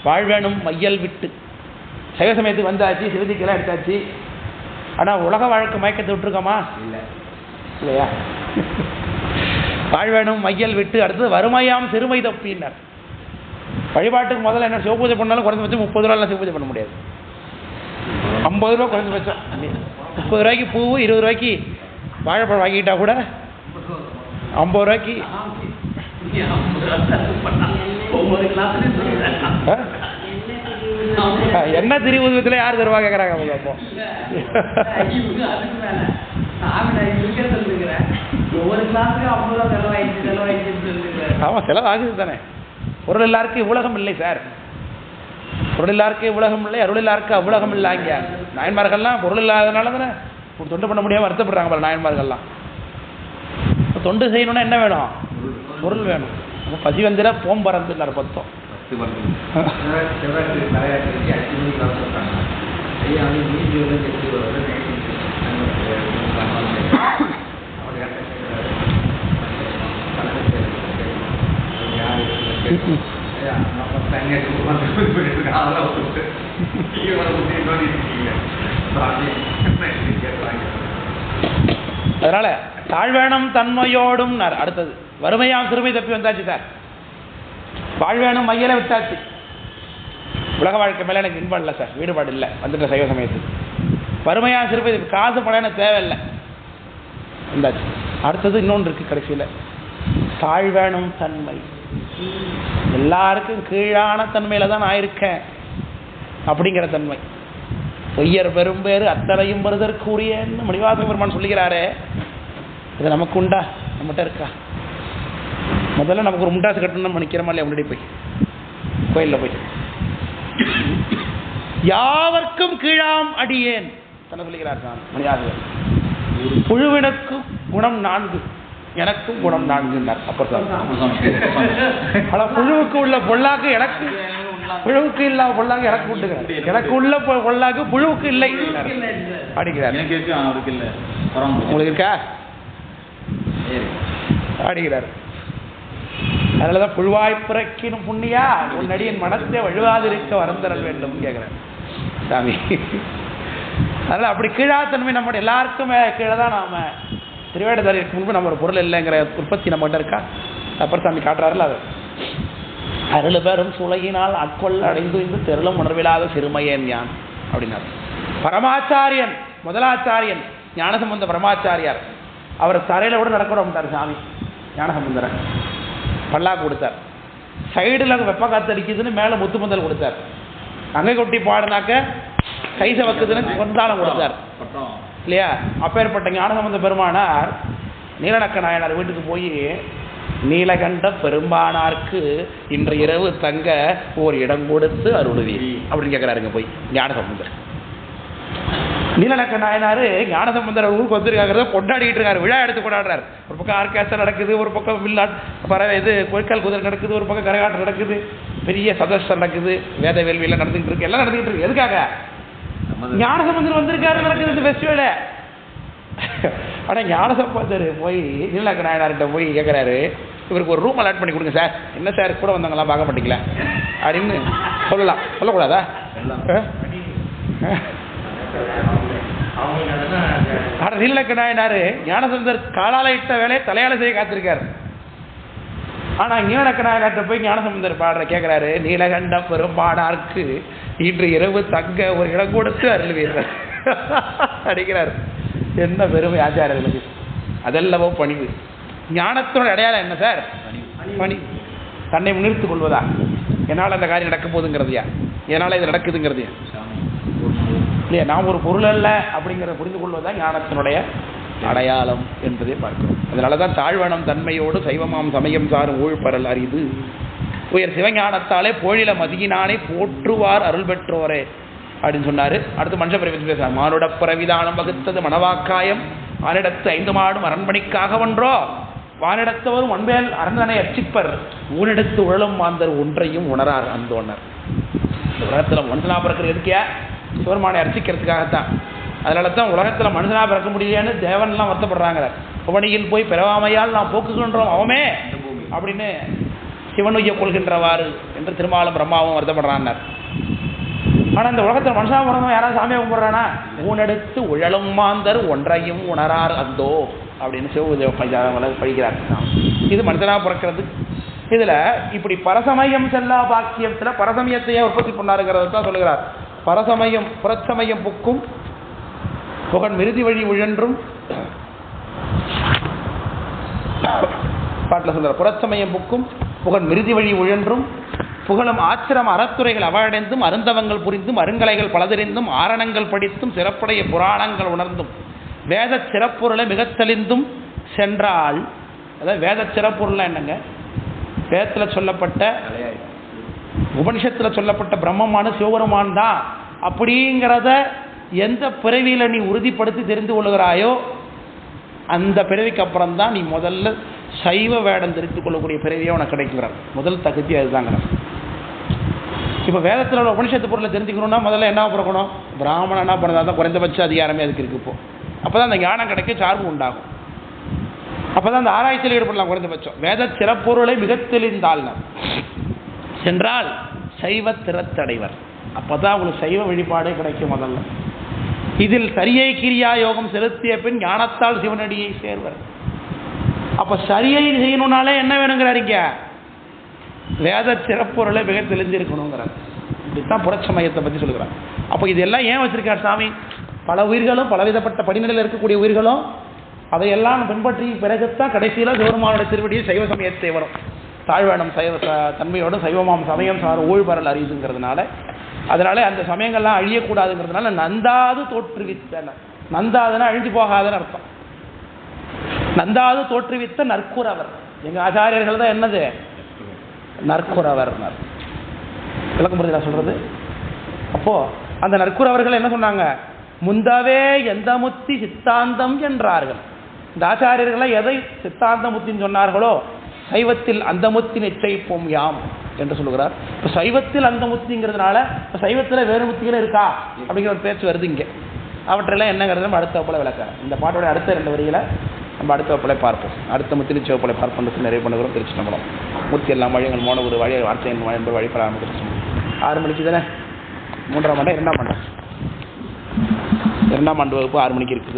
வாழ்வேணும் மையல் விட்டு சைவ சமயத்துக்கு வந்தாச்சு, சிவதிக்கெல்லாம் எடுத்தாச்சு. ஆனால் உலக வாழ்க்கை மயக்கத்தை விட்டுருக்கோமா? இல்லை இல்லையா? வாழ்வேணும் மையல் விட்டு அடுத்தது வறுமையாம் சிறுமை தப்பின்னார். வழிபாட்டுக்கு முதல்ல என்ன சிவபூஜை பண்ணாலும் குறைஞ்சபட்சம் 30 ரூபாய்லாம் சிவபூஜை பண்ண முடியாது. 50 ரூபா குறைஞ்சபட்சம். 30 ரூபாய்க்கு பூ, 20 ரூபாய்க்கு வாழைப்பழம் வாங்கிட்டா கூட 50 ரூபாய்க்கு என்ன திரிவுதத்துல யார் தருவா கேட்கறாங்க அவங்க. அப்போ ஆமா செலவாகுது தானே. பொருள் எல்லாருக்கும் உலகம் இல்லை சார். பொருள் எல்லாருக்கும் உலகம் இல்லை, அருள் எல்லாருக்கும் அவ்வுலகம் இல்லை. இங்கே நாயன்மார்கள்லாம் பொருள் இல்லாதனால தானே தொண்டு பண்ண முடியாமல் வருத்தப்படுறாங்க பல நாயன்மார்கள்லாம். தொண்டு செய்யணும்னா என்ன வேணும்? பொருள் வேணும். பசி வந்திர போம்பறந்துன்னார் பத்தம். அதனால தாழ்வேணும் தன்மையோடும் அடுத்தது வறுமையாம் சிறுமை தப்பி வந்தாச்சு சார். வாழ்வேணும் மையில விட்டாச்சு. உலக வாழ்க்கை மேலே எனக்கு இன்பம் இல்லை சார், ஈடுபாடு இல்லை, வந்துட்ட சைவ சமயத்துக்கு. வறுமையாக சிறுமை காசு பணம் எனக்கு தேவையில்லை, வந்தாச்சு. அடுத்தது இன்னொன்று இருக்குது கடைசியில், தாழ்வேணும் தன்மை. எல்லாருக்கும் கீழான தன்மையில் தான் நான் இருக்கேன் அப்படிங்கிற தன்மை. பொய்யர் பெரும்பேறு அத்தனையும் வருதற்குரியன்னு மணிவாசக பெருமான் சொல்லுகிறாரே, இது நமக்கு உண்டா? நம்மகிட்ட இருக்கா? முதல்ல நமக்கு ஒரு முண்டாசு கட்டணும் நினைக்கிறோமா இல்லையா? முன்னாடி போய் கோயிலில் போய் யாவர்க்கும் கீழாம் அடியேன் தன்னை சொல்லுகிறார் மணியாசகர். புழுவினக்கும் குணம் 4, எனக்கும் குணம் 4. அப்ப புழுவுக்கு உள்ள பொல்லாக்கு எனக்கு, புழுவுக்கு இல்லாத பொல்லாக்கு எனக்கு உண்டுகிறார். எனக்கு உள்ள பொல்லாக்கு புழுவுக்கு இல்லை அடிக்கிறார். உங்களுக்கு இருக்கா? அடிக்கிறார். அதனாலதான் புழுவாய் பிறக்கினும் புண்ணியா உன்னடியின் மனத்தை வழுவாதிருக்க வரந்தரல் வேண்டும் கேட்கிறார் சாமி. அதனால அப்படி கீழாத்தன்மை நம்ம எல்லாருக்குமே கீழே தான். நாம திருவேடதாரிக்கு முன்பு நம்ம ஒரு பொருள் இல்லைங்கிற உற்பத்தி நம்மகிட்ட இருக்கா? அப்பர் சாமி காட்டுறாருல அது. அருள் பெரும் சுளையினால் அக்கொள்ள அடைந்து இந்த தெருளும் உணர்வில்லாத சிறுமையன் யான் அப்படின்னாரு பரமாச்சாரியன். முதலாச்சாரியன் ஞானசம்பந்த பரமாச்சாரியார். அவர் தரையில கூட நடக்கிறோம்ட்டார் சாமி ஞானசம்பந்தரை. பல்லாக்கு கொடுத்தார். சைடில் வெப்ப காத்து அடிக்குதுன்னு மேலே முத்து முதல் கொடுத்தார். அங்கை கொட்டி பாடினாக்க கைச வைக்குதுன்னு கொண்டாலம் கொடுத்தார் இல்லையா? அப்பேற்பட்ட ஞானசம்பந்த பெருமானார் நீலநக்க நாயனார் வீட்டுக்கு போய், நீலகண்ட பெரும்பானார்க்கு இன்று இரவு தங்க ஓர் இடம் கொடுத்து அருளுதி அப்படின்னு கேட்கிறாருங்க போய் ஞானசம்பந்தர். நீலநக்க நாயனார் ஞானசம்பந்தர் ஊருக்கு வந்திருக்காங்கிறத கொண்டாடிட்டு இருக்காரு, விழா எடுத்து கொண்டாடுறாரு. ஒரு பக்கம் ஆர்கெஸ்ட்ரா நடக்குது, ஒரு பக்கம் வில்லாட் பறவை இது கோய்க்கால் குதிரை நடக்குது, ஒரு பக்கம் கரகாட்டம் நடக்குது, பெரிய சதஸ்தம் நடக்குது, வேத வேள்வியெல்லாம் நடந்துகிட்டு இருக்கு, எல்லாம் நடந்துகிட்டு இருக்கு. எதுக்காக? ஞானசம்பந்தர் வந்திருக்காரு, நடக்குது இந்த ஃபெஸ்டிவல். ஆனால் ஞானசம்பந்தர் போய் நீலநக்க நாயனார்கிட்ட போய் கேட்குறாரு, இவருக்கு ஒரு ரூம் அலாட் பண்ணி கொடுங்க சார். என்ன சார் கூட வந்தவங்களாம் பார்க்க மாட்டீங்களா அப்படின்னு சொல்லலாம், சொல்லக்கூடாதா? நீலநக்க நாயனார் ஞானசம்பந்தர் காலால இட்ட வேலையை தலையால செய்ய காத்திருக்காரு. ஆனா நீலநக்க நாயனார்கிட்ட போய் ஞானசம்பந்தர் பாடுற கேட்கிறாரு, நீலகண்ட பெரும்பானார்க்கு இன்று இரவு தங்க ஒரு இடம் கொடுத்து அருள்வீர்கள் அடிக்கிறார். என்ன பெருமை ஆச்சாரியர்களுக்கு! அதெல்லவோ பணிவு. ஞானத்தோட அடையாளம் என்ன சார்? பணி. தன்னை முன்னிறுத்திக் கொள்வதா? என்னால் அந்த காரியம் நடக்க போகுதுங்கிறதையா? என்னால் இது நடக்குதுங்கிறதையா? இல்லையா? நாம் ஒரு பொருள் அல்ல அப்படிங்கிறத புரிந்து கொள்வதுதான் ஞானத்தினுடைய அடையாளம் என்பதை பார்க்கிறோம். அதனால தான் தாழ்வனம் தன்மையோடு சைவமாம் சமயம் சாரும் ஊழ்பரல் அரிது உயர் சிவஞானத்தாலே போழில மதியினானே போற்றுவார் அருள் பெற்றோரே அப்படின்னு சொன்னாரு. அடுத்து மனுஷ பிறவி பேசுறார். மானுட பிறவிதானம் வகுத்தது மணவாக்காயம் வானிடத்து 5 மாடும் அரண்மணிக்காக ஒன்றோ வானிடத்தவரும் ஒன்பேல் அரண்மனை அர்ச்சிப்பர் ஊனிடத்து உழலும் மாந்தர் ஒன்றையும் உணரார் அந்தோனர். இந்த உலகத்தில் மனுஷனா பிறக்கிற இருக்கியா? சிவருமானை அர்ச்சிக்கிறதுக்காகத்தான். அதனால தான் உலகத்தில் மனுஷனாக பிறக்க முடியலன்னு தேவன்லாம் வருத்தப்படுறாங்க. புவனியில் போய் பிறவாமையால் நாம் போக்குகின்றோம் அவமே அப்படின்னு சிவனுய்ய கொள்கின்றவாறு என்று திருமாலும் பிரம்மாவும் வருத்தப்படுறான்னார். ஆனால் இந்த உலகத்தில் மனுஷனாக பிறந்தவன் யாராவது சாமியை கும்பிட்றானா? ஊனெடுத்து உழலும் மாந்தர் ஒன்றையும் உணரார் அந்தோ அப்படின்னு சிவ படிக்கிறார். இது மனுஷனாக பிறக்கிறது. இதில் இப்படி பரசமயம் செல்லா பாக்கியத்தில் பரசமயத்தையே உற்பத்தி பண்ணாருங்கிறத தான் சொல்லுகிறார். பரசமயம் புறச்சமயம் புக்கும் புகழ் மிருதி வழி உழன்றும் பாட்டில் சொல்ற புறச்சமயம் புக்கும் புகழ் மிருதி வழி உழன்றும் புகழும் ஆச்சிரம் அறத்துறைகள் அவழடைந்தும் அருந்தவங்கள் புரிந்தும் அருங்கலைகள் பலதெறிந்தும் ஆரணங்கள் படித்தும் சிறப்புடைய புராணங்கள் உணர்ந்தும் வேத சிறப்பொருளை மிகத்தெளிந்தும் சென்றால், அதாவது வேத சிறப்பொருள் என்னங்க? வேதத்தில் சொல்லப்பட்ட உபனிஷத்தில் சொல்லப்பட்ட பிரம்மமான சிவபெருமான் தான் அப்படிங்கிறத எந்த பிறவியில் நீ உறுதிப்படுத்தி தெரிந்து கொள்கிறாயோ அந்த பிறவிக்கு அப்புறம் தான் நீ முதல்ல சைவ வேடம் தெரிந்து கொள்ளக்கூடிய பிறவியை உனக்கு கிடைக்கிறார். முதல் தகுதி அதுதாங்கிறார். இப்போ வேதத்தில் உள்ள உபனிஷத்து பொருளை தெரிஞ்சுக்கணும்னா முதல்ல என்ன பிறக்கணும்? பிராமணன் என்ன பண்ணதா தான் குறைந்தபட்ச அதிகாரமே அதுக்கு இருக்கு. இப்போ அப்போ தான் அந்த ஞானம் கிடைக்க சார்பு உண்டாகும். அப்போ தான் அந்த ஆராய்ச்சியில் ஈடுபடலாம். குறைந்தபட்சம் வேத சிறப்பொருளை மிக தெளிந்தால் சென்றால் சைவ திறத்தடைவர். அப்போ தான் உங்களுக்கு சைவ வழிபாடே கிடைக்கும். முதல்ல இதில் சரியை கிரியா யோகம் செலுத்திய பின் ஞானத்தால் சிவனடியை சேர்வர். அப்போ சரியை செய்யணும்னாலே என்ன வேணுங்கிறாருங்க? வேத சிறப்பொருளை மிக தெளிஞ்சிருக்கணுங்கிறார். இப்படித்தான் புறச்சமயத்தை பற்றி சொல்லுகிறார். அப்போ இதெல்லாம் ஏன் வச்சிருக்கார் சாமி? பல உயிர்களும் பலவிதப்பட்ட படிநிலையில் இருக்கக்கூடிய உயிர்களும் அதையெல்லாம் பின்பற்றி பிறகுத்தான் கடைசியில் சிவருமானுடைய திருவடியை சைவ சமயத்தை வரும். தாழ்வானம் சைவ தன்மையோட சைவமாம் சமயம் சார் ஊழ்பரல் அறியுதுங்கிறதுனால, அதனால அந்த சமயங்கள்லாம் அழியக்கூடாதுங்கிறதுனால நந்தாது தோற்றுவித்த, நந்தாதுன்னா அழிஞ்சு போகாதுன்னு அர்த்தம். நந்தாது தோற்றுவித்த நற்குறவர். எங்க ஆச்சாரியர்கள் தான் என்னது? நற்குறவர். விளக்கம் புரியுதா சொல்றது? அப்போ அந்த நற்குறவர்கள் என்ன சொன்னாங்க? முந்தவே எந்த முத்தி சித்தாந்தம் என்றார்கள். இந்த ஆச்சாரியர்கள் எதை சித்தாந்த முத்தின்னு சொன்னார்களோ சைவத்தில் அந்த முத்தி நிச்சயிப்போம் யாம் என்று சொல்லுகிறார். இப்போ சைவத்தில் அந்த முத்திங்கிறதுனால இப்போ சைவத்தில் வேறு முத்திகளும் இருக்கா அப்படிங்கிற ஒரு பேச்சு வருது இங்கே. அவற்றெல்லாம் என்னங்கிறது நம்ம அடுத்த வகுப்பில் விளக்குறேன். இந்த பாட்டோட அடுத்த 2 வரிகளை நம்ம அடுத்த வகுப்பில் பார்ப்போம். அடுத்த முத்தி நிச்சய வகுப்பில் பார்ப்போம். நிறைவு பண்ணுகிறோம். திருச்சி நம்பலாம் முத்தி எல்லாம் வழிகள் மோன ஒரு வழி வார்த்தை என்பது வழிபட ஆரம்பிச்சு 6 மணிக்கு தானே 3ஆம் ஆண்டு 2ஆம் ஆண்டு 2ஆம் ஆண்டு வகுப்பு 6 மணிக்கு இருக்குது.